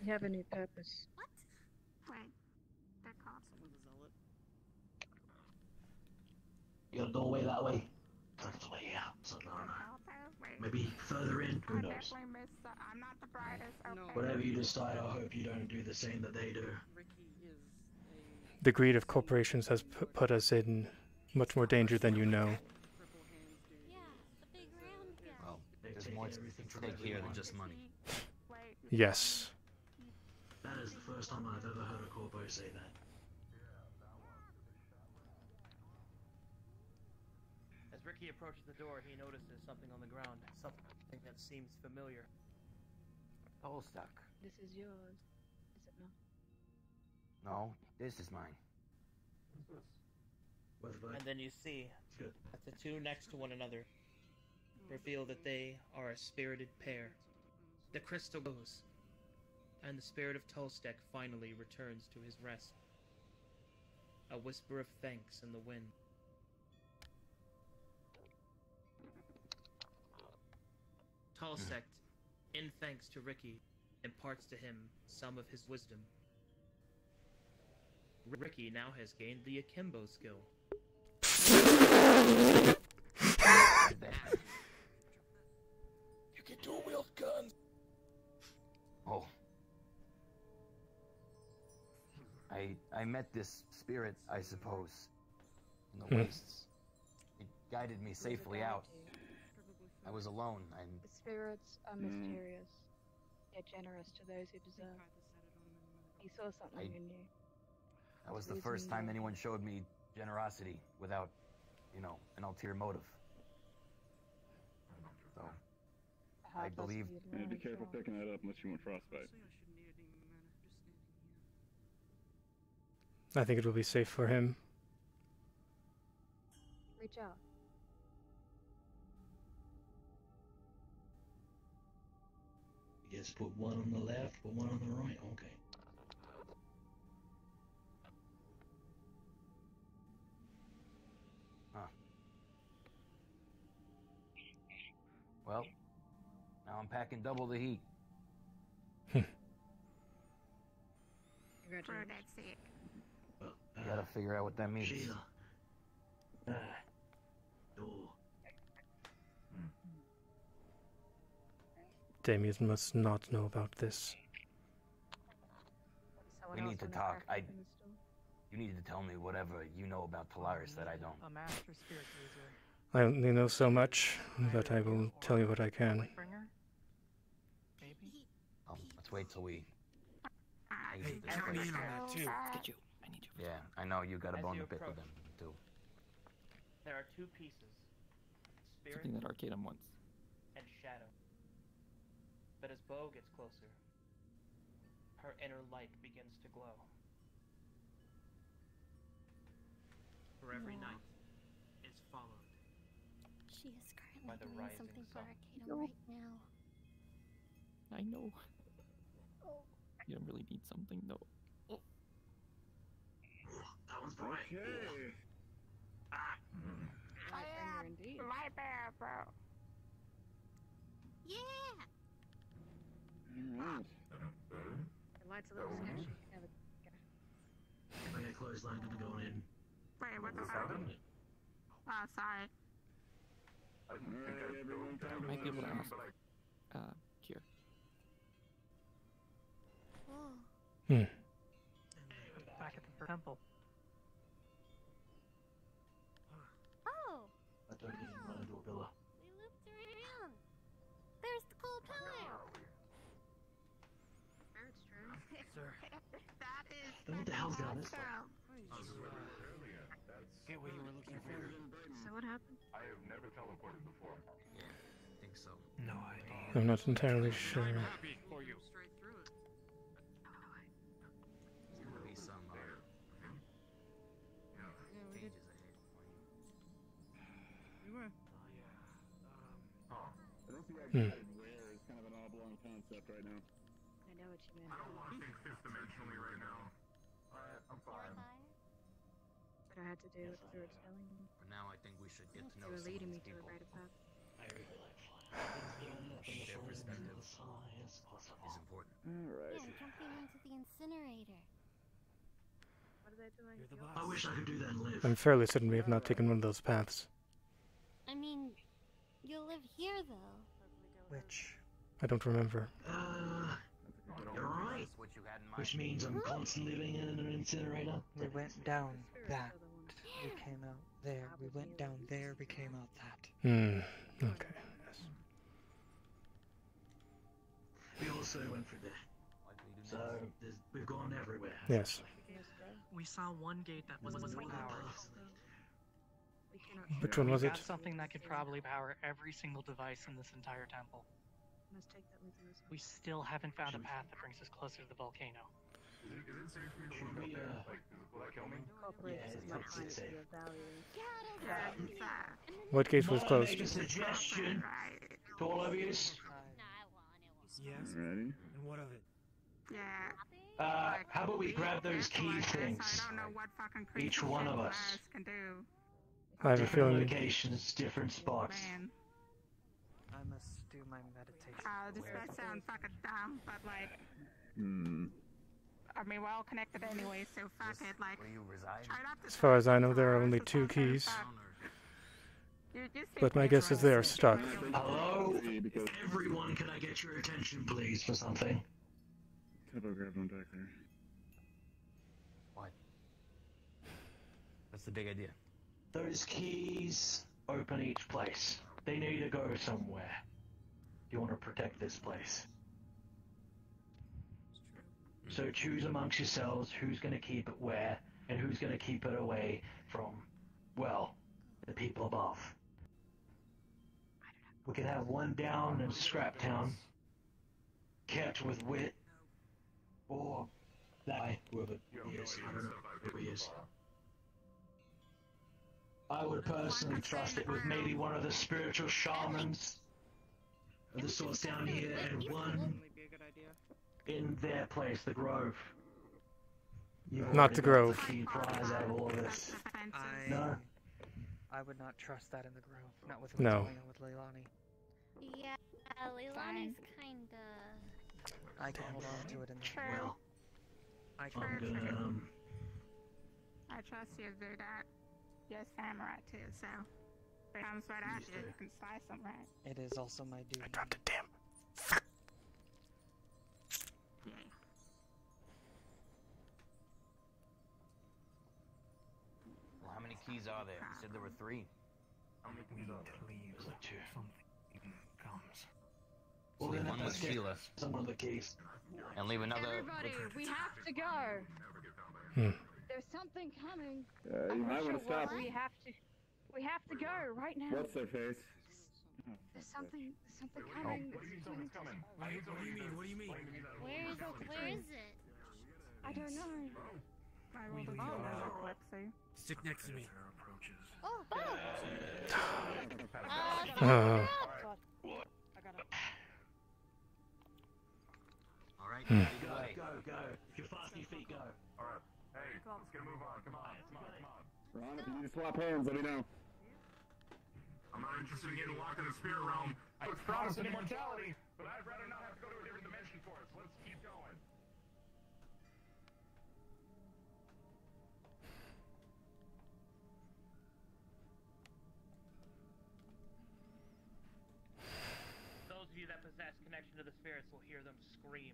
S8: You have a new purpose.
S5: Wait, they're called.
S2: You got a doorway that way. That's the way out. So no, no. Maybe further in. Who knows?
S5: Definitely missed. I'm not the brightest. Okay.
S2: Whatever you decide, I hope you don't do the same that they do.
S1: The greed of corporations has put us in much more danger than you know.
S19: Yeah, the big round
S10: There's more at stake here than just money.
S1: Yes.
S2: That is the first time I've ever heard a corpo say that.
S12: As Ricky approaches the door, he notices something on the ground. Something that seems familiar.
S10: Tolstek.
S8: This is yours, is it not?
S10: No, this is mine.
S12: And then you see that the two next to one another reveal that they are a spirited pair. The crystal glows, and the spirit of Tolstek finally returns to his rest. A whisper of thanks in the wind. Tolstek, in thanks to Ricky, imparts to him some of his wisdom. Ricky now has gained the Akimbo skill.
S16: You can dual wield guns.
S10: Oh. I met this spirit, I suppose, in the wastes. It guided me safely out. I was alone, and
S8: The spirits are mysterious, yet generous to those who deserve. He saw something in you.
S10: that was the first time anyone showed me generosity without, an ulterior motive. So, I believe...
S22: Yeah, be careful picking that up unless you want frostbite.
S1: I think it will be safe for him.
S8: Reach out.
S2: Yes, put one on the left, put one on the right. Okay.
S10: Huh. Well, now I'm packing double the heat.
S5: For that sick.
S10: You gotta figure out what that means.
S2: Sheila. Door.
S1: Damien must not know about this.
S10: We need to talk. You need to tell me whatever you know about Polaris that I don't.
S9: A master spirit user.
S1: I only know so much, but I will tell you what I can.
S9: Lightbringer? Maybe?
S10: Let's wait till we...
S4: Hey, count me in on that too. Get you. I need you.
S10: Yeah, I know you got a
S12: As
S10: bone
S12: you
S10: to pick with
S12: approach,
S10: them, too.
S12: There are two pieces. Spirit
S11: Something that Arcanum wants.
S12: and Shadow. But as Bo gets closer, her inner light begins to glow. For every
S19: Wow.
S12: night is followed
S19: She is currently
S12: by the
S19: doing
S12: rising
S19: something for
S12: sun.
S19: Arcanum right now.
S11: I know. You don't really need something though.
S2: That one's bright.
S22: Okay.
S5: I
S8: indeed.
S5: Light bear, bro.
S3: Yeah.
S22: Alright.
S8: The light's a little sketchy. Yeah, but
S2: Okay, clothesline gonna go in.
S5: Wait, what the fuck? Oh, sorry.
S22: Alright, everyone, time to
S11: Might be able to
S22: lunch.
S11: ask. Kier.
S1: Hmm.
S9: Back at the temple.
S3: Oh,
S2: I don't even run into a pillar.
S3: we looped around. There's the cool pillar.
S8: Spirit's true.
S9: Sir.
S5: That is.
S2: Then what the hell's down this way?
S4: Get what you were looking for.
S8: So what happened?
S23: I have never teleported before.
S10: Yeah, I think so.
S4: No idea.
S1: I'm not entirely sure.
S4: I'm happy for you.
S8: Straight through it.
S10: There's gonna be some changes ahead.
S13: We were.
S22: I don't see activated where is kind of an oblong concept right now.
S8: I know what you meant.
S23: I don't want to think fifth dimensionally right now. I'm fine.
S8: But I had to do what the spirit's telling me.
S10: For now, I think we should get to know
S8: They were
S10: some of
S8: leading me
S10: these
S8: to the
S10: people.
S8: right path.
S2: I really like flying.
S10: Their perspective
S2: As high as possible.
S10: is important.
S22: Alright.
S19: Yeah, jumping into the incinerator.
S8: What are they doing?
S4: You're the
S2: I
S4: boss.
S2: wish I could do that and live.
S1: I'm fairly certain we have not taken one of those paths.
S19: I mean, you'll live here though.
S17: Which?
S1: I don't remember.
S2: You're right.
S10: What you had in mind.
S2: Which means I'm constantly living in an incinerator.
S17: We went down that. We came out there. We went down there. We came out that.
S1: Hmm. Okay. Yes.
S2: there. So we've gone everywhere.
S1: Yes.
S9: We saw one gate that wasn't powered.
S1: Which one was
S9: We
S1: it?
S9: got something that could probably power every single device in this entire temple. We still haven't found a path that brings us closer to the volcano.
S23: Is it safe for me to look up there? Like, will that kill me?
S2: Yeah, it's safe.
S1: What gate was
S2: Might I
S1: closed?
S2: make a suggestion to all of you.
S8: Yes.
S22: Ready?
S8: And what of it?
S5: Yeah.
S2: How about we grab those key things? Each one of us.
S5: Can do.
S1: I have a
S2: Different
S1: feeling.
S2: locations, different spots.
S17: I must do my meditation.
S5: This might sound fucking dumb, but like,
S22: Hmm.
S5: I mean, we're all connected anyway, so fuck it. Like,
S10: Where you reside?
S5: try not to.
S1: As far as I know, there are only 2 keys. But my guess is they are stuck.
S2: Hello? Everyone, can I get your attention, please, for something?
S22: Turbo grab one back there.
S10: What? What's the big idea?
S2: Those keys open each place. They need to go somewhere. You want to protect this place. So choose amongst yourselves who's going to keep it where, and who's going to keep it away from, well, the people above. We can have one down in Scrap Town, kept with wit, or die, whoever he is. I don't know who he is. I would personally trust it with maybe one of the spiritual shamans of the sorts down here, and one in their place, the Grove. You've
S1: Not the
S2: already got
S1: Grove.
S2: the key prize out of all of this. No?
S17: I would not trust that in the Grove. Not with
S1: No.
S17: what's going on with Leilani.
S19: Yeah, Leilani's kinda...
S17: I can hold on to it in the
S2: Well,
S17: I can.
S2: I'm gonna,
S5: I trust you to do that. You're a samurai too, so if it comes right at you, you can slice them right.
S17: It is also my duty. I
S1: dropped it, damn.
S5: Yeah.
S10: Well, how many keys are there? You said there were 3.
S22: How many keys are there?
S2: There's like 2.
S15: Comes.
S2: Well,
S10: Leave
S2: then
S10: one with
S2: let's get
S10: Sheila.
S2: some of the keys.
S10: And leave another...
S8: Everybody, we have to go.
S1: Hmm.
S8: There's something coming.
S22: You
S8: I'm
S22: might
S8: not
S22: want to
S8: sure
S22: stop.
S8: what. We have to go right now.
S22: What's their face?
S8: There's something
S23: Oh,
S8: coming.
S23: what do you mean something's coming?
S8: What do you mean?
S23: What do you mean?
S3: Where is it?
S8: I don't know.
S5: I rolled a eclipse.
S4: Stick next to me.
S3: Oh,
S10: Alright,
S1: Hmm.
S10: lead the way.
S2: Go. If you're fast on your feet, go.
S23: Alright, hey, let's get a move on. Come on.
S22: Ron, if you need to swap hands, let me know.
S23: I'm not interested in getting locked in the spirit realm. I was promised an immortality, but I'd rather not have to go to a different dimension for it, so let's keep going.
S12: Those of you that possess connection to the spirits will hear them scream.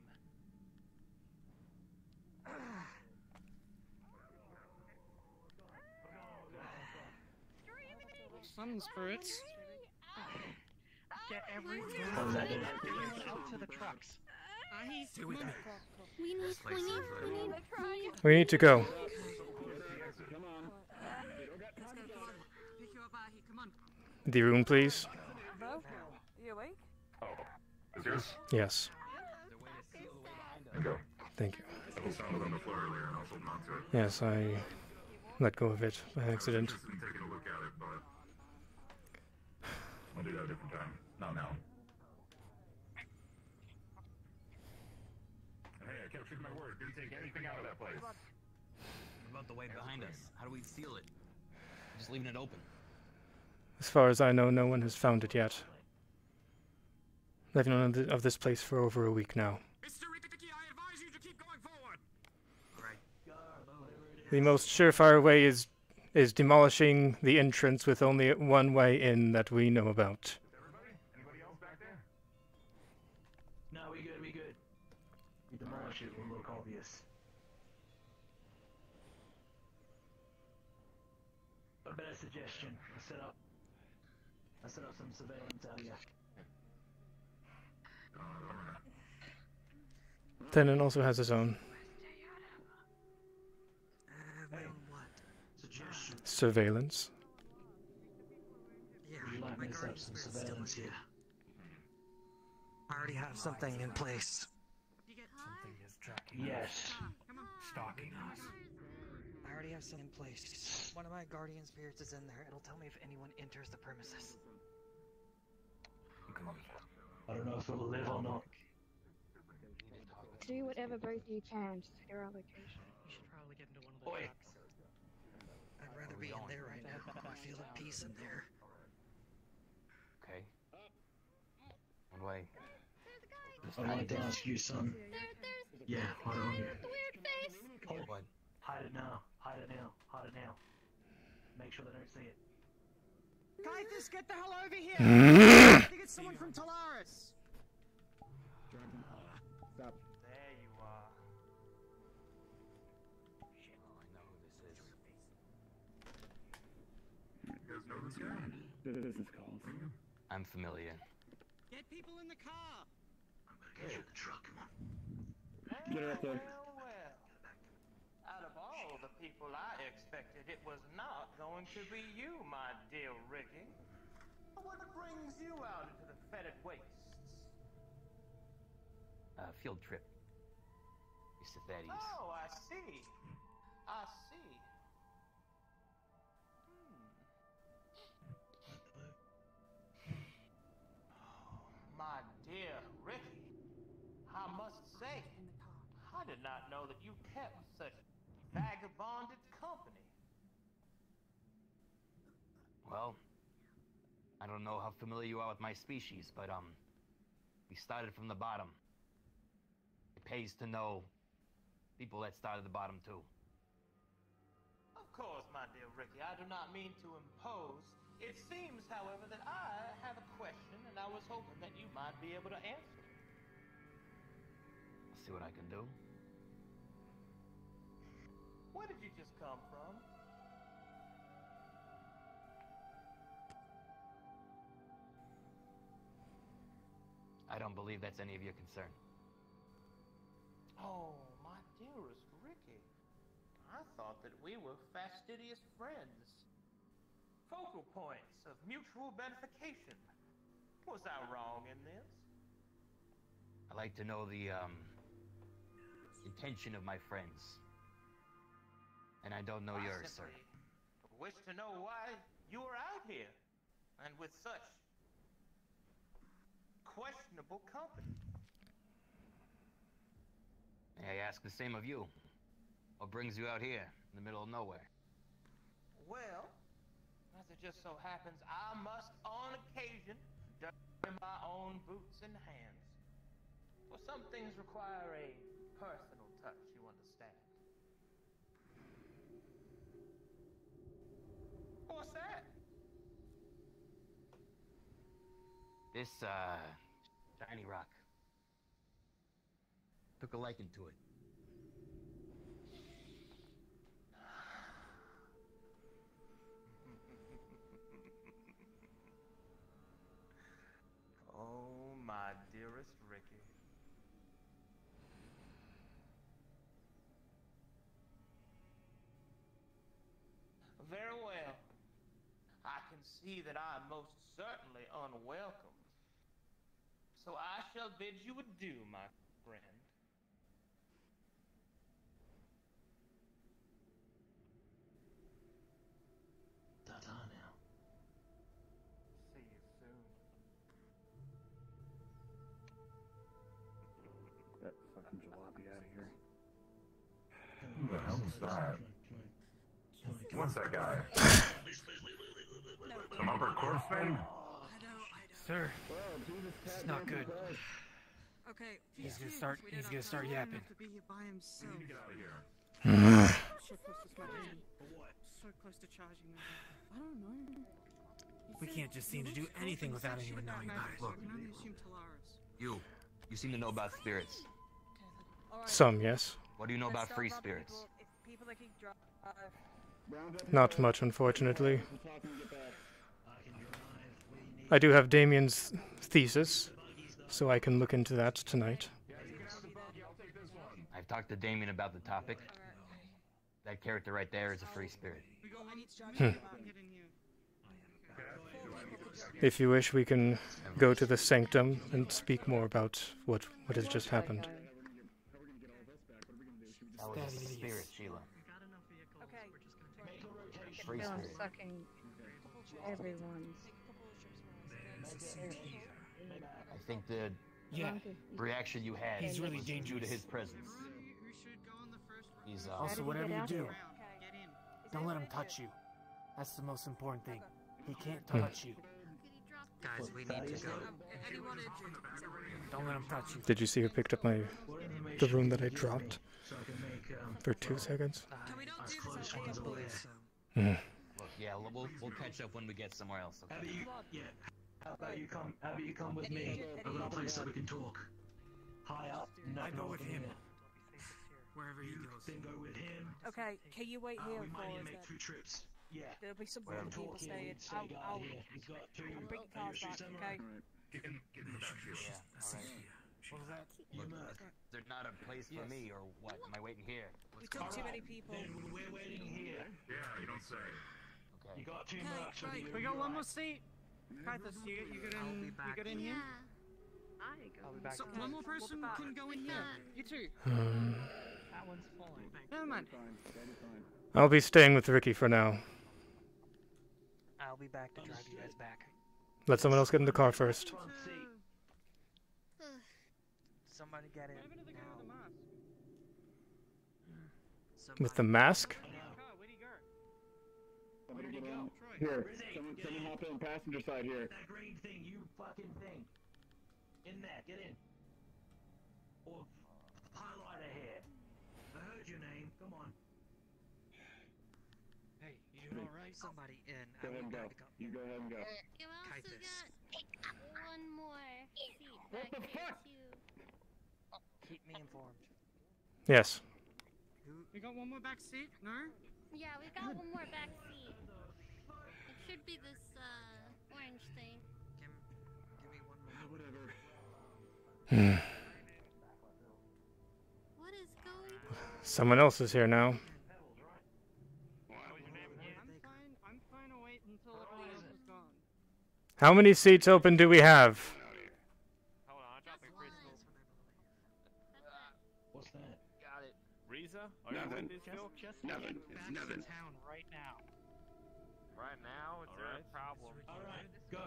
S13: Sun spirits.
S9: Get everything out to the trucks.
S4: Stay with me.
S3: We need
S1: We need to go.
S13: Come on. Pick you up out here. Come on.
S1: The room, please.
S6: Bo, you awake?
S23: Oh, is yours?
S1: Yes.
S23: Go.
S1: Thank you.
S23: I was found on the floor earlier and I was holding on to it.
S1: Yes, I let go of it by accident.
S23: Just been taking a look at it, but I'll do that a different time. Not now. Hey, I kept true to my word. Didn't take anything out of that place.
S10: What about the way behind us? How do we seal it? Just leaving it open.
S1: As far as I know, no one has found it yet. I've known of this place for over a week now.
S4: Mr. Rikiki, I advise you to keep going forward.
S1: The most surefire way is demolishing the entrance with only one way in that we know about.
S23: Anybody else back there?
S2: No, we good. You demolish it will look obvious. A better suggestion. I set up some surveillance out here.
S1: Tenon also has his own. Surveillance.
S17: Yeah,
S2: Would you like
S17: my
S2: me to set up
S17: guardian
S2: some
S17: spirit's still
S2: surveillance
S17: in.
S2: here?
S17: I already have something in place.
S15: Something is tracking
S2: Yes.
S15: stalking us.
S17: I already have something in place. One of my guardian spirits is in there. It'll tell me if anyone enters the premises.
S2: I don't know if it'll live or not.
S8: Do whatever both you can to secure our location.
S9: You should probably get into one of the trucks.
S17: I'd rather be in there right now. I feel at peace in there.
S10: Okay. One way.
S2: I'd like to ask you, son. Yeah, hold on.
S10: Hold what?
S2: Hide it now. Hide it now. Hide it now. Make sure they don't see it.
S13: Kaithus, get the hell over here! I think it's someone from Talaris!
S22: Stop.
S12: There you are.
S10: Shit, I know who this is.
S22: You guys know this guy? This is called.
S10: I'm familiar.
S13: Get people in the car!
S2: I'm gonna get you in the truck, come on.
S22: Get her up there.
S12: Well. Out of all the people I expected, it was not going to be you, my dear Ricky. What brings you out into the fetid wastes?
S10: Field trip. Mr. Thaddeus.
S12: Oh, I see. I see. My dear Ricky, I must say, I did not know that you kept such vagabonded company.
S10: Well, I don't know how familiar you are with my species, but we started from the bottom. It pays to know people that started at the bottom too.
S12: Of course, my dear Ricky, I do not mean to impose. It seems, however, that I have a question, and I was hoping that you might be able to answer it.
S10: I'll see what I can do.
S12: Where did you just come from?
S10: I don't believe that's any of your concern.
S12: Oh, my dearest Ricky. I thought that we were fastidious friends. Focal points of mutual benefication. Was I wrong in this?
S10: I like to know the intention of my friends. And I don't know
S12: I
S10: yours, sir.
S12: simply wish to know why you are out here, and with such questionable company.
S10: May I ask the same of you? What brings you out here, in the middle of nowhere?
S12: Well, as it just so happens, I must, on occasion, dirty my own boots and hands. For some things require a personal touch, you understand. What's that?
S10: This, shiny rock. Took a liking to it.
S12: Oh, my dearest Ricky. Very well. I can see that I am most certainly unwelcome. So I shall bid you adieu, my friend.
S2: Ta-ta now.
S12: See you soon.
S22: That fucking jalopy out of here.
S23: Who the hell is that? What's that guy? Some upper corpse thing?
S4: Sir, this is not good.
S13: Okay,
S4: He's gonna start yapping.
S13: To be here by himself.
S23: We need to get out of here.
S13: So close to smashing. So close to charging me. I don't know.
S4: We can't just seem to do anything without anyone knowing about it.
S13: So I can only assume Talaris.
S10: You seem to know about spirits.
S1: Some, yes.
S10: What do you know about free spirits?
S1: Not much, unfortunately. I do have Damien's thesis, so I can look into that tonight.
S22: Yeah, you can have the buggy. I'll take this
S10: talked to Damien about the topic. That character right there is a free spirit.
S1: If you wish, we can go to the sanctum and speak more about what has just happened.
S10: That was a spirit, Sheila. Free
S8: I'm
S10: spirit.
S8: sucking everyone's.
S10: I think the reaction you had
S4: He's really
S10: was due to
S4: dangerous.
S10: his presence. He's
S4: Also, whatever you do, don't let him touch you. That's the most important thing. He can't touch you.
S17: Guys, we need to go.
S4: Don't let him touch you.
S1: Did you see who picked up the rune that I dropped for 2 seconds?
S10: Look, yeah, we'll catch up when we get somewhere else. Okay?
S2: How about you come with me? I've got a place that we can talk. High up,
S4: I go with him.
S2: Here.
S4: Wherever he goes.
S2: Then go with him.
S6: Okay, can you wait here
S2: We
S6: for
S2: might need
S6: us
S2: to make
S6: then?
S2: 2 trips. Yeah.
S6: There'll be some
S2: Well,
S6: more people
S2: talk here,
S6: staying.
S2: stay guard here. We've got 2.
S6: I'll bring the cars back, okay?
S23: Get in the back here.
S4: What was that?
S10: Look, they're not a place for me, or what? Am I waiting here?
S6: We took too many people.
S2: Then we're waiting here.
S23: Yeah, you don't say.
S2: You got 2
S6: Okay,
S2: marks.
S6: right.
S13: We got one more seat. Kythus, you get in here?
S17: I'll be back.
S13: So one more person can go in here. You two.
S9: That one's falling.
S13: Never mind.
S1: I'll be staying with Ricky for now.
S17: I'll be back to drive you guys back.
S1: Let someone else get in the car first.
S17: Somebody get in.
S1: With the mask?
S22: Somebody get in. Here, someone hop in passenger side here.
S2: That green thing, you fucking thing. In there, get in. Or highlighter here. I heard your name. Come on.
S17: Hey, you doing alright? Somebody in.
S22: Go ahead and go. You go ahead and go.
S19: You also got one more seat
S22: What
S19: back
S22: the
S19: here
S22: fuck?
S19: too.
S17: Keep me informed.
S1: Yes.
S13: We got one more back seat? No?
S19: Yeah, we got one more back seat. It should be this orange thing.
S17: Give me one more.
S22: Whatever.
S19: What is going on?
S1: Someone else is here now.
S13: I'm fine to wait until everyone else is gone.
S1: How many seats open do we have?
S16: Hold on, I'm dropping crystal.
S2: What's that?
S16: Got it. Riza, are you with this girl?
S22: Nothing. It's nothing.
S9: Town right now.
S16: Right now, is there a problem?
S2: Alright, go.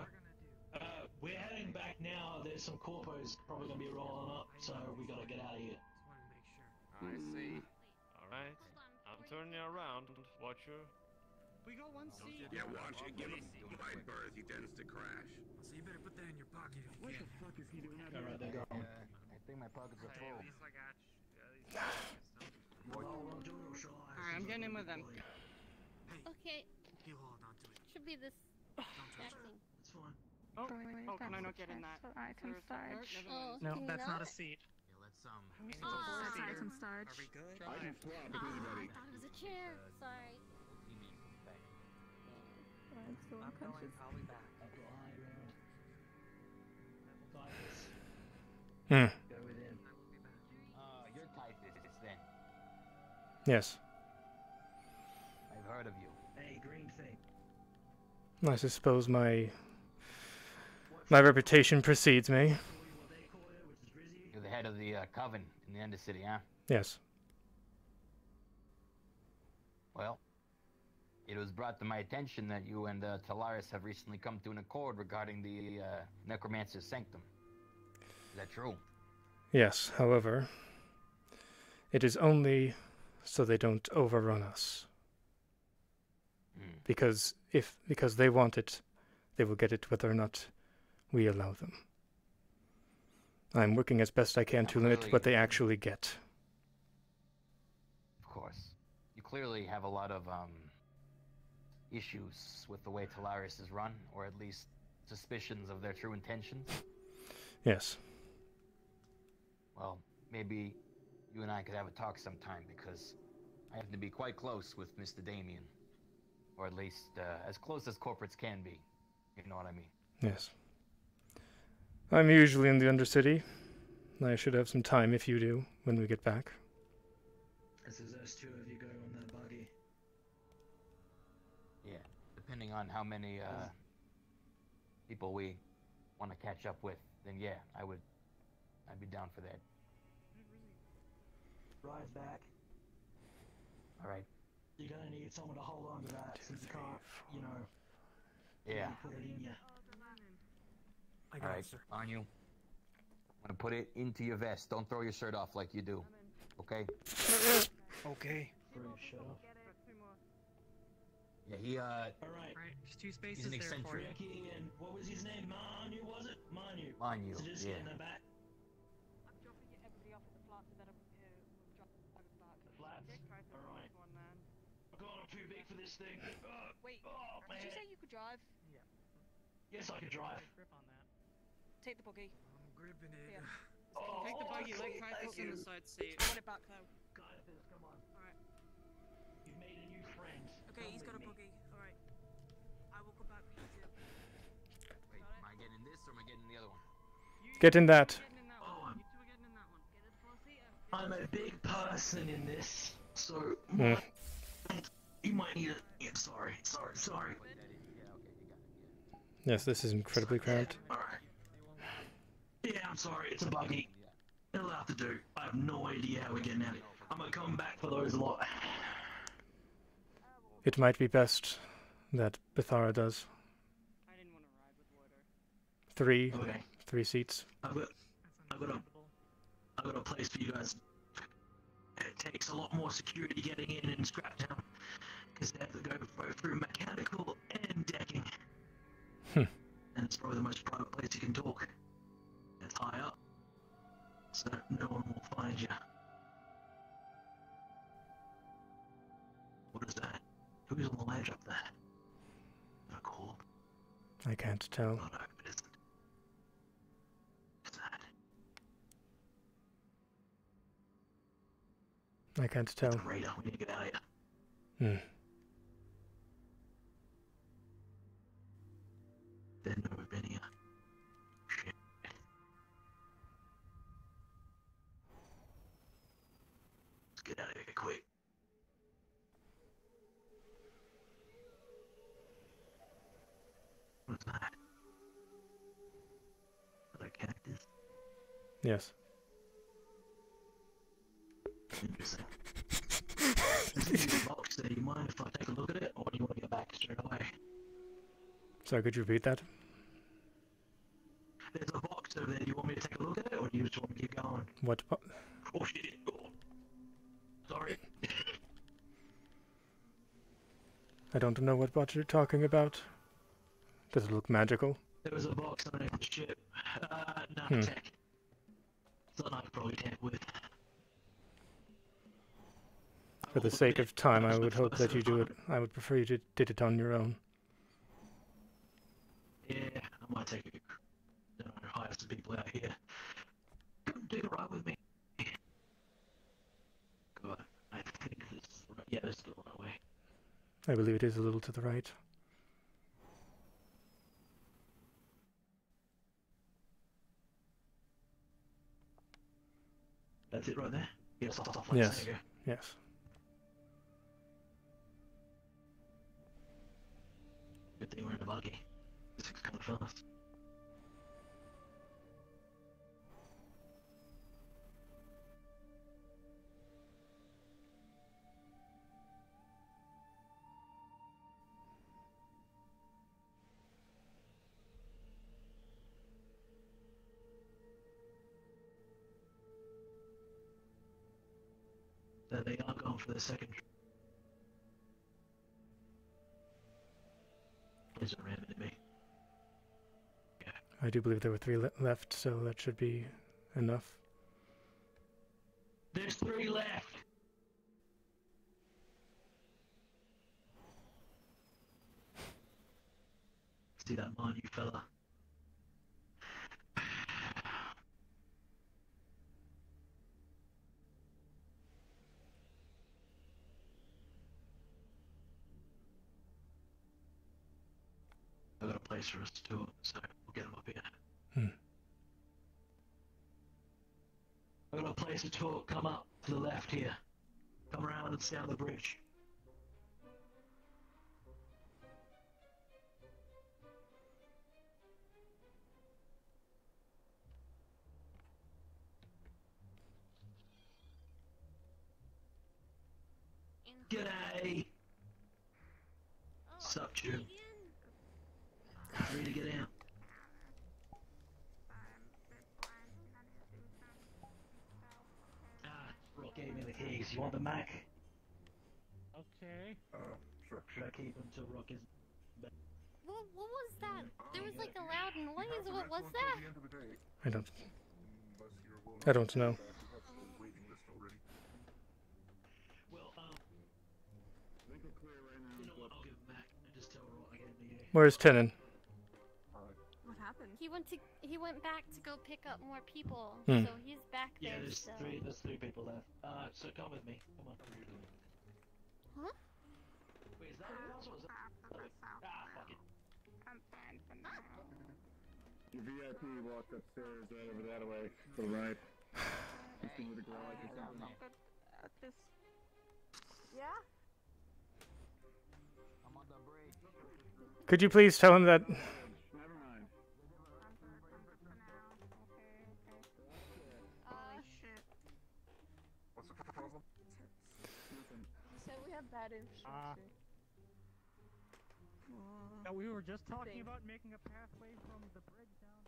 S2: We're heading back now. There's some corpos probably gonna be rolling up, so we gotta get out of here.
S16: I see. Alright. I'm turning around. Watch your...
S13: We got one seat.
S22: Yeah, watch it. Give him wide berth. He tends to crash.
S4: So you better put that in your pocket if you
S22: What
S4: can.
S22: the fuck is he doing out
S2: Alright, they're
S22: here?
S2: going.
S10: I think my pockets are full.
S13: Alright, I'm getting in with them.
S19: Okay,
S4: He'll hold on to it.
S19: should be this back thing.
S2: It's fine.
S13: Oh, can I not get in that?
S8: Item storage.
S19: Oh,
S9: No,
S19: can you
S9: that's not
S19: not?
S9: a seat.
S10: Yeah, let's
S8: That's item storage.
S17: Are we good?
S22: I can swap with
S19: Oh, I
S22: anybody.
S19: thought it was a chair. Sorry.
S17: I'm going. I'll be back.
S1: Hmm.
S2: Go with him.
S10: You're Typhus, then.
S1: Yes.
S10: I've heard of you.
S2: Hey, green thing.
S1: I suppose my reputation precedes me.
S10: You're the head of the coven in the Undercity, huh?
S1: Yes.
S10: Well, it was brought to my attention that you and Talaris have recently come to an accord regarding the Necromancer's Sanctum. Is that true?
S1: Yes, however, it is only so they don't overrun us. Because because they want it, they will get it whether or not we allow them. I'm working as best I can to limit what they actually get.
S10: Of course. You clearly have a lot of issues with the way Talaris is run, or at least suspicions of their true intentions.
S1: Yes.
S10: Well, maybe you and I could have a talk sometime, because I happen to be quite close with Mr. Damien. Or at least as close as corporates can be. You know what I mean?
S1: Yes. I'm usually in the Undercity. I should have some time if you do when we get back.
S2: As those two of you go on that buggy.
S10: Yeah, depending on how many people we want to catch up with, then yeah, I'd be down for that.
S2: Ride back.
S10: All right.
S2: You're gonna need someone to hold on to that since you can't, you know.
S10: Yeah.
S2: Put it in you.
S10: All right, on you. I'm gonna put it into your vest. Don't throw your shirt off like you do. Okay?
S17: Okay.
S10: Yeah, he
S2: Alright.
S7: There's two
S10: He's
S7: spaces
S10: an
S7: there for you.
S2: Ricky and what was his name? Manu, was it? Manu.
S10: Manu,
S2: So just
S10: yeah.
S2: get in the back.
S8: I'm dropping everybody off at the flats and then we'll drop back.
S2: Flats? Alright. God, I'm too big for this thing.
S8: Wait,
S2: oh, man.
S8: did you say you could drive?
S7: Yeah.
S2: Yes, I can drive.
S7: Grip on that.
S8: Take the buggy.
S4: I'm gripping it.
S8: Here.
S2: Oh,
S13: Take the buggy, let
S2: thank
S13: Kyle in
S2: you.
S13: the side seat.
S8: I want it back though.
S2: Caiaphas, come on.
S8: Alright.
S2: You've made a new friend.
S8: Okay,
S2: Come
S8: he's got a
S2: with me.
S8: buggy. Alright. I will come back with you.
S10: Wait, am I getting this or am I getting the other one?
S1: Get in that.
S2: Oh, I'm a big person in this, so you might need a. Yeah, sorry.
S1: Yes, this is incredibly cramped.
S2: Alright. Yeah, I'm sorry, it's a buggy. It'll have to do. I have no idea how we're getting at it. I'm gonna come back for those a lot.
S1: It might be best that Bethara does.
S13: I didn't want to ride with Water.
S2: Okay.
S1: 3 seats.
S2: I've got a place for you guys. It takes a lot more security getting in Scraptown, because they have to go both through mechanical and decking. And it's probably the most private place you can talk. It's high up, so no one will find you. What is that? Who's on the ledge up there? A cool.
S1: I can't tell.
S2: Oh no, it isn't. What's that?
S1: I can't tell.
S2: It's a radar. We need to get out of here. They've never been here. Shit. Let's get out of here quick. What's that? Another cactus?
S1: Yes.
S2: Interesting. There's a box there. You mind if I take a look at it, or do you want to get back straight away?
S1: Sorry, could you repeat that?
S2: There's a box over there. Do you want me to take a look at it, or do you just want to keep going?
S1: What?
S2: Oh shit! Oh. Sorry.
S1: I don't know what bot you're talking about. Does it look magical?
S2: There was a box underneath the ship. No, tech. Something I could probably tamper with.
S1: For the sake of time, I would hope that you do it. I would prefer you did it on your own.
S2: Yeah, I might take it. Hire some people out here. Come take a ride with me. God, I think this. Yeah, this is the right way.
S1: I believe it is a little to the right.
S2: That's it right there? Yes, off.
S1: Yes.
S2: There you go.
S1: Yes.
S2: Good thing we're in a buggy. This is kind of fast. There they are going for the second. Please don't ram into me.
S1: I do believe there were 3 left, so that should be enough.
S2: There's 3 left. See that Manu fella? I got a place for us to do it, so we'll get him up here. I got a place to talk. Come up to the left here. Come around and down the bridge. G'day! Sup, Jim? Ready to get out? Rock gave me the keys. You want the Mac?
S9: Okay.
S2: Sure. Should I keep them till Rock is...
S19: What was that? There was like a loud noise. What was that?
S1: I don't know. Where's Tenon?
S19: What happened? He went back to go pick up more people.
S1: Hmm.
S19: So he's back
S2: Yeah,
S19: there
S2: there's
S19: still.
S2: three people left. So come with me. Come on.
S19: Huh?
S2: Wait, is that who else was that? Fuck it.
S5: I'm fine for now.
S22: Your VIP walked upstairs right over that way. To the right. Just into the garage or something.
S5: Yeah?
S10: I'm on the break.
S1: Could you please tell him that?
S22: Never mind.
S5: Shit.
S22: What's the problem?
S8: You said we have bad infrastructure.
S9: Yeah, we were just talking about making a pathway from the bridge down.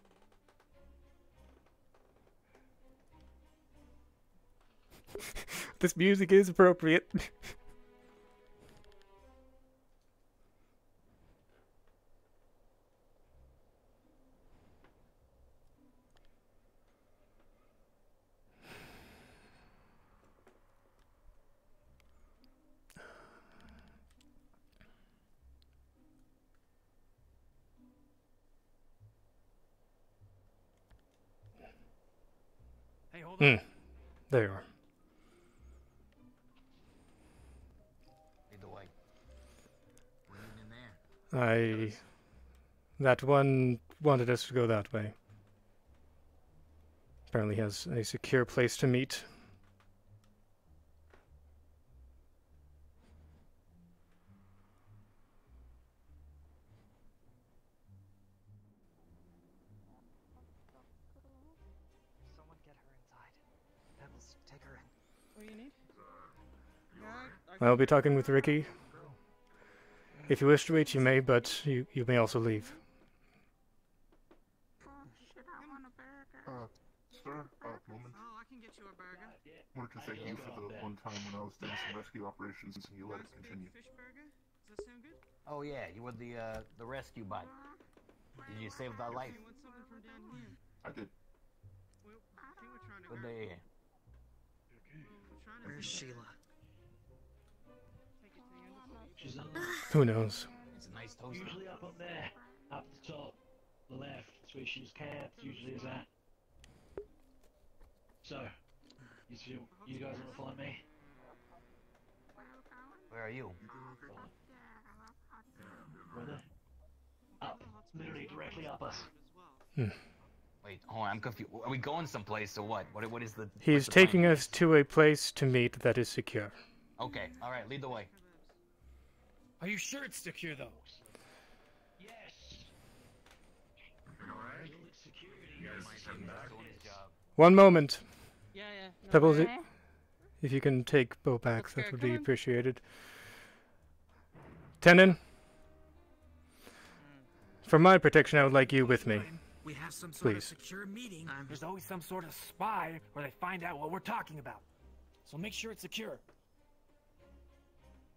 S1: This music is appropriate.
S9: Hey, hold on.
S1: There you are.
S10: Lead the way. We're in there.
S1: That one wanted us to go that way. Apparently has a secure place to meet.
S17: Someone get her inside. Pebbles, take her in.
S13: What do you need?
S1: I'll be talking with Ricky. If you wish to wait, you may, but you may also leave.
S22: Sir, moment.
S13: Oh, I can get you a burger.
S22: Wanted to thank you for the one time when I was doing some rescue operations and you let it continue.
S13: Fish burger? Does that sound good?
S10: Oh yeah, you were the rescue bot. Did you save our life?
S13: You want something from down here?
S22: I did.
S13: Well, I think we're trying to
S10: Good
S13: grab...
S10: day here.
S17: Where's Sheila?
S2: She's on
S1: Who knows?
S10: It's a nice toaster.
S2: usually up on there, up the top, the left. That's where she's camped. Usually is at. So, you guys want to follow me?
S10: Where are you?
S2: Brother? Up. Literally directly up us.
S10: Wait, hold on, I'm confused. Are we going someplace or what? What is the...
S1: He's
S10: what's the
S1: taking
S10: plan?
S1: us to a place to meet that is secure.
S10: Okay, alright, lead the way.
S4: Are you sure it's secure, though?
S2: Yes.
S1: One moment.
S13: Yeah. No
S1: Pebbles,
S13: worries.
S1: if you can take Bo back,
S13: Let's
S1: that
S13: go,
S1: would
S13: come
S1: be
S13: on.
S1: appreciated. Tenon? For my protection, I would like you with me.
S4: We have some sort of
S1: Please.
S4: secure meeting. There's always some sort of spy where they find out what we're talking about. So make sure it's secure.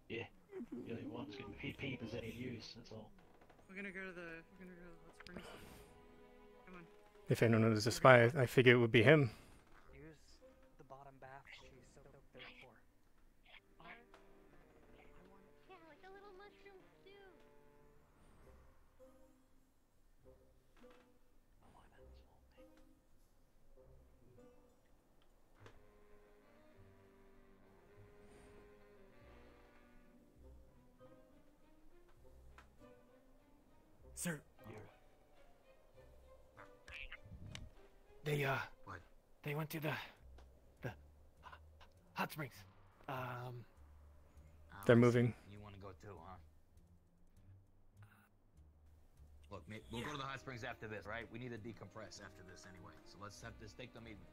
S2: Yeah. The only one's going to peep as any use, that's all.
S13: We're gonna go to the hot springs. Come on.
S1: If anyone knows a spy, I figure it would be him.
S17: Use the bottom bath she soaked there before.
S19: Yeah, like a little mushroom stew.
S4: Sir. They
S10: What?
S4: They went to the hot springs.
S1: They're moving.
S10: You want to go too, huh? Look, we'll go to the hot springs after this, right? We need to decompress after this anyway. So let's take the meeting.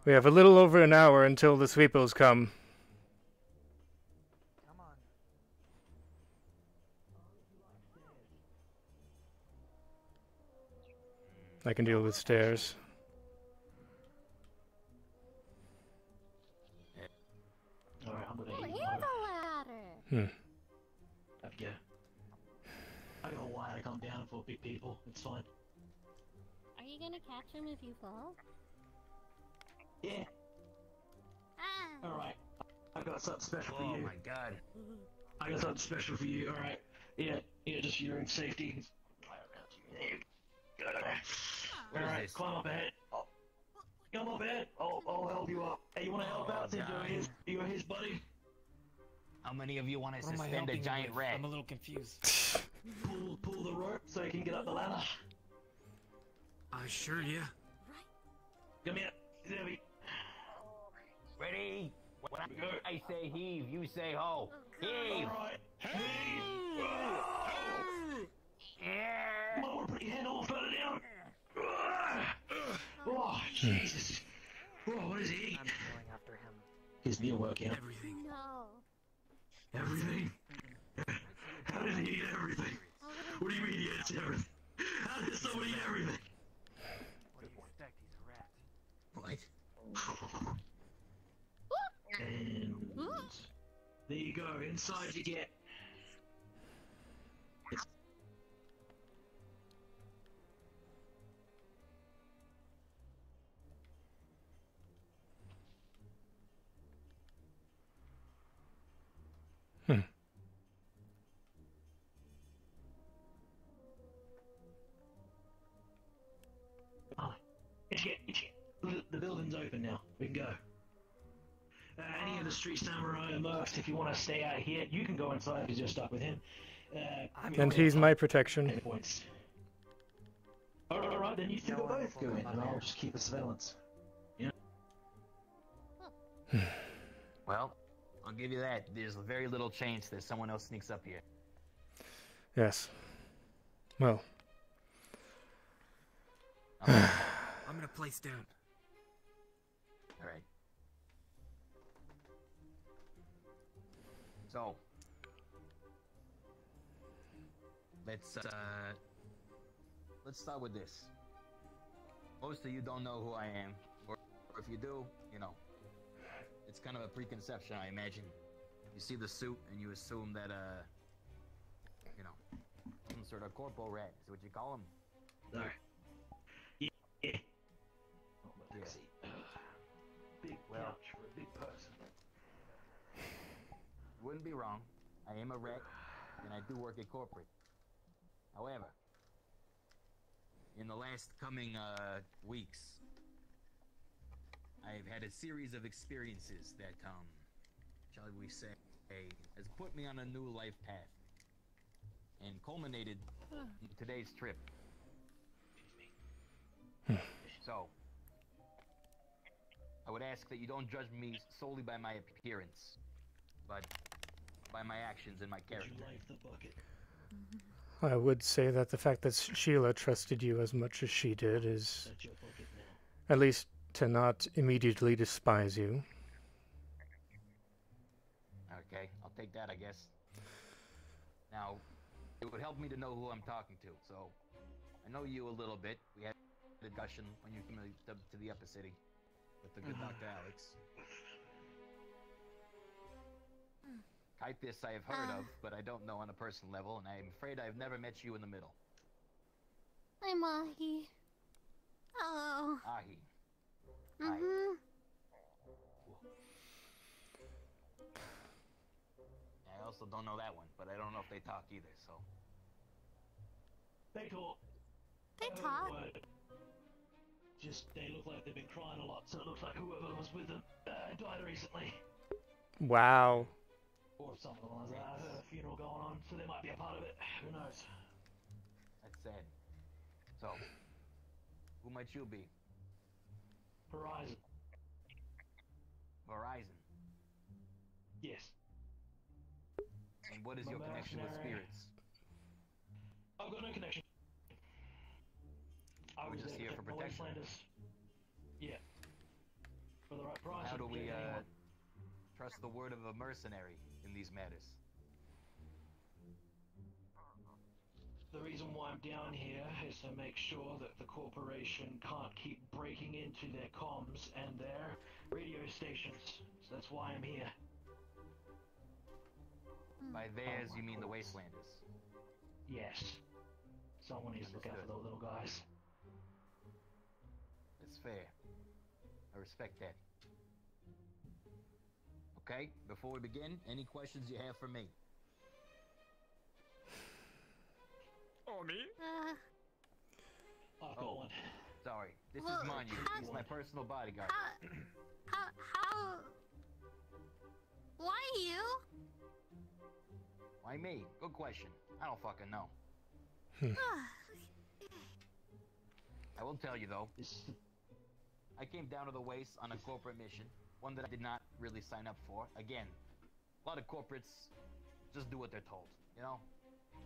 S1: We have a little over an hour until the sweepos come. I can deal with stairs.
S2: Alright, I'm gonna
S19: And
S2: eat
S19: the ladder!
S2: Up you go. I got a wire to come down for big people. It's fine.
S19: Are you gonna catch him if you fall?
S2: Yeah.
S19: Ah.
S2: Alright. I got something special for you.
S10: Oh my god.
S2: I got something special for you. Alright. Yeah, just for your own safety. Alright, climb up ahead. Oh. Come up ahead. I'll help you up. Hey, you wanna help out since you're his buddy?
S10: How many of you want to
S4: What am I
S10: suspend a
S4: helping
S10: giant
S4: with?
S10: rat?
S4: I'm a little confused.
S2: Pull the rope so you can get up the ladder.
S15: Sure, yeah.
S2: Come here, Zebby.
S10: Ready? When I say heave, you say ho. Heave!
S2: Alright. Heave! Come on, put your hand a little further down. Oh, Jesus. Oh, what does he eat?
S17: I'm going after him.
S2: His meal workout.
S15: Everything.
S19: No.
S2: Everything? How did he eat everything? What do you mean he eats everything? How did someone eat everything?
S4: What do you expect? He's a rat.
S10: What?
S2: And there you go. Inside you get. The building's open now. We can go. Any of the street samurai are marked. If you want to stay out here, you can go inside because you're stuck with him.
S1: And he's my protection.
S2: Points. Alright, then you two both go in, and I'll just keep the surveillance. Yeah.
S10: Well, I'll give you that. There's very little chance that someone else sneaks up here.
S1: Yes. Well.
S15: I'm gonna place down.
S10: Alright. So, let's start with this. Most of you don't know who I am, or if you do, you know, it's kind of a preconception, I imagine. You see the suit and you assume that, you know, some sort of corporal rat is what you call him.
S2: No. Yeah.
S10: Yeah.
S2: Big couch for a big person.
S10: You wouldn't be wrong. I am a rat, and I do work at corporate. However, in the last coming weeks, I've had a series of experiences that, shall we say, has put me on a new life path, and culminated in today's trip. So, I would ask that you don't judge me solely by my appearance, but by my actions and my character.
S1: I would say that the fact that Sheila trusted you as much as she did is at least to not immediately despise you.
S10: Okay, I'll take that, I guess. Now, it would help me to know who I'm talking to, so I know you a little bit. We had a discussion when you came to the Upper City with the good Dr. Alex. Kythis I have heard of, but I don't know on a personal level, and I'm afraid I've never met you in the middle.
S19: I'm Ahi. Hello.
S10: Ahi.
S19: Mm-hmm.
S10: I also don't know that one, but I don't know if they talk either, so...
S2: They talk.
S19: They talk.
S2: Just, they look like they've been crying a lot, so it looks like whoever was with them died recently.
S1: Wow.
S2: Or something like that. I heard a funeral going on, so they might be a part of it. Who knows?
S10: That's sad. So, who might you be?
S2: Horizon.
S10: Verizon.
S2: Yes.
S10: And what is
S2: I'm a
S10: your connection with
S2: mercenary.
S10: spirits?
S2: I've got no connection. I
S10: We're
S2: was
S10: just
S2: there
S10: here
S2: to
S10: for
S2: protect the
S10: protection.
S2: Wastelanders. Yeah. For the right price.
S10: How do
S2: I'd
S10: we
S2: protect anyone.
S10: trust the word of a mercenary in these matters?
S2: The reason why I'm down here is to make sure that the corporation can't keep breaking into their comms and their radio stations. So that's why I'm here.
S10: By theirs, you mean the Wastelanders?
S2: Yes. Someone needs to look out for those little guys.
S10: That's fair. I respect that. Okay, before we begin, any questions you have for me?
S16: Oh, me?
S2: I've got one.
S10: Sorry, this
S19: Well,
S10: is Manu.
S19: how-
S10: He's my personal bodyguard.
S19: How? Why you?
S10: Why me? Good question. I don't fucking know. I will tell you though. I came down to the waste on a corporate mission, one that I did not really sign up for. Again, a lot of corporates just do what they're told, you know?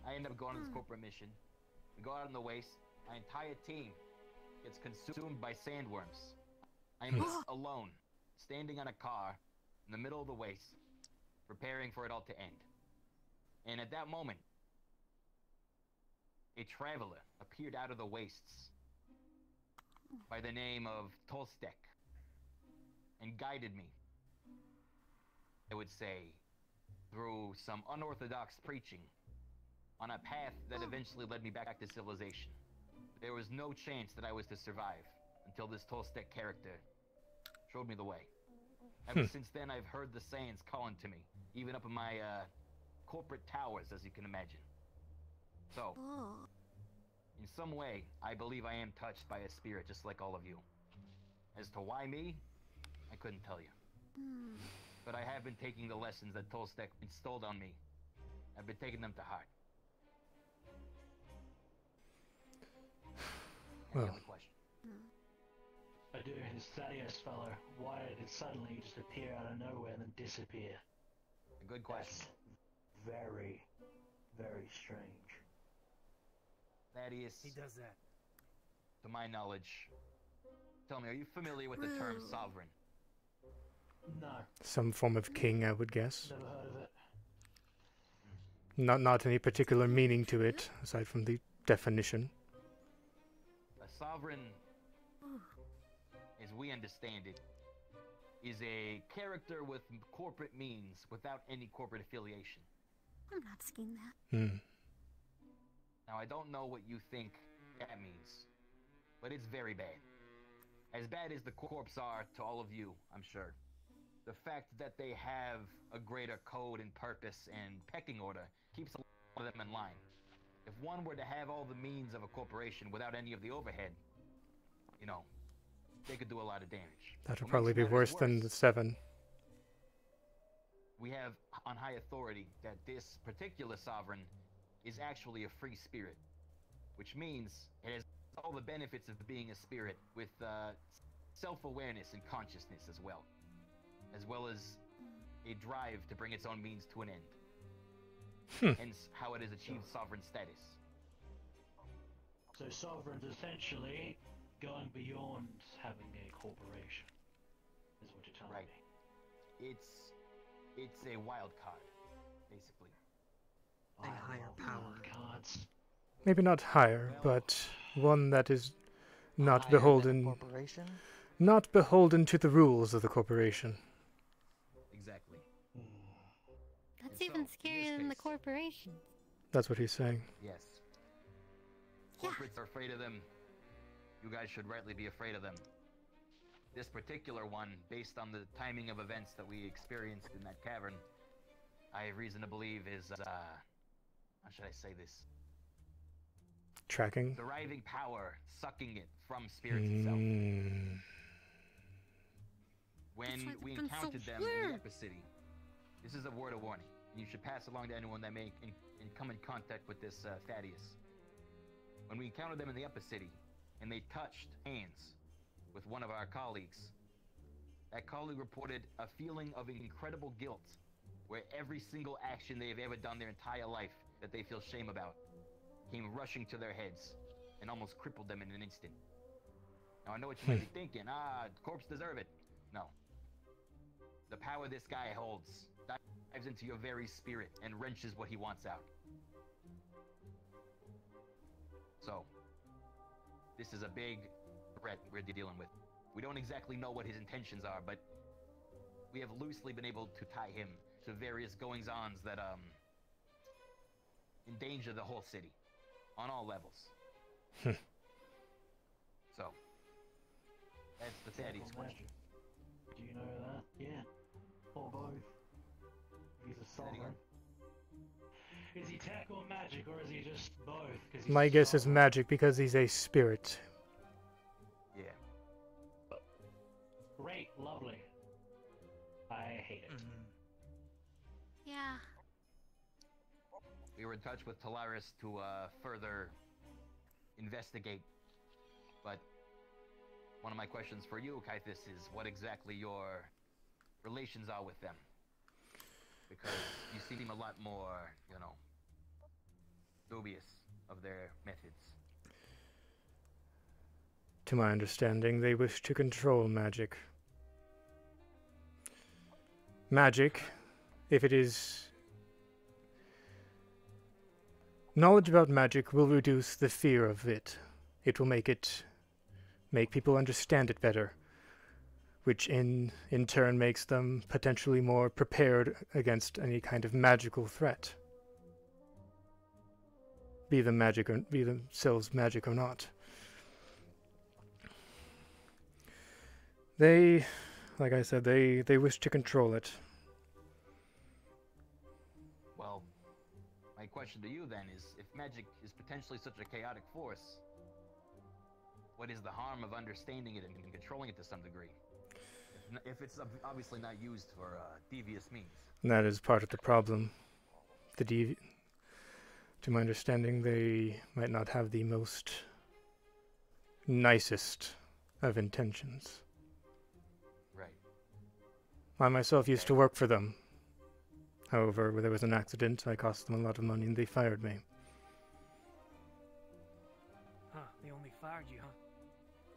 S10: I end up going on this corporate mission. We go out in the waste. My entire team gets consumed by sandworms. I'm alone, standing on a car in the middle of the waste, preparing for it all to end. And at that moment, a traveler appeared out of the wastes by the name of Tolstek and guided me, I would say, through some unorthodox preaching on a path that eventually led me back to civilization. There was no chance that I was to survive until this Tolstek character showed me the way. Ever since then, I've heard the Saiyans calling to me, even up in my corporate towers, as you can imagine. So, in some way, I believe I am touched by a spirit just like all of you. As to why me, I couldn't tell you. But I have been taking the lessons that Tolstek installed on me. I've been taking them to heart. Any
S1: Well.
S10: other question?
S2: I do. This Thaddeus fellow, why did it suddenly just appear out of nowhere and then disappear?
S10: A good question.
S2: That's very, very strange.
S10: Thaddeus,
S4: He does that.
S10: to my knowledge, tell me, are you familiar with the term sovereign?
S2: No,
S1: Some form of king, I would guess.
S2: never heard of it.
S1: Not any particular meaning to it, aside from the definition.
S10: A sovereign, as we understand it, is a character with corporate means without any corporate affiliation.
S19: I'm not seeing that.
S10: Now, I don't know what you think that means, but it's very bad. As bad as the corps are to all of you, I'm sure. The fact that they have a greater code and purpose and pecking order keeps a lot of them in line. If one were to have all the means of a corporation without any of the overhead, you know, they could do a lot of damage.
S1: That would
S10: What
S1: probably
S10: makes
S1: be
S10: matters
S1: worse than the 7.
S10: We have on high authority that this particular sovereign is actually a free spirit, which means it has all the benefits of being a spirit with self-awareness and consciousness as well as a drive to bring its own means to an end. Hence how it has achieved sovereign status.
S2: So sovereign's essentially going beyond having a corporation, is what you're telling me.
S10: It's a wild card, basically.
S17: A higher power.
S2: Cards.
S1: Maybe not higher, but one that is not
S17: Higher than a
S1: beholden.
S17: corporation?
S1: Not beholden to the rules of the corporation.
S10: Exactly.
S19: That's
S10: And
S19: even
S10: so, in
S19: scarier
S10: this
S19: than the
S10: case-
S19: corporation.
S1: That's what he's saying.
S10: Yes. Corporates are afraid of them. You guys should rightly be afraid of them. This particular one, based on the timing of events that we experienced in that cavern, I have reason to believe is, how should I say this?
S1: Tracking.
S10: Deriving power, sucking it from spirits itself. When we encountered them in the Upper City, this is a word of warning, and you should pass along to anyone that may come in contact with this Thaddeus. When we encountered them in the Upper City, and they touched hands with one of our colleagues. That colleague reported a feeling of incredible guilt, where every single action they have ever done their entire life that they feel shame about came rushing to their heads and almost crippled them in an instant. Now I know what you might be thinking, corpse deserve it. No. The power this guy holds dives into your very spirit and wrenches what he wants out. So, this is a big threat we're dealing with. We don't exactly know what his intentions are, but we have loosely been able to tie him to various goings-ons that, endanger the whole city, on all levels. So, that's the Teddy's question.
S2: Do you know that? Yeah. Or both. He's a sovereign. Is he tech or magic, or is he just both?
S1: My guess is magic because he's a spirit.
S10: Yeah.
S2: Great, lovely. I hate it.
S3: Yeah.
S10: We were in touch with Talaris to further investigate, but one of my questions for you, Kaithis, is what exactly your relations are with them. Because you seem a lot more, you know, dubious of their methods.
S1: To my understanding, they wish to control magic. Magic, if it is... Knowledge about magic will reduce the fear of it. It will make people understand it better, which in turn makes them potentially more prepared against any kind of magical threat. Be themselves magic or not. They, like I said, they wish to control it.
S10: Well, my question to you then is, if magic is potentially such a chaotic force, what is the harm of understanding it and controlling it to some degree? If it's obviously not used for devious means.
S1: That is part of the problem. To my understanding, they might not have the most nicest of intentions.
S10: Right.
S1: I myself used to work for them. However, there was an accident, I cost them a lot of money, and they fired me.
S4: Huh, they only fired you, huh?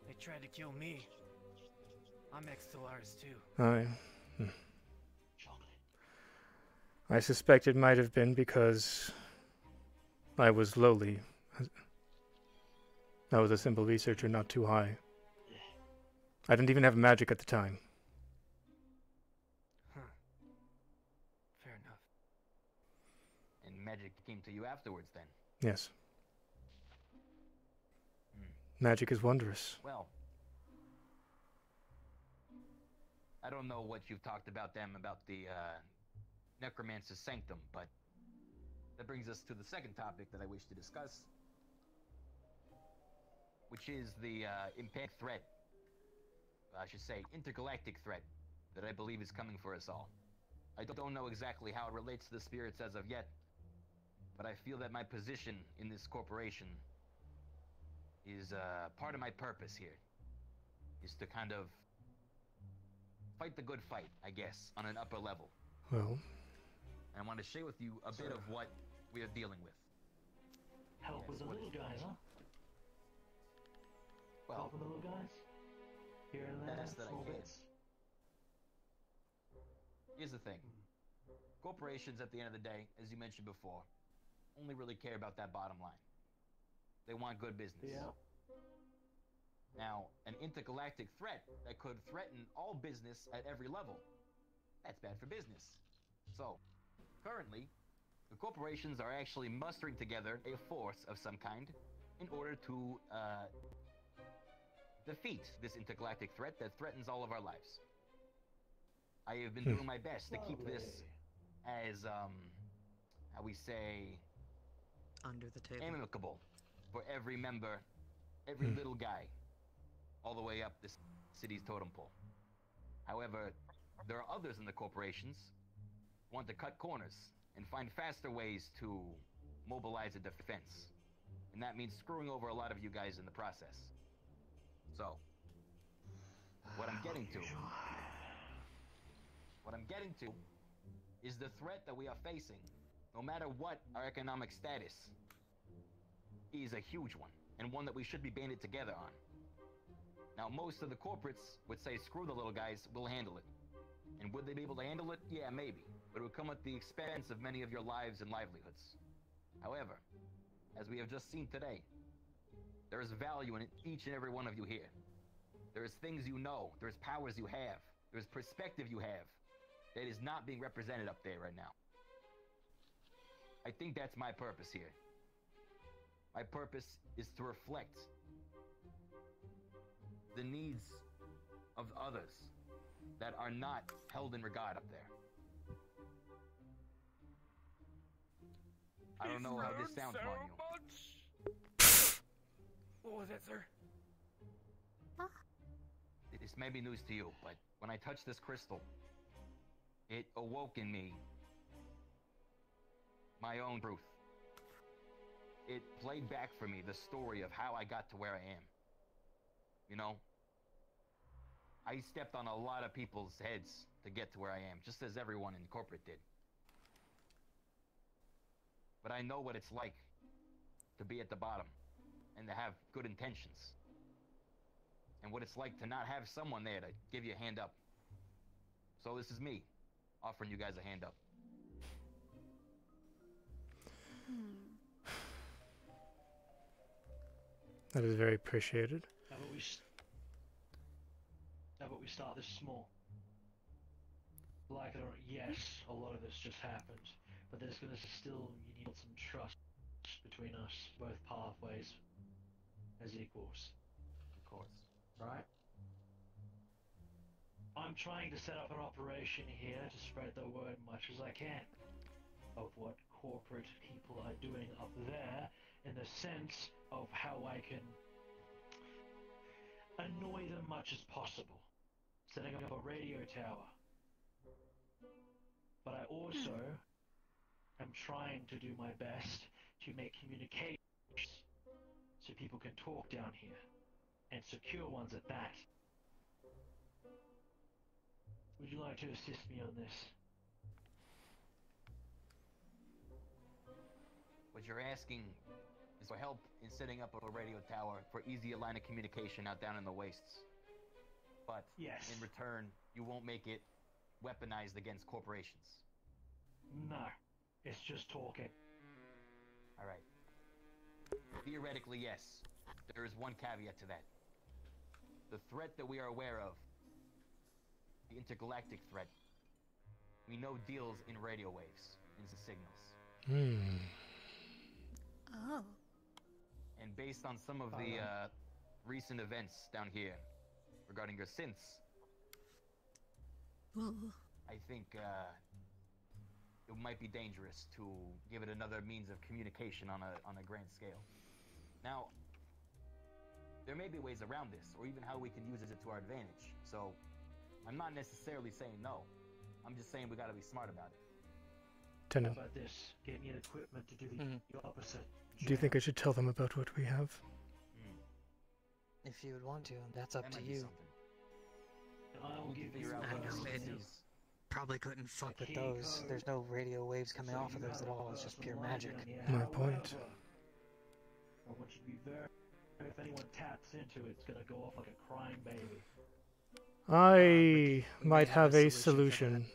S4: They tried to kill me. I'm ex-Talaris too.
S1: I suspect it might have been because I was lowly. I was a simple researcher, not too high. I didn't even have magic at the time.
S4: Huh. Fair enough.
S10: And magic came to you afterwards then?
S1: Yes. Magic is wondrous.
S10: Well, I don't know what you've talked about them, about the Necromancer's Sanctum, but that brings us to the second topic that I wish to discuss, which is the impending threat, I should say intergalactic threat, that I believe is coming for us all. I don't know exactly how it relates to the spirits as of yet, but I feel that my position in this corporation is part of my purpose here, is to kind of fight the good fight, I guess, on an upper level.
S1: Well,
S10: and I want to share with you a bit of what we are dealing with.
S2: Help with the little guys, huh?
S10: Well,
S2: help with the little guys? Here and there, small bits.
S10: Here's the thing. Corporations, at the end of the day, as you mentioned before, only really care about that bottom line. They want good business.
S2: Yeah.
S10: Now, an intergalactic threat that could threaten all business at every level, that's bad for business. So, currently, the corporations are actually mustering together a force of some kind in order to defeat this intergalactic threat that threatens all of our lives. I have been doing my best to keep this as, how we say,
S17: under the table,
S10: amicable for every member, every little guy, all the way up this city's totem pole. However, there are others in the corporations who want to cut corners and find faster ways to mobilize a defense. And that means screwing over a lot of you guys in the process. So, What I'm getting to is the threat that we are facing, no matter what our economic status, is a huge one, and one that we should be banded together on. Now, most of the corporates would say, screw the little guys, we'll handle it. And would they be able to handle it? Yeah, maybe. But it would come at the expense of many of your lives and livelihoods. However, as we have just seen today, there is value in each and every one of you here. There is things you know, there's powers you have, there's perspective you have that is not being represented up there right now. I think that's my purpose here. My purpose is to reflect the needs of others that are not held in regard up there. I don't know how this sounds on you.
S4: What was that, sir?
S10: This may be news to you, but when I touched this crystal, it awoke in me my own truth. It played back for me the story of how I got to where I am. You know, I stepped on a lot of people's heads to get to where I am, just as everyone in corporate did. But I know what it's like to be at the bottom and to have good intentions. And what it's like to not have someone there to give you a hand up. So this is me offering you guys a hand up.
S1: That is very appreciated.
S2: How about we start this small? Like it or yes, a lot of this just happened, but there's gonna still, you need some trust between us, both pathways, as equals.
S10: Of course.
S2: Right? I'm trying to set up an operation here to spread the word much as I can of what corporate people are doing up there, in the sense of how I can annoy them much as possible, setting up a radio tower. But I also am trying to do my best to make communications so people can talk down here, and secure ones at that. Would you like to assist me on this?
S10: What you're asking is for help in setting up a radio tower for easier line of communication out down in the wastes. But
S2: yes,
S10: in return, you won't make it weaponized against corporations.
S2: No, it's just talking.
S10: Alright. Theoretically, yes. There is one caveat to that. The threat that we are aware of, the intergalactic threat, we know deals in radio waves, in signals.
S3: Oh.
S10: And based on some of the recent events down here regarding your synths, I think it might be dangerous to give it another means of communication on a grand scale. Now, there may be ways around this, or even how we can use it to our advantage. So, I'm not necessarily saying no. I'm just saying we gotta be smart about it.
S2: How about this? Get me the equipment to do the opposite.
S1: Do you think I should tell them about what we have?
S17: If you would want to, that's up to you.
S2: I will give you
S17: probably couldn't fuck with those. There's no radio waves coming off of those at all. It's just pure magic.
S1: My point.
S2: I want you to be very... If anyone taps into it, it's gonna go off like a crying baby.
S1: I might have a solution.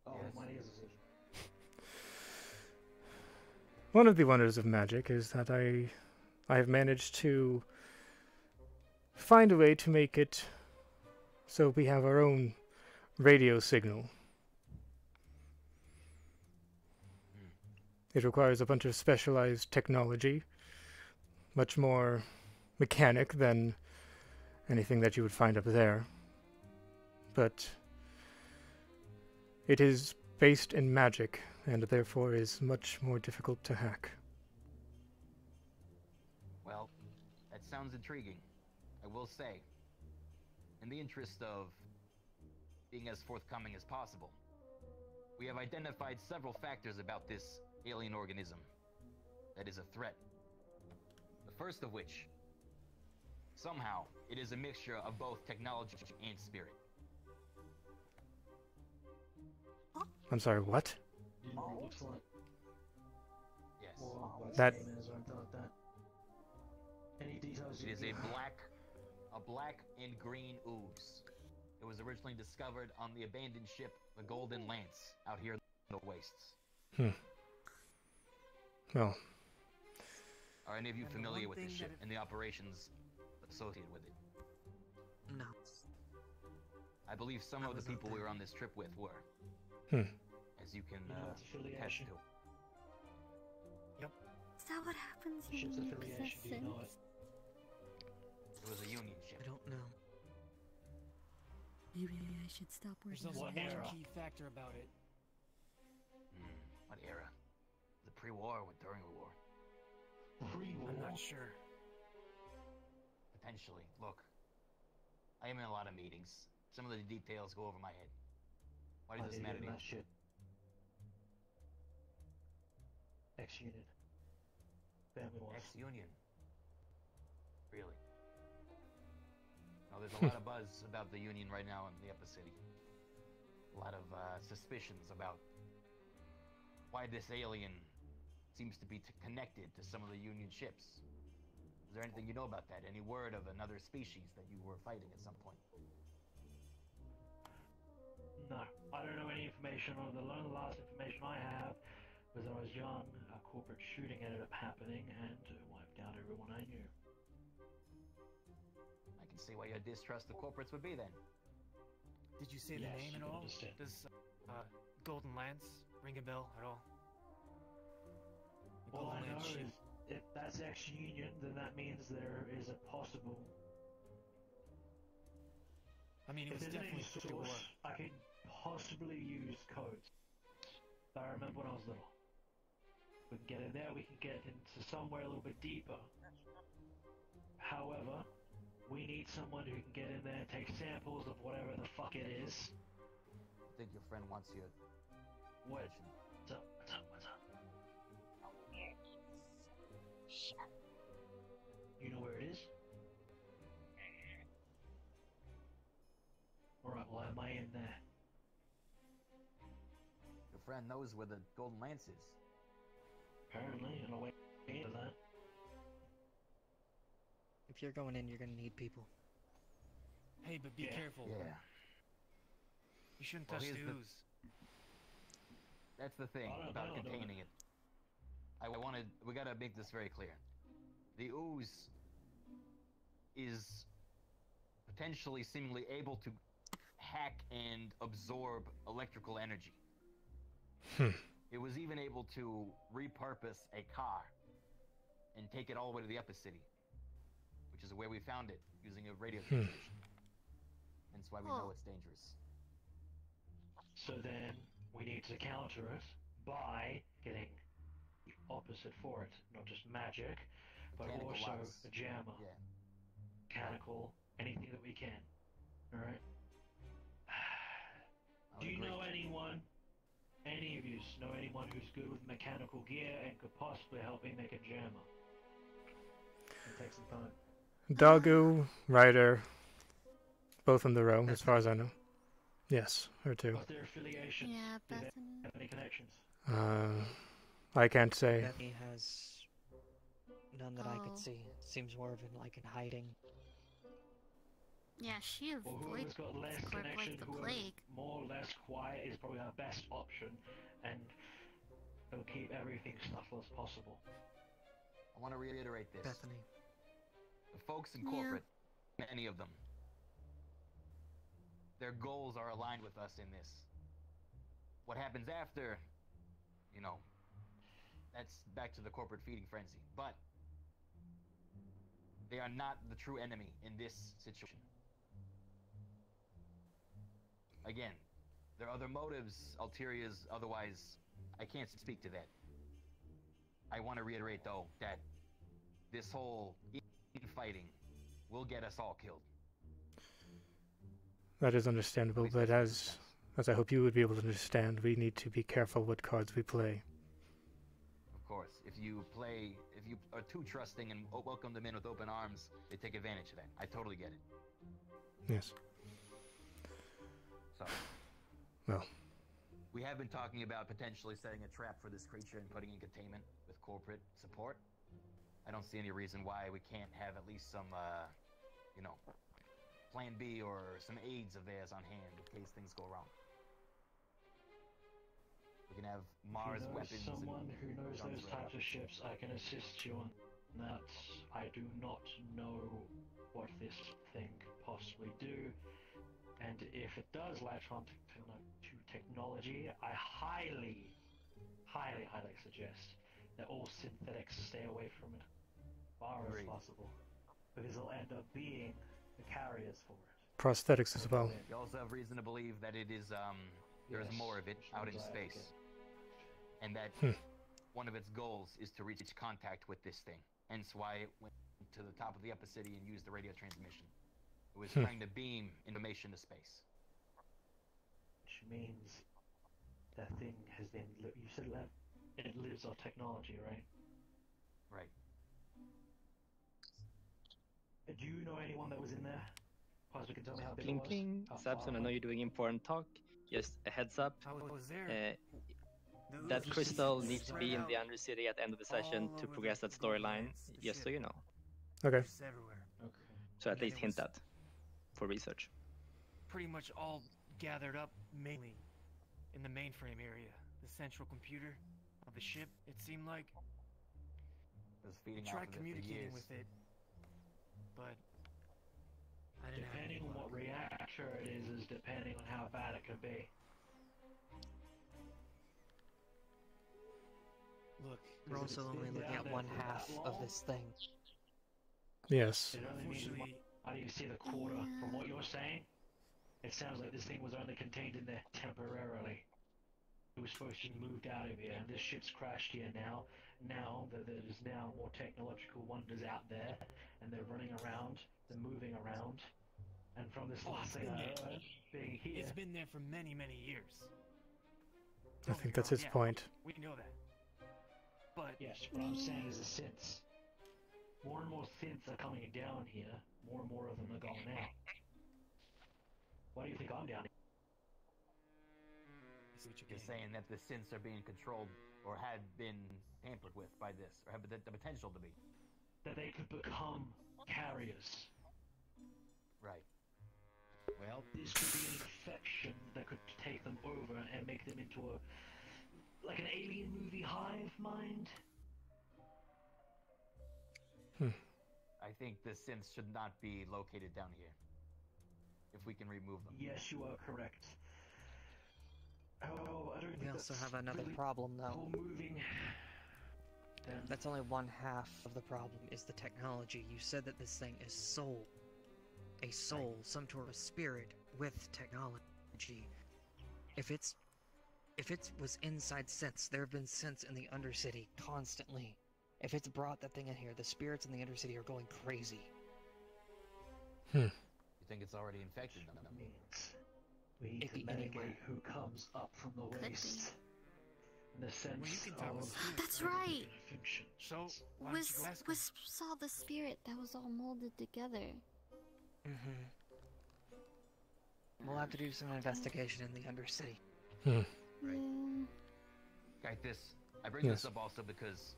S2: Oh, money is a solution.
S1: One of the wonders of magic is that I have managed to find a way to make it so we have our own radio signal. It requires a bunch of specialized technology, much more mechanic than anything that you would find up there. But it is based in magic, and therefore is much more difficult to hack.
S10: Well, that sounds intriguing. I will say, in the interest of being as forthcoming as possible, we have identified several factors about this alien organism that is a threat. The first of which Somehow, it is a mixture of both technology and spirit.
S1: I'm sorry, what?
S2: Looks like.
S10: Yes.
S1: That-
S2: Any details?
S10: It is a black and green ooze. It was originally discovered on the abandoned ship, the Golden Lance, out here in the wastes.
S1: Well.
S10: Are any of you familiar with this ship and the operations associated with it?
S17: No.
S10: I believe some of the people we were on this trip with were. As you can attest to.
S19: Is that what happens when
S2: Ship's
S19: you
S2: affiliation, do you know it?
S10: It was a Union ship.
S17: I don't know.
S19: Maybe I should stop
S4: There's
S19: working
S4: also
S19: on
S4: one
S19: that.
S4: key factor about it.
S10: What era? The pre-war or during the war?
S2: Pre-war?
S4: I'm not sure.
S10: Potentially. Look, I am in a lot of meetings. Some of the details go over my head. Why does this matter to you?
S2: Shit. Ex-Unit. Family wife.
S10: Ex-Union. Really? No, there's a lot of buzz about the Union right now in the Epicity. A lot of suspicions about why this alien seems to be connected to some of the Union ships. Is there anything you know about that? Any word of another species that you were fighting at some point?
S2: No, I don't know any information on the last information I have was when I was young, a corporate shooting ended up happening and wiped out everyone I knew.
S10: I can see why your distrust of corporates would be then.
S4: Did you say the
S2: Yes,
S4: name
S2: you
S4: at
S2: can
S4: all?
S2: understand.
S4: Does Golden Lance ring a bell at all? The
S2: All I
S4: Golden
S2: know
S4: Lance ship.
S2: is if that's ex-Union, then that means there is a possible.
S4: I mean, it
S2: If
S4: was
S2: there's any
S4: definitely pre-war.
S2: source, I could possibly use codes. I remember when I was little. We can get in there, we can get into somewhere a little bit deeper. However, we need someone who can get in there and take samples of whatever the fuck it is.
S10: I think your friend wants you.
S2: What? What's up? What's up? What's up? You know where it is? Alright, well, am I in there?
S10: Your friend knows where the Golden Lance is.
S2: Apparently, and I'll wait for that.
S17: If you're going in, you're gonna need people.
S4: Hey, but be careful.
S10: Yeah.
S4: You shouldn't
S10: Well,
S4: touch the
S10: here's the-
S4: ooze.
S10: That's the thing about containing it. We gotta make this very clear. The ooze is potentially seemingly able to hack and absorb electrical energy. It was even able to repurpose a car and take it all the way to the Epicity, which is where we found it, using a radio transmission. That's why we know it's dangerous.
S2: So then, we need to counter it by getting the opposite for it. Not just magic, but
S10: Mechanical
S2: also
S10: locks.
S2: a jammer.
S10: Yeah.
S2: Mechanical, anything that we can. Alright? Do you
S10: agree.
S2: know anyone, any of you know anyone who's good with mechanical gear and could possibly help me make a jammer? It'll take some time.
S1: Dagu, Ryder, both in the row, as far as I know. Yes, her too.
S2: What's their affiliation?
S19: Yeah,
S2: Do they
S19: Bethany.
S2: have any connections?
S1: I can't say.
S17: Bethany has none that I
S19: Oh.
S17: could see. Seems more of in like in hiding.
S3: Yeah, she
S2: Well,
S3: avoids
S2: whoever's got less
S3: Scorp
S2: connection,
S3: like the
S2: whoever's
S3: plague.
S2: more or less quiet is probably our best option, and it'll keep everything subtle as possible.
S10: I want to reiterate this.
S17: Bethany.
S10: The folks in
S3: Yeah.
S10: corporate, many of them, their goals are aligned with us in this. What happens after, you know, that's back to the corporate feeding frenzy. But they are not the true enemy in this situation. Again, there are other motives, ulteriors, otherwise, I can't speak to that. I want to reiterate, though, that this whole infighting will get us all killed.
S1: That is understandable, but as I hope you would be able to understand, we need to be careful what cards we play.
S10: Of course, if you you are too trusting and welcome them in with open arms, they take advantage of that. I totally get it.
S1: Yes.
S10: So.
S1: Well.
S10: We have been talking about potentially setting a trap for this creature and putting in containment with corporate support. I don't see any reason why we can't have at least some, you know, plan B or some aids of theirs on hand in case things go wrong. We can have Mars weapons.
S2: Someone
S10: and
S2: who knows
S10: guns
S2: those
S10: ready.
S2: types of ships, I can assist you on that. I do not know what this thing could possibly do, and if it does latch on to technology, I highly suggest that all synthetics stay away from it as far as possible, because they'll end up being the carriers for it.
S1: Prosthetics as well.
S10: You also have reason to believe that it is, there's more of it out in space. And that one of its goals is to reach contact with this thing. Hence why it went to the top of the Epicity and used the radio transmission. It was trying to beam information to space.
S2: Which means that thing has been, you said it lives off technology, right?
S10: Right.
S2: Do you know anyone that was in there? Possibly can tell me how big
S11: Blinking,
S2: it was? How far
S11: Sabson, I know
S2: away?
S11: you're doing important talk. Just a heads up.
S4: I was there.
S11: That crystal needs to be in the Undercity at the end of the session to progress that storyline, just so you know.
S1: Okay.
S4: It's everywhere.
S2: Okay.
S11: So at
S4: And then
S11: least
S4: it
S11: hint
S4: was
S11: that for research.
S4: Pretty much all gathered up mainly in the mainframe area, the central computer of the ship. It seemed like
S10: It was feeding
S4: I
S10: off
S4: tried
S10: of it for
S4: communicating
S10: years.
S4: with it, but I didn't have any
S2: Depending on
S4: luck.
S2: what reactor it is depending on how bad it could be.
S4: Look,
S17: We're also only looking at one half of this thing.
S1: Yes.
S2: It only means how do you see the quarter? From what you're saying, it sounds like this thing was only contained in there temporarily. It was supposed to be moved out of here, and this ship's crashed here now. Now that there's now more technological wonders out there, and they're running around, they're moving around, and from this last thing I heard, being here,
S4: It's been there for many, many years.
S1: I think that's his point.
S4: We know that. But
S2: yes, what I'm saying is the synths. More and more synths are coming down here. More and more of them are going out. Why do you think I'm down here?
S10: You're saying that the synths are being controlled or had been tampered with by this, or have the potential to be.
S2: That they could become carriers.
S10: Right. Well,
S2: This could be an infection that could take them over and make them into a like an alien movie hive mind.
S10: I think the synths should not be located down here. If we can remove them.
S2: Yes, you are correct. Oh, I don't
S17: We
S2: think
S17: also
S2: that's
S17: have another
S2: really
S17: problem, though.
S2: all moving.
S17: That's only one half of the problem, is the technology. You said that this thing is soul. A soul, some sort of spirit with technology. If it was inside synths, there have been synths in the Undercity constantly. If it's brought that thing in here, the spirits in the Undercity are going crazy.
S10: You think it's already infected them?
S2: We need
S17: It
S2: to
S17: be
S2: mitigate
S17: anywhere.
S2: who comes up from the waste. In the sense
S4: can talk
S2: of
S4: with
S3: That's right.
S2: infection.
S4: So why don't you go ask him?
S3: Wisp saw the spirit that was all molded together.
S17: Mm-hmm. We'll have to do some investigation in the Undercity.
S3: Yeah.
S10: Gaitis, I bring
S1: Yes.
S10: this up also because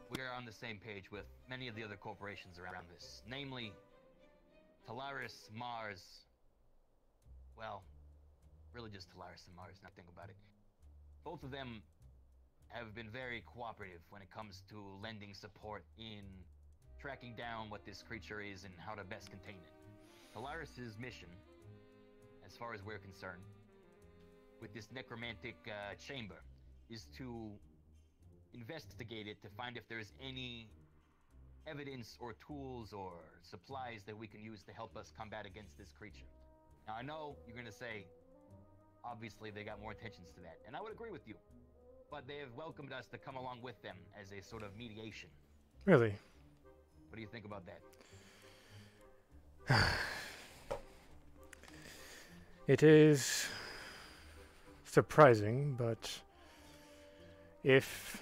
S10: we are on the same page with many of the other corporations around this. Namely, Talaris, Mars, well, really just Talaris and Mars, now think about it. Both of them have been very cooperative when it comes to lending support in tracking down what this creature is and how to best contain it. Talaris' mission, as far as we're concerned, with this necromantic chamber, is to investigate it to find if there's any evidence or tools or supplies that we can use to help us combat against this creature. Now, I know you're going to say, obviously they got more intentions to that, and I would agree with you, but they have welcomed us to come along with them as a sort of mediation.
S1: Really?
S10: What do you think about that?
S1: It is surprising, but if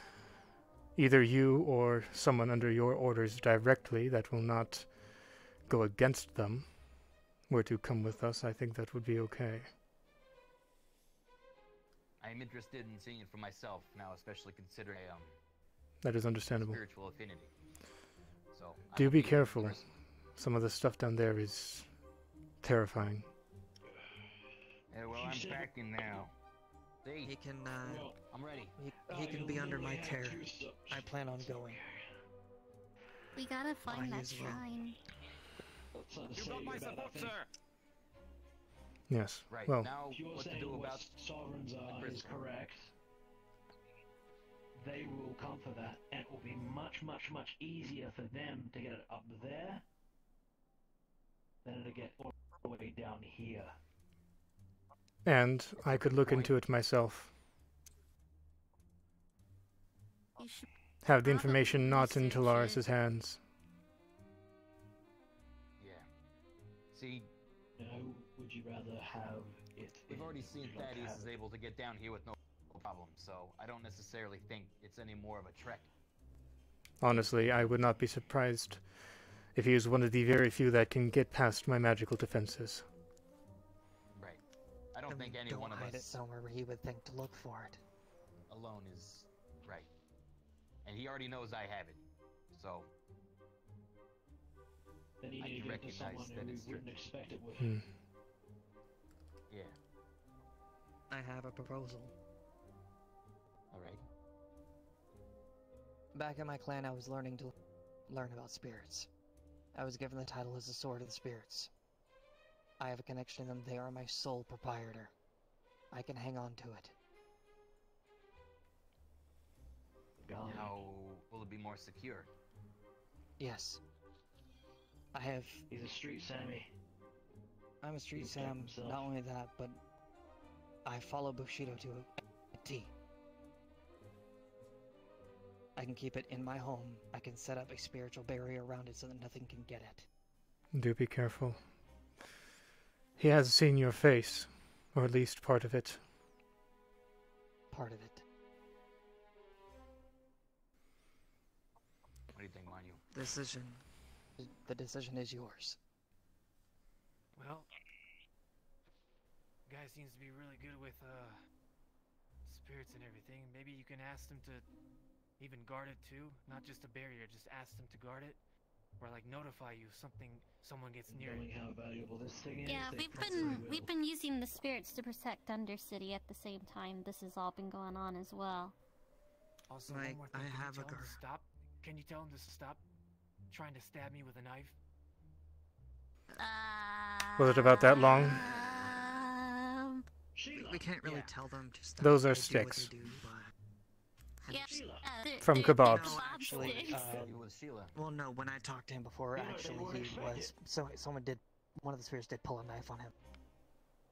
S1: either you or someone under your orders directly that will not go against them were to come with us, I think that would be okay.
S10: I'm interested in seeing it for myself now, especially considering
S1: that is understandable.
S10: Spiritual affinity. So
S1: do be careful. Some of the stuff down there is terrifying.
S10: Yeah, well, I'm packing now. See?
S17: He can,
S10: I'm ready.
S17: He can be under my care. I plan on going.
S3: We gotta find that shrine.
S16: You got my support, sir.
S1: Yes.
S10: Right.
S1: Well,
S10: now, what to do about
S2: Sovereigns is correct. They will come for that, and it will be much, much, much easier for them to get it up there than to get all the way down here.
S1: and I could look into it myself. Have the information not in Talaris' hands.
S10: Yeah. See,
S2: would you rather have it?
S10: We've already seen Thaddeus is able to get down here with no problem, so I don't necessarily think it's any more of a trek.
S1: Honestly, I would not be surprised if he is one of the very few that can get past my magical defenses.
S10: Right. I don't think any one of
S17: hide it
S10: us
S17: somewhere where he would think to look for it.
S10: alone is right. And he already knows I have it, so
S2: Then you
S10: I
S2: need
S10: can
S2: to get to someone
S10: recognize
S2: who
S10: that
S2: we
S10: it's
S2: wouldn't expect it with.
S10: yeah.
S17: I have a proposal.
S10: Alright.
S17: Back in my clan, I was learning to learn about spirits. I was given the title as the Sword of the Spirits. I have a connection to them. They are my sole proprietor. I can hang on to it.
S10: How will it be more secure?
S17: Yes. I have...
S2: He's a street Sammy.
S17: I'm a street
S2: He's got
S17: Sam.
S2: himself.
S17: Not only that, but I follow Bushido to a T. I can keep it in my home. I can set up a spiritual barrier around it so that nothing can get it.
S1: Do be careful. He has seen your face, or at least part of it.
S17: Part of it.
S10: What do you think, Manu?
S17: The decision is yours.
S4: Well, guy seems to be really good with spirits and everything. Maybe you can ask them to even guard it too, not just a barrier. Just ask them to guard it, or like notify you if someone gets near it.
S2: How valuable this thing is.
S3: Yeah, we've been using the spirits to protect Undercity at the same time. This has all been going on as well.
S4: Also,
S17: Mike,
S4: one more thing.
S17: I
S4: Can you
S17: have a
S4: tell him
S17: guard.
S4: to stop? Can you tell him to stop trying to stab me with a knife?
S1: Was it about that long?
S17: We can't really tell them to stop.
S1: Those are
S17: They do what
S1: sticks.
S17: they do, but...
S1: From kebabs.
S17: No, actually,
S10: with Sheila.
S17: well, no, when I talked to him before, actually, he was... So, one of the spirits did pull a knife on him.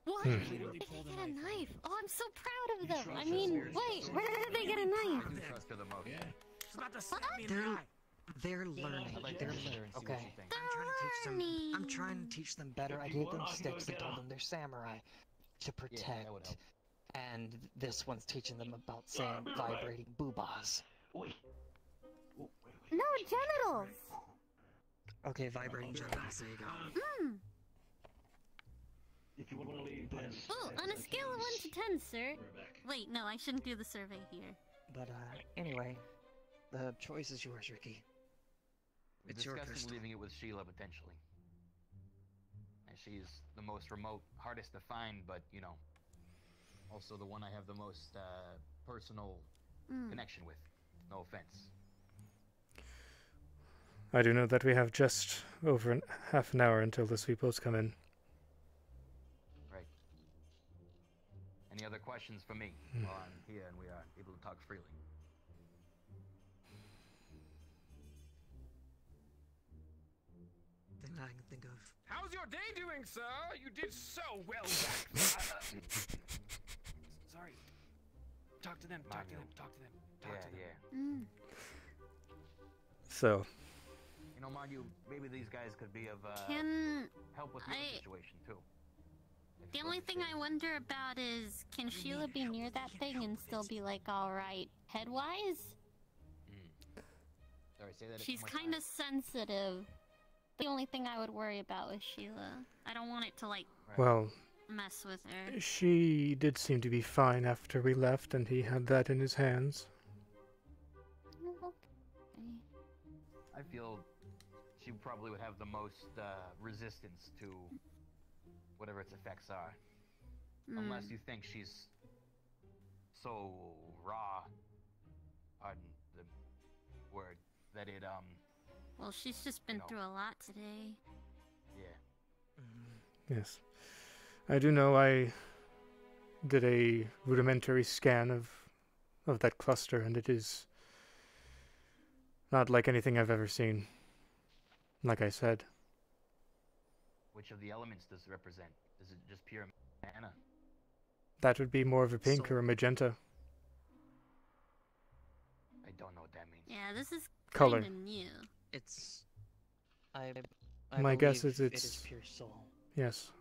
S3: What? Where did they get a knife? Oh, I'm so proud of them. I mean, wait, where did they get a knife?
S10: I do trust her the most.
S4: She's about to stab me in the eye.
S17: They're learning.
S10: I'd like to
S17: They're
S10: meet her and see what
S17: okay.
S10: she thinks.
S17: I'm trying to teach them better. I gave them sticks and told them they're samurai to protect. And this one's teaching them about saying vibrating boobas.
S3: No, genitals!
S17: Okay, vibrating genitals. There you go.
S2: If you want to leave this.
S3: Oh, on a scale of 1 to 10, sir. Wait, no, I shouldn't do the survey here.
S17: But anyway, the choice is yours, Ricky.
S10: We're
S17: It's your
S10: discussing
S17: crystal.
S10: leaving it with Sheila potentially. And she's the most remote, hardest to find, but you know, also the one I have the most personal connection with. No offense.
S1: I do know that we have just over half an hour until the sweepos come in.
S10: Right. Any other questions for me while I'm here and we are able to talk freely?
S17: Thing I can think of.
S16: How's your day doing, sir? You did so well back.
S4: Sorry. Talk to them. Talk to them. Talk to them. Talk to them.
S3: Mm.
S1: So,
S10: You know, Manu, maybe these guys could be of
S3: Can
S10: help with your
S3: I-
S10: situation too.
S3: The only thing I wonder about is, can Sheila be near that thing and still be like, alright, headwise?
S10: Sorry, say that.
S19: She's
S10: one more
S19: kind of sensitive. The only thing I would worry about is Sheila. I don't want it to, like,
S1: Well,
S19: mess with her.
S1: she did seem to be fine after we left, and he had that in his hands.
S10: I feel she probably would have the most resistance to whatever its effects are. Unless you think she's so raw, pardon the word, that it,
S19: Well, she's just been through a lot today.
S10: yeah.
S1: Yes. I do know I did a rudimentary scan of that cluster, and it is not like anything I've ever seen. Like I said.
S10: Which of the elements does it represent? Is it just pure mana?
S1: That would be more of a pink or a magenta.
S10: I don't know what that means.
S19: Yeah, this is
S1: Color.
S19: kinda new.
S17: It's... I
S1: My guess
S17: believe
S1: is
S17: it
S1: it's...
S17: is pure soul.
S1: Yes.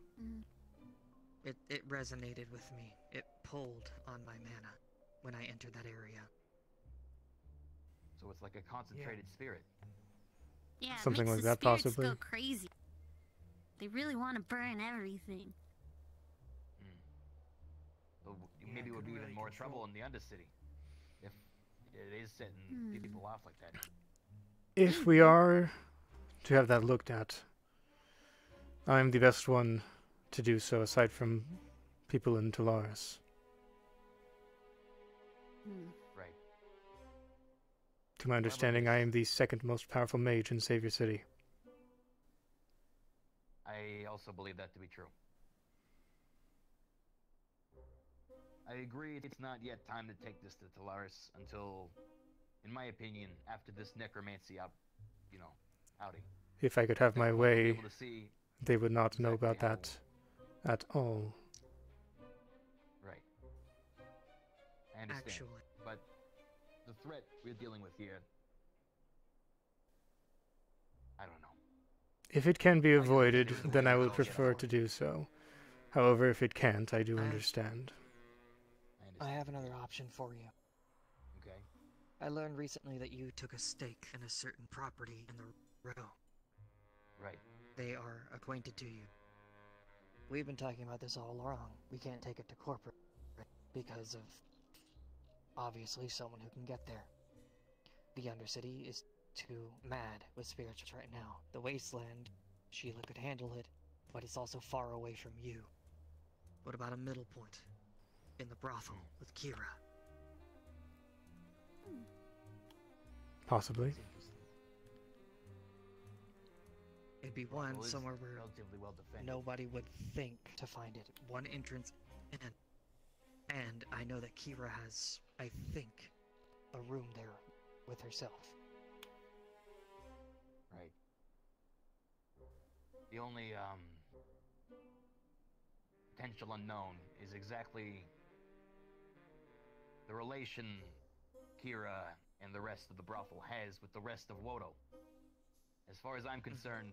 S17: It resonated with me. It pulled on my mana when I entered that area.
S10: So it's like a concentrated spirit.
S19: Yeah, it
S1: Something
S19: makes
S1: like
S19: the
S1: that,
S19: spirits
S1: possibly.
S19: go crazy. They really want to burn everything.
S10: So maybe it would be even more trouble in the Undercity if it is setting people off like that.
S1: If we are to have that looked at, I'm the best one to do so, aside from people in Talaris.
S10: Right.
S1: To my understanding, I am the second most powerful mage in Savior City.
S10: I also believe that to be true. I agree it's not yet time to take this to Talaris until, in my opinion, after this necromancy outing.
S1: If I could have my
S10: We'll be
S1: way,
S10: able to see
S1: they would not know about that at all.
S10: Right. I understand.
S17: Actually.
S10: But the threat we're dealing with here, I don't know.
S1: If it can be avoided, then I would prefer to do so. However, if it can't, I do understand.
S17: I have another option for you.
S10: Okay.
S17: I learned recently that you took a stake in a certain property in the row.
S10: Right.
S17: They are acquainted to you. We've been talking about this all along. We can't take it to corporate because of, obviously, someone who can get there. The Undercity is too mad with spirits right now. The Wasteland, Sheila could handle it, but it's also far away from you. What about a middle point? In the brothel with Kira?
S1: Possibly.
S17: It'd be one
S10: Brothel is
S17: somewhere where
S10: relatively well defended.
S17: nobody would think to find it. One entrance in. And I know that Kira has, I think, a room there with herself.
S10: Right. The only potential unknown is exactly the relation Kira and the rest of the brothel has with the rest of Wodo. As far as I'm concerned,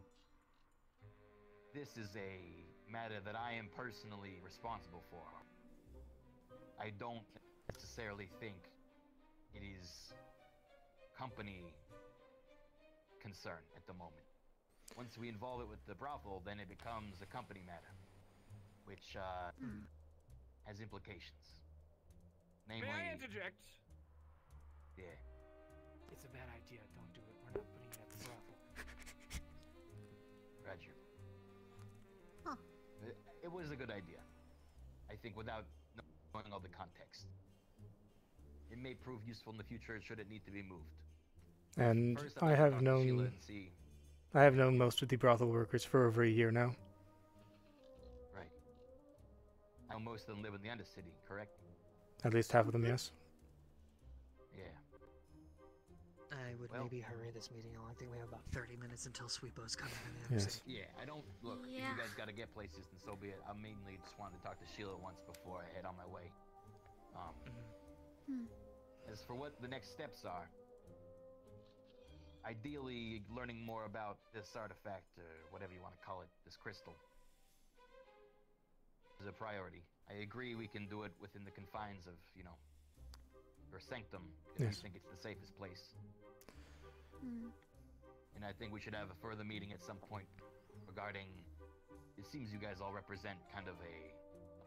S10: this is a matter that I am personally responsible for. I don't necessarily think it is company concern at the moment. Once we involve it with the brothel, then it becomes a company matter, which has implications. Namely,
S4: May I interject?
S10: Yeah.
S4: It's a bad idea. Don't do it. We're not putting it at the brothel.
S10: Roger. It was a good idea. I think without knowing all the context. It may prove useful in the future should it need to be moved.
S1: And
S10: First,
S1: I
S10: I'd like to
S1: have
S10: talk to Sheila
S1: known...
S10: and see.
S1: I have known most of the brothel workers for over a year now.
S10: Right. I know most of them live in the Undercity, correct?
S1: At least half of them, yes.
S10: Yeah.
S17: I would
S10: Well-
S17: maybe hurry this meeting along. I think we have about 30 minutes until Sweepo's coming in.
S1: Yes.
S10: Yeah, I don't... Look, if you guys gotta get places, then so be it. I mainly just wanted to talk to Sheila once before I head on my way. As for what the next steps are, ideally learning more about this artifact, or whatever you want to call it, this crystal, is a priority. I agree we can do it within the confines of, her sanctum, if
S1: Yes.
S10: we think it's the safest place. And I think we should have a further meeting at some point regarding. It seems you guys all represent kind of a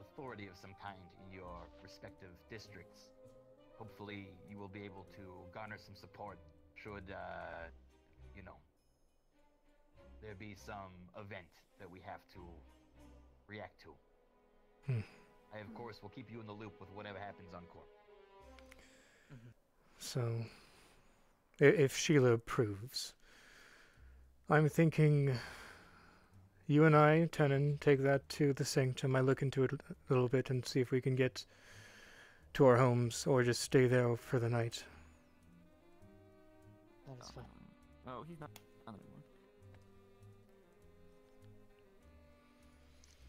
S10: authority of some kind in your respective districts. Hopefully, you will be able to garner some support should, you know, there be some event that we have to react to. I, of course, will keep you in the loop with whatever happens on court.
S1: So, if Sheila approves, I'm thinking you and I, Tenon, take that to the Sanctum. I look into it a little bit and see if we can get to our homes or just stay there for the night.
S17: That is fine.
S14: Oh, he's not anymore.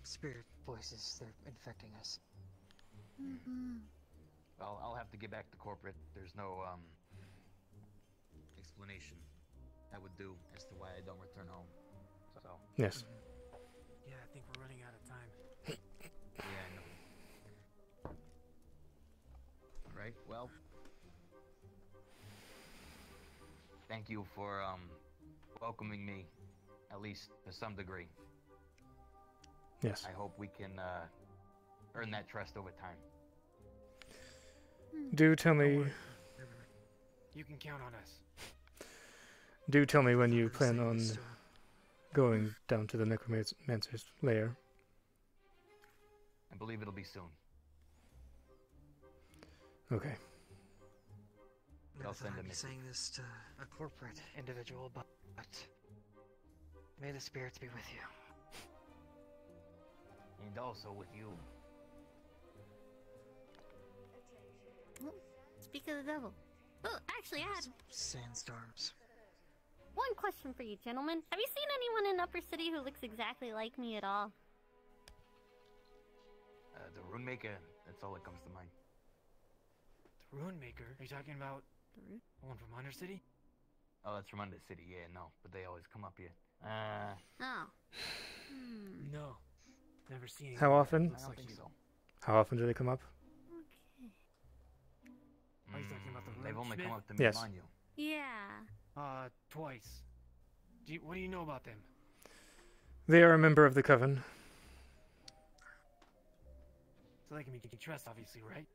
S17: Spirit voices, they're infecting us.
S10: Well, I'll have to get back to corporate. There's no, explanation I would do as to why I don't return home. So.
S1: Yes.
S4: Yeah, I think we're running out of time.
S10: Yeah, I know. Alright, well. Thank you for, welcoming me, at least to some degree.
S1: Yes.
S10: I hope we can, earn that trust over time.
S1: Do tell me.
S4: You can count on us.
S1: Do tell me when you plan on going down to the Necromancer's lair.
S10: I believe it'll be soon.
S1: Okay.
S10: I'll send
S17: I'm
S10: a message.
S17: saying this to a corporate individual, but may the spirits be with you.
S10: And also with you.
S19: Well, speak of the devil. Oh, actually, I had
S17: Sandstorms.
S19: one question for you, gentlemen. Have you seen anyone in Upper City who looks exactly like me at all?
S10: The Rune Maker, that's all that comes to mind.
S4: The Rune Maker? Are you talking about the one from Under City?
S10: Oh, that's from Under City, yeah, no. But they always come up here.
S19: Oh.
S4: No. Never seen anyone
S1: How
S4: that
S1: often?
S4: looks
S10: I don't
S4: like
S10: think
S4: you.
S10: so.
S1: How often do they come up?
S4: Are you talking about the
S10: They've only
S4: Runesmith?
S10: come up to me,
S1: Yes.
S10: mind you.
S19: Yeah.
S4: Twice. What do you know about them?
S1: They are a member of the Coven.
S4: So they can be trust, obviously, right?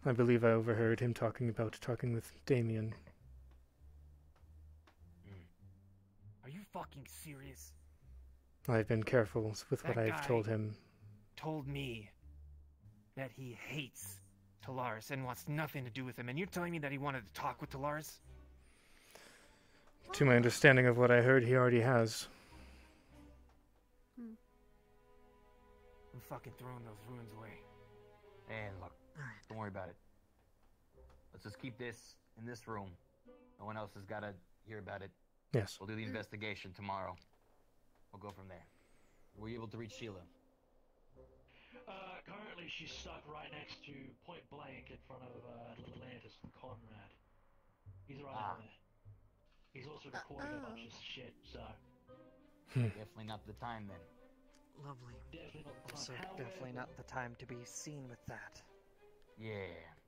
S1: I believe I overheard him talking with Damien.
S4: Are you fucking serious?
S1: I've been careful with what
S4: That
S1: I've
S4: guy
S1: told him.
S4: Told me that he hates Talaris and wants nothing to do with him, and you're telling me that he wanted to talk with Talaris?
S1: To my understanding of what I heard, he already has.
S4: I'm fucking throwing those ruins away.
S10: And look, don't worry about it. Let's just keep this in this room. No one else has got to hear about it.
S1: Yes.
S10: We'll do the investigation tomorrow. We'll go from there. Were you able to reach Sheila?
S2: Currently she's stuck right next to point blank in front of Atlantis and Conrad. He's right over there. He's also recording a bunch of shit, so...
S10: Definitely not the time then.
S17: Lovely.
S2: Definitely not the
S17: Also,
S2: time.
S17: definitely not the time to be seen with that.
S10: Yeah.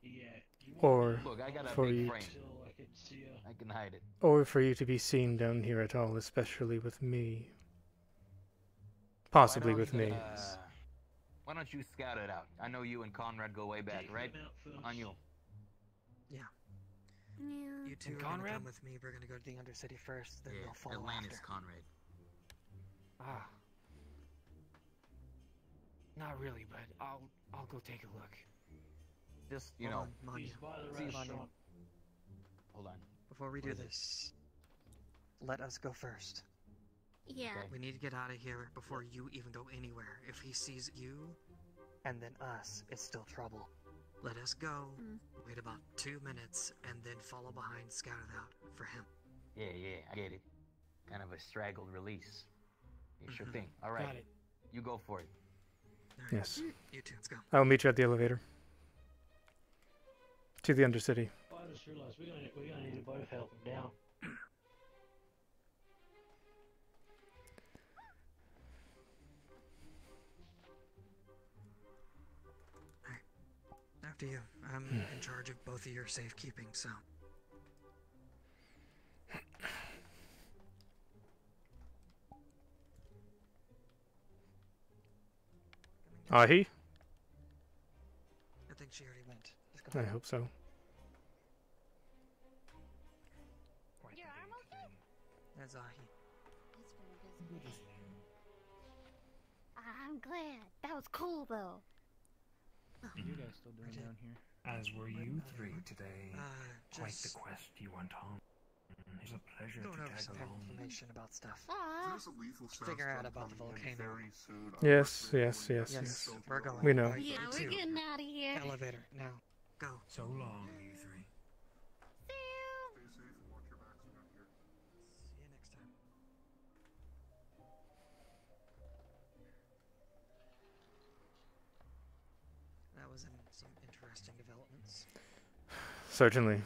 S2: Yeah.
S1: Or
S10: Look, I got a
S1: for
S10: big
S1: you,
S10: frame.
S2: I can see her.
S10: I can hide it.
S1: or for you to be seen down here at all, especially with me. Possibly with me.
S10: Why don't you scout it out? I know you and Conrad go way back, right? On you.
S17: Yeah.
S19: Yeah.
S17: You two
S10: And
S17: are gonna
S10: Conrad?
S17: come with me. We're gonna go to the Undercity first, then we'll follow
S10: Atlantis,
S17: after.
S10: Conrad.
S4: Not really, but I'll go take a look.
S10: Just,
S17: Hold on, Manya.
S2: He's by the
S17: See, Manya,
S2: restaurant.
S10: Hold on.
S17: before we do this, let us go first.
S19: Yeah.
S17: We need to get out of here before you even go anywhere. If he sees you, and then us, it's still trouble. Let us go, wait about 2 minutes, and then follow behind, scout it out for him.
S10: Yeah, I get it. Kind of a straggled release. Yeah, sure thing. All right.
S4: Got it.
S10: You go for it.
S1: Yes.
S17: You two, let's go.
S1: I will meet you at the elevator. To the Undercity.
S2: I just realised we're gonna need to both help him down.
S17: After you. I'm in charge of both of your safekeeping, so
S1: Ahi?
S17: I think she already went. Just go
S1: I
S17: ahead.
S1: hope so.
S17: There's Ahi.
S19: I'm glad. That was cool though.
S12: What are you guys still doing down here?
S15: As were you three today. Quite the
S17: just
S15: quest you went on. It's a pleasure
S17: going
S15: to
S17: over
S15: tag
S17: some
S15: along.
S17: information about stuff.
S23: There's a lethal
S17: Figure out
S23: sandstorm
S17: about the
S23: coming in
S17: volcano.
S23: very soon.
S1: Yes, yes, yes,
S17: Yes,
S1: yes.
S17: we're going.
S1: We know.
S17: Right,
S19: Yeah,
S17: you
S19: we're
S17: two.
S19: getting out of here.
S17: Elevator now. Go.
S15: So long, you three.
S23: Stay safe and watch your backs around here.
S17: See you next time. That was some interesting developments.
S1: Certainly.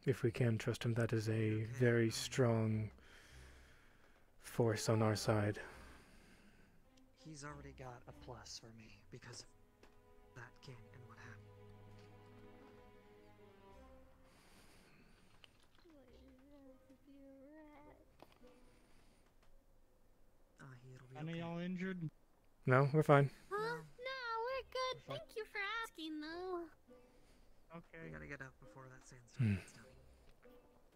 S1: If we can trust him, that is a very strong force on our side.
S17: He's already got a plus for me because of that king and what happened. It'll be
S13: Any
S17: okay.
S13: y'all injured?
S1: No, we're fine.
S19: Huh? No, we're good. Thank you for asking, though.
S13: Okay.
S17: We gotta get up before that sandstorm gets done.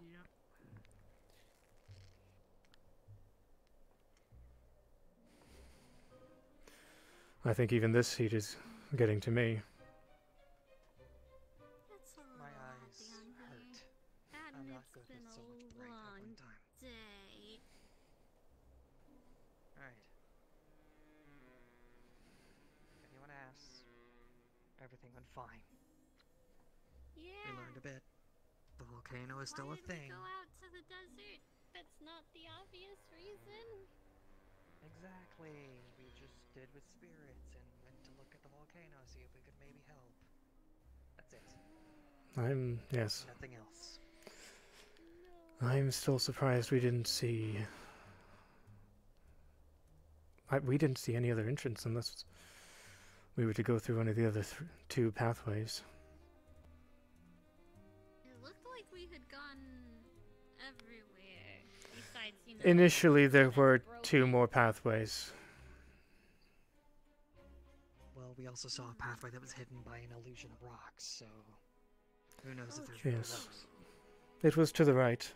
S13: Yep.
S1: I think even this heat is getting to me.
S19: That's a
S17: My
S19: lot
S17: eyes
S19: down
S17: hurt.
S19: here. And
S17: I'm not
S19: it's
S17: good
S19: been
S17: with so much
S19: a
S17: bright at
S19: long
S17: one time.
S19: day.
S17: Alright. If anyone asks, everything went fine.
S19: Yeah.
S17: We learned a bit. The volcano is still
S19: Why
S17: a
S19: did we
S17: thing.
S19: go out to the desert? That's not the obvious reason.
S17: Exactly. We just did with spirits and went to look at the volcano, see if we could maybe help. That's it.
S1: Yes.
S17: Nothing else.
S1: I'm still surprised we didn't see. We didn't see any other entrance unless we were to go through one of the other two pathways.
S3: It looked like we had gone everywhere. Besides, you know.
S1: Initially, there
S3: that's
S1: were
S3: broken.
S1: 2 more pathways.
S17: Well, we also saw a pathway that was hidden by an illusion of rocks, so who knows if there's more of
S1: Yes.
S17: those.
S1: It was to the right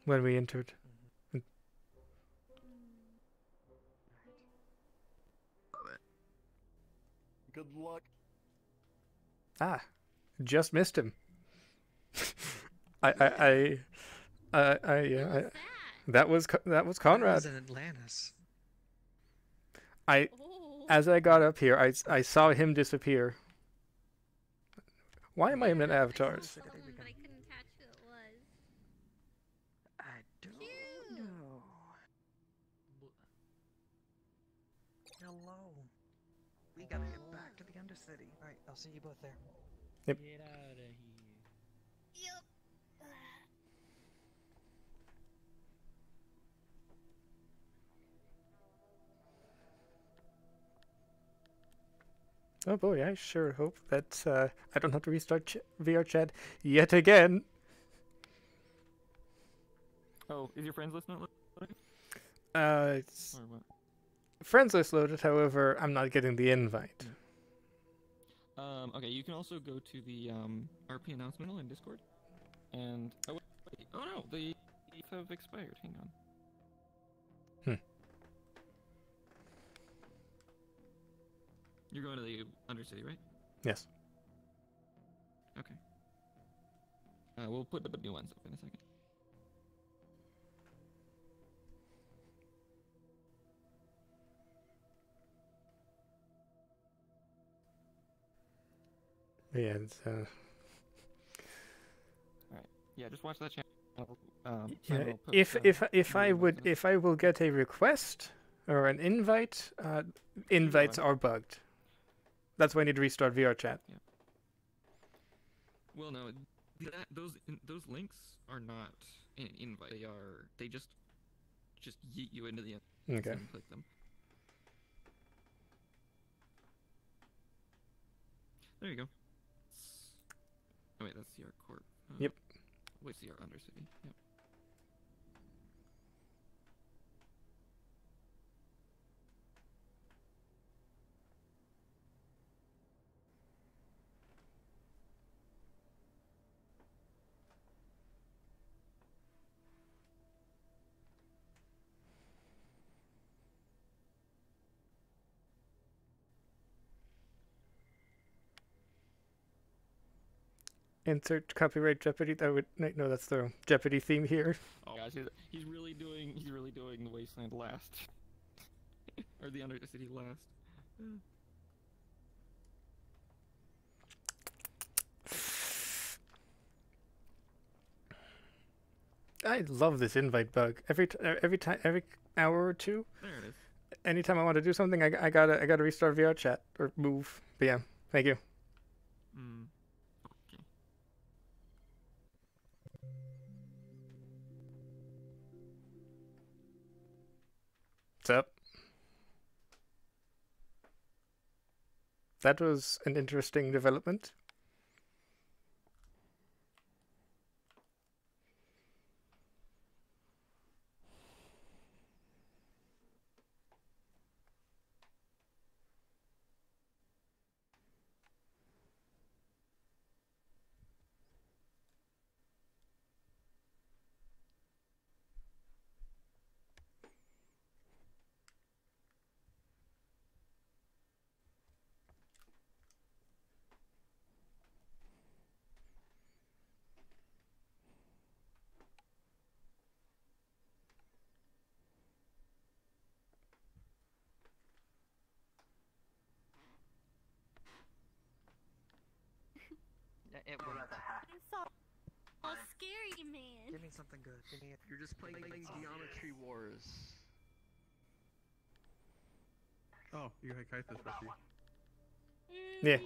S1: when we entered.
S23: Good luck.
S1: Ah, just missed him. That was
S17: That was
S1: Conrad.
S17: in Atlantis.
S1: As I got up here, I saw him disappear. Why am I in an avatars?
S3: But I couldn't catch who it was.
S17: I don't know. Hello. We gotta get back to the Undercity. Alright, I'll see you both there.
S1: Yep.
S13: Get out of here.
S3: Yep.
S1: Oh boy, I sure hope that I don't have to restart VR chat yet again.
S14: Oh, is your friends list not loading?
S1: It's
S14: Or what?
S1: friends list loaded. However, I'm not getting the invite.
S14: Okay, you can also go to the RP announcement in Discord, and oh wait, oh no, the have expired. Hang on. You're going to the Undercity, right?
S1: Yes.
S14: Okay. We'll put the new ones up in a second.
S1: Yeah, it's
S14: Alright. Yeah, just watch that channel.
S1: yeah.
S14: I'll put,
S1: If I will get a request or an invite, invites are bugged. That's why I need to restart VR chat.
S14: Yeah. Well, no, those links are not an invite. They just yeet you into the
S1: Okay.
S14: and click them. There you go. Oh wait, that's CR Corp.
S1: Yep.
S14: Wait, CR Undercity. Yep.
S1: Insert copyright Jeopardy. That would no, that's the Jeopardy theme here.
S14: Oh gosh, he's really doing the Wasteland last, or the Undercity last.
S1: I love this invite bug. Every time, every hour or two.
S14: There it is.
S1: Anytime I want to do something, I gotta restart VR chat or move. But yeah, thank you.
S14: Mm.
S1: What's up? That was an interesting development.
S17: It worked.
S19: It's all scary, man.
S17: Give me something good. Give me.
S18: You're just playing Geometry Wars.
S22: Oh, you had Kaithas with you.
S1: Yeah.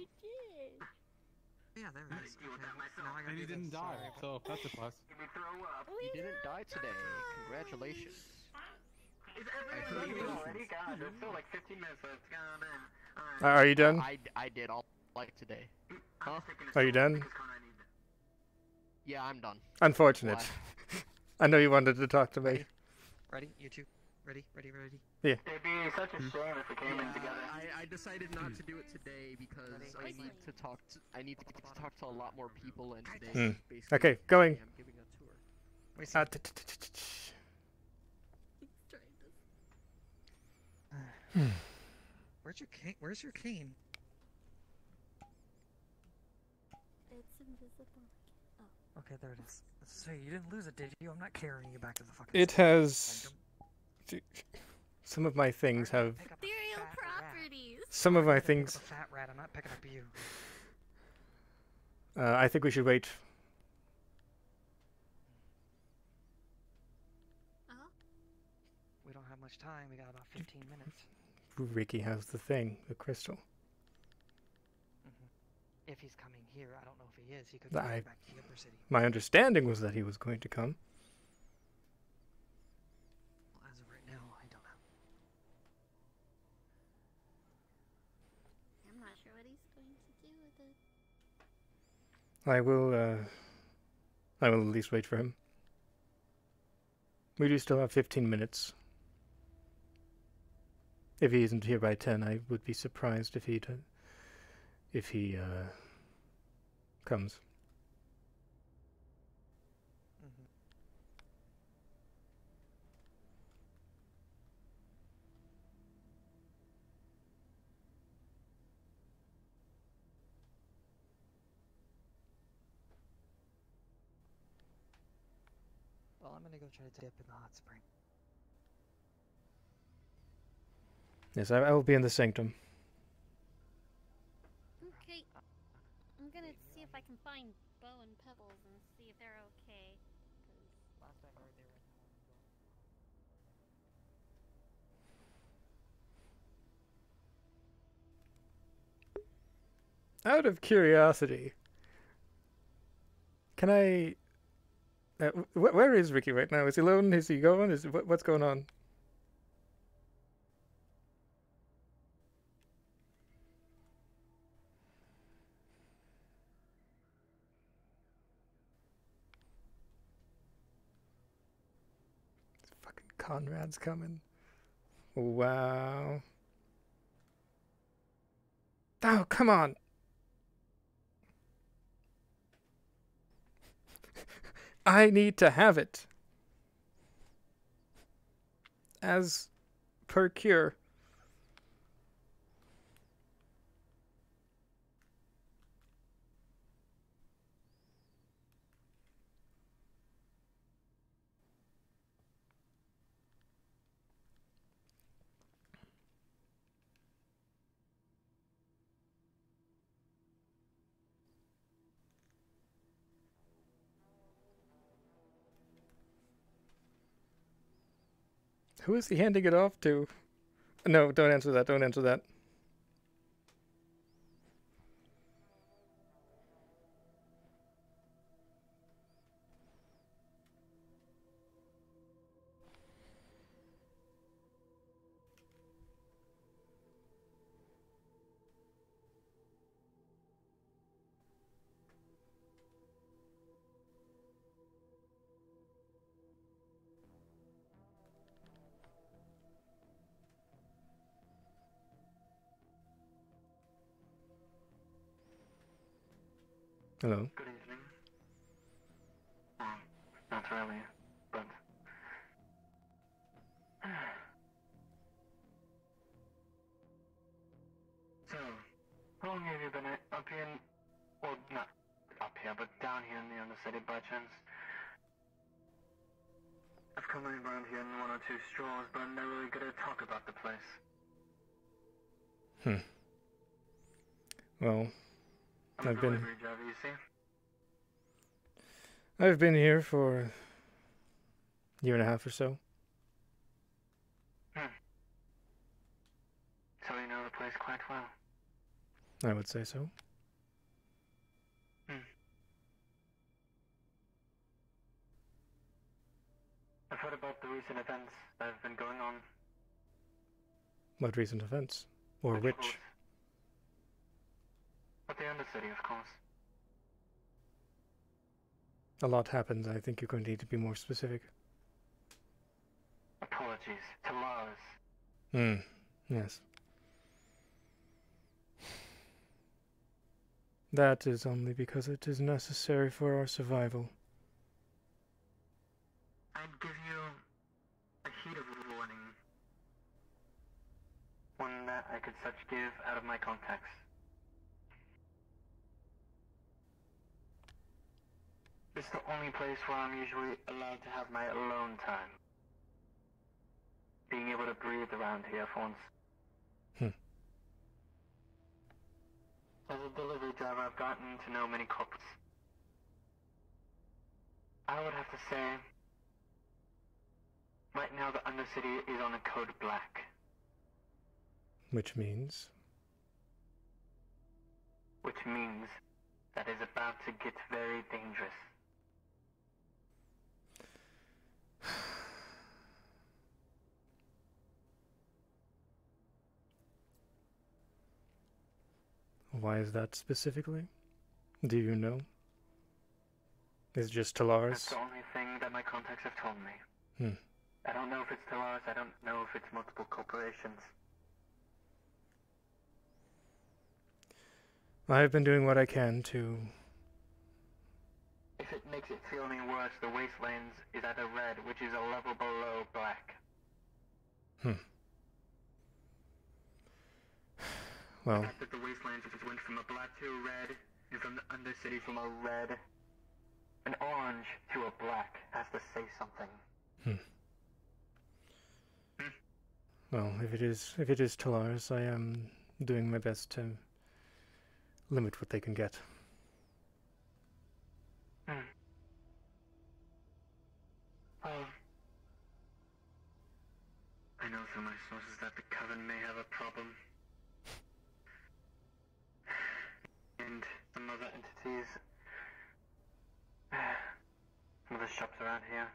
S17: Yeah, there it is. Okay. Now I gotta
S22: And he
S17: do
S22: didn't
S17: this.
S22: die, so that's a plus.
S18: You didn't die today. Congratulations.
S22: God, there's still like 15 minutes left.
S1: Are you done?
S18: I did all like today. Huh?
S1: Are you done?
S18: Yeah, I'm done.
S1: Unfortunate. I know you wanted to talk to me.
S17: Ready? You two? Ready? Ready? Ready?
S1: Yeah.
S22: It'd be such a shame if it came in together.
S18: I decided not to do it today because I need to talk to a lot more people, and today is basically
S1: Okay, going.
S18: I'm giving a tour.
S17: Where's your cane? Where's your cane?
S19: It's invisible. Oh.
S17: Okay, there it is. So you didn't lose it, did you? I'm not carrying you back to the fucking.
S1: It has. Some of my things have.
S19: Ethereal properties.
S1: Some of my things.
S17: A fat rat. I'm not picking up you.
S1: I think we should wait.
S17: We don't have much time. We got about 15 minutes.
S1: Ricky has the thing, the crystal.
S17: If he's coming here, I don't know if he is. He could go back to the upper city.
S1: My understanding was that he was going to come.
S17: Well, as of right now, I don't know.
S19: I'm not sure what he's going to do with it.
S1: I will at least wait for him. We do still have 15 minutes. If he isn't here by 10, I would be surprised if he comes.
S17: Well, I'm gonna go try to dip in the hot spring.
S1: Yes, I will be in the sanctum.
S19: Okay. I'm gonna see if I can find Bow and Pebbles and see if they're okay.
S17: Last I heard, they were in the
S1: Out of curiosity, can I... where is Ricky right now? Is he alone? Is he going? What's going on? Conrad's coming. Wow. Oh, come on. I need to have it. As per cure. Who is he handing it off to? No, don't answer that. Don't answer that. Hello.
S22: Good evening. Not really, but... So, how long have you been up here in... Well, not up here, but down here in the Undercity by chance? I've come around here in one or two straws, but I'm never really good at talk about the place.
S1: Well,
S22: I'm a
S1: I've been
S22: delivery driver, you see?
S1: I've been here for a year and a half or so.
S22: So you know the place quite well.
S1: I would say so.
S22: I've heard about the recent events that have been going on.
S1: What recent events? Or
S22: Of
S1: which?
S22: course. But the Undercity, of course.
S1: A lot happens. I think you're going to need to be more specific.
S22: Apologies to Lars.
S1: Yes. That is only because it is necessary for our survival.
S22: I'd give you a heat of warning. One that I could such give out of my contacts. It's the only place where I'm usually allowed to have my alone time. Being able to breathe around here for once. As a delivery driver, I've gotten to know many cops. I would have to say, right now the Undercity is on a code black.
S1: Which means?
S22: Which means that is about to get very dangerous.
S1: Why is that specifically? Do you know? Is it just Talaris?
S22: That's the only thing that my contacts have told me. I don't know if it's Talaris, I don't know if it's multiple corporations.
S1: I've been doing what I can to...
S22: If it makes it feel any worse, the Wastelands is at a red, which is a level below black.
S1: Well...
S22: The fact that the Wastelands just went from a black to a red, and from the Undercity from a red, an orange to a black, has to say something.
S1: Well, if it is Talaris, I am doing my best to limit what they can get.
S22: I know through my sources that the Coven may have a problem. And some other entities. Some of the shops around here.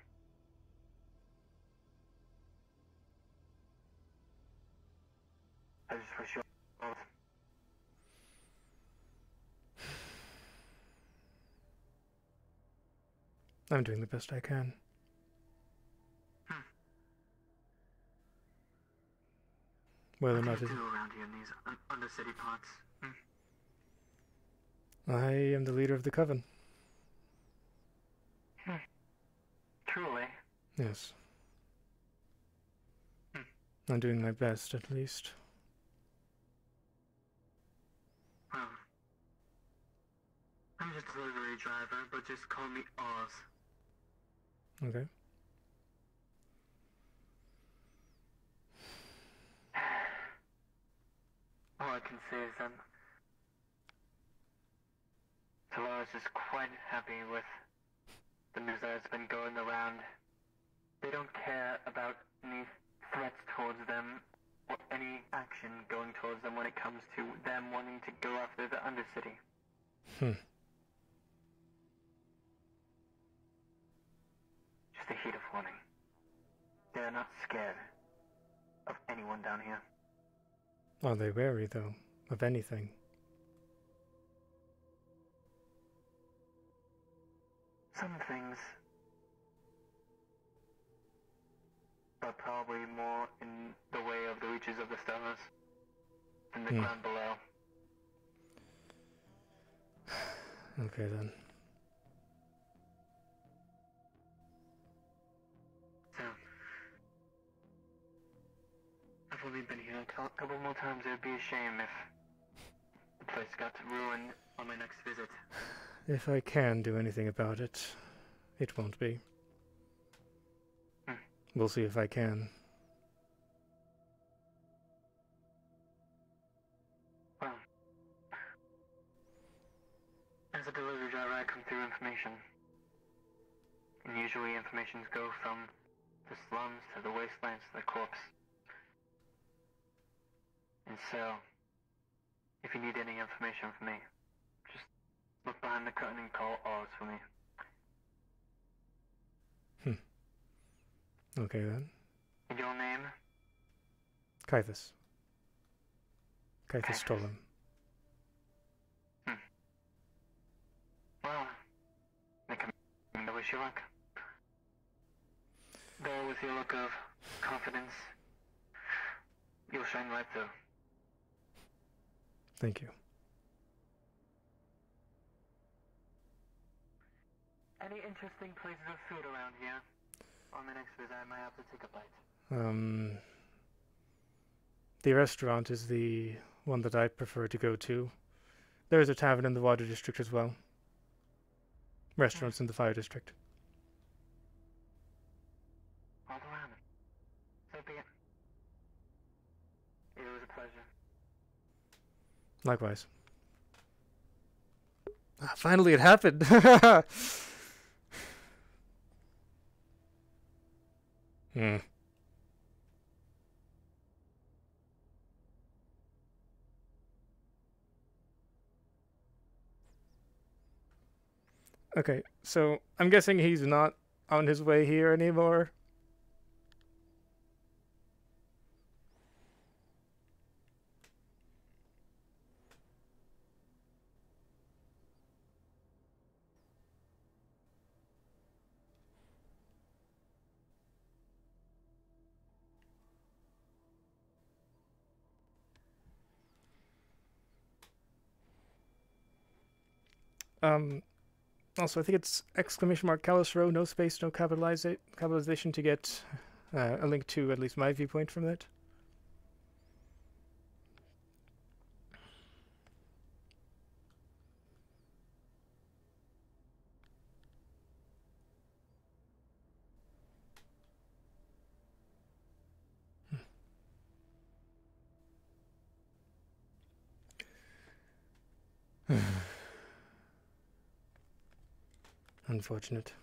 S22: I just wish you all...
S1: I'm doing the best I can. whether or
S22: What
S1: not
S22: do
S1: it.
S22: you do around here in these undercity parts?
S1: I am the leader of the coven.
S22: Truly.
S1: Yes. I'm doing my best, at least.
S22: Well, I'm just a delivery driver, but just call me Oz.
S1: Okay.
S22: All I can say is Dolores is quite happy with the news that has been going around. They don't care about any threats towards them or any action going towards them when it comes to them wanting to go after the Undercity. Just a heat of warning. They're not scared of anyone down here.
S1: Are they wary, though, of anything?
S22: Some things, but probably more in the way of the reaches of the stars than the ground below.
S1: Okay, then.
S22: So, I've only been here a couple more times. It would be a shame if the place got ruined on my next visit.
S1: If I can do anything about it, it won't be. We'll see if I can.
S22: Well, as a delivery driver, I come through information. And usually informations go from the slums to the wastelands to the corpse. And so, if you need any information from me, just look behind the curtain and call Oz for me.
S1: Okay, then.
S22: And your name?
S1: Kythus. Kythus Stolen.
S22: Well, I wish you luck. Though with your look of confidence, you'll shine right through.
S1: Thank you.
S22: Any interesting places of food around here? On my next visit, I might have to take a bite.
S1: The restaurant is the one that I prefer to go to. There is a tavern in the Water District as well. Restaurants in the Fire District.
S22: All around. So be it. It was a pleasure.
S1: Likewise. Ah, finally, it happened! Okay, so I'm guessing he's not on his way here anymore. Also, I think it's exclamation mark Callus Row, no space, no capitalization to get a link to at least my viewpoint from it. Unfortunate.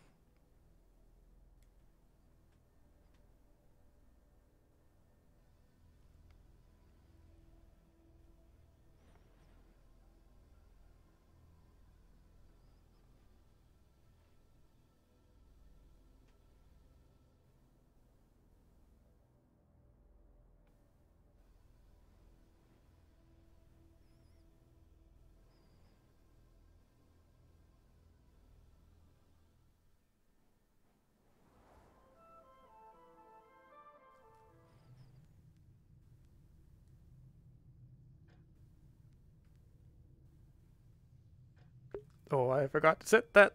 S1: Oh, I forgot to set that.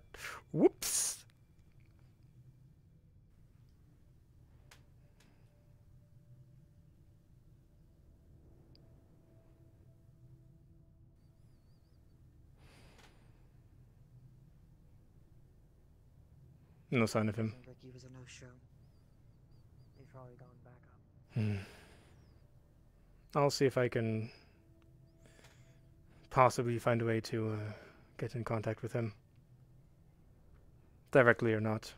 S1: Whoops. No sign of him.
S17: Ricky was a no-show. He's probably gone back up.
S1: I'll see if I can possibly find a way to get in contact with him. Directly or not.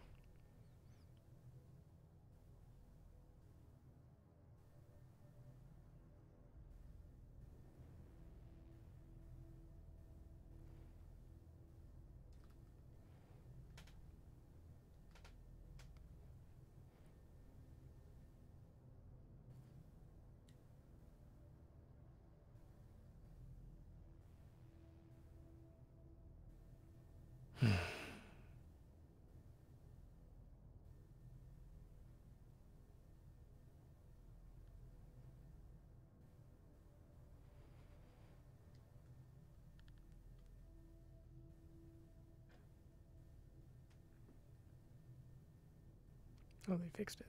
S1: Oh, they fixed it.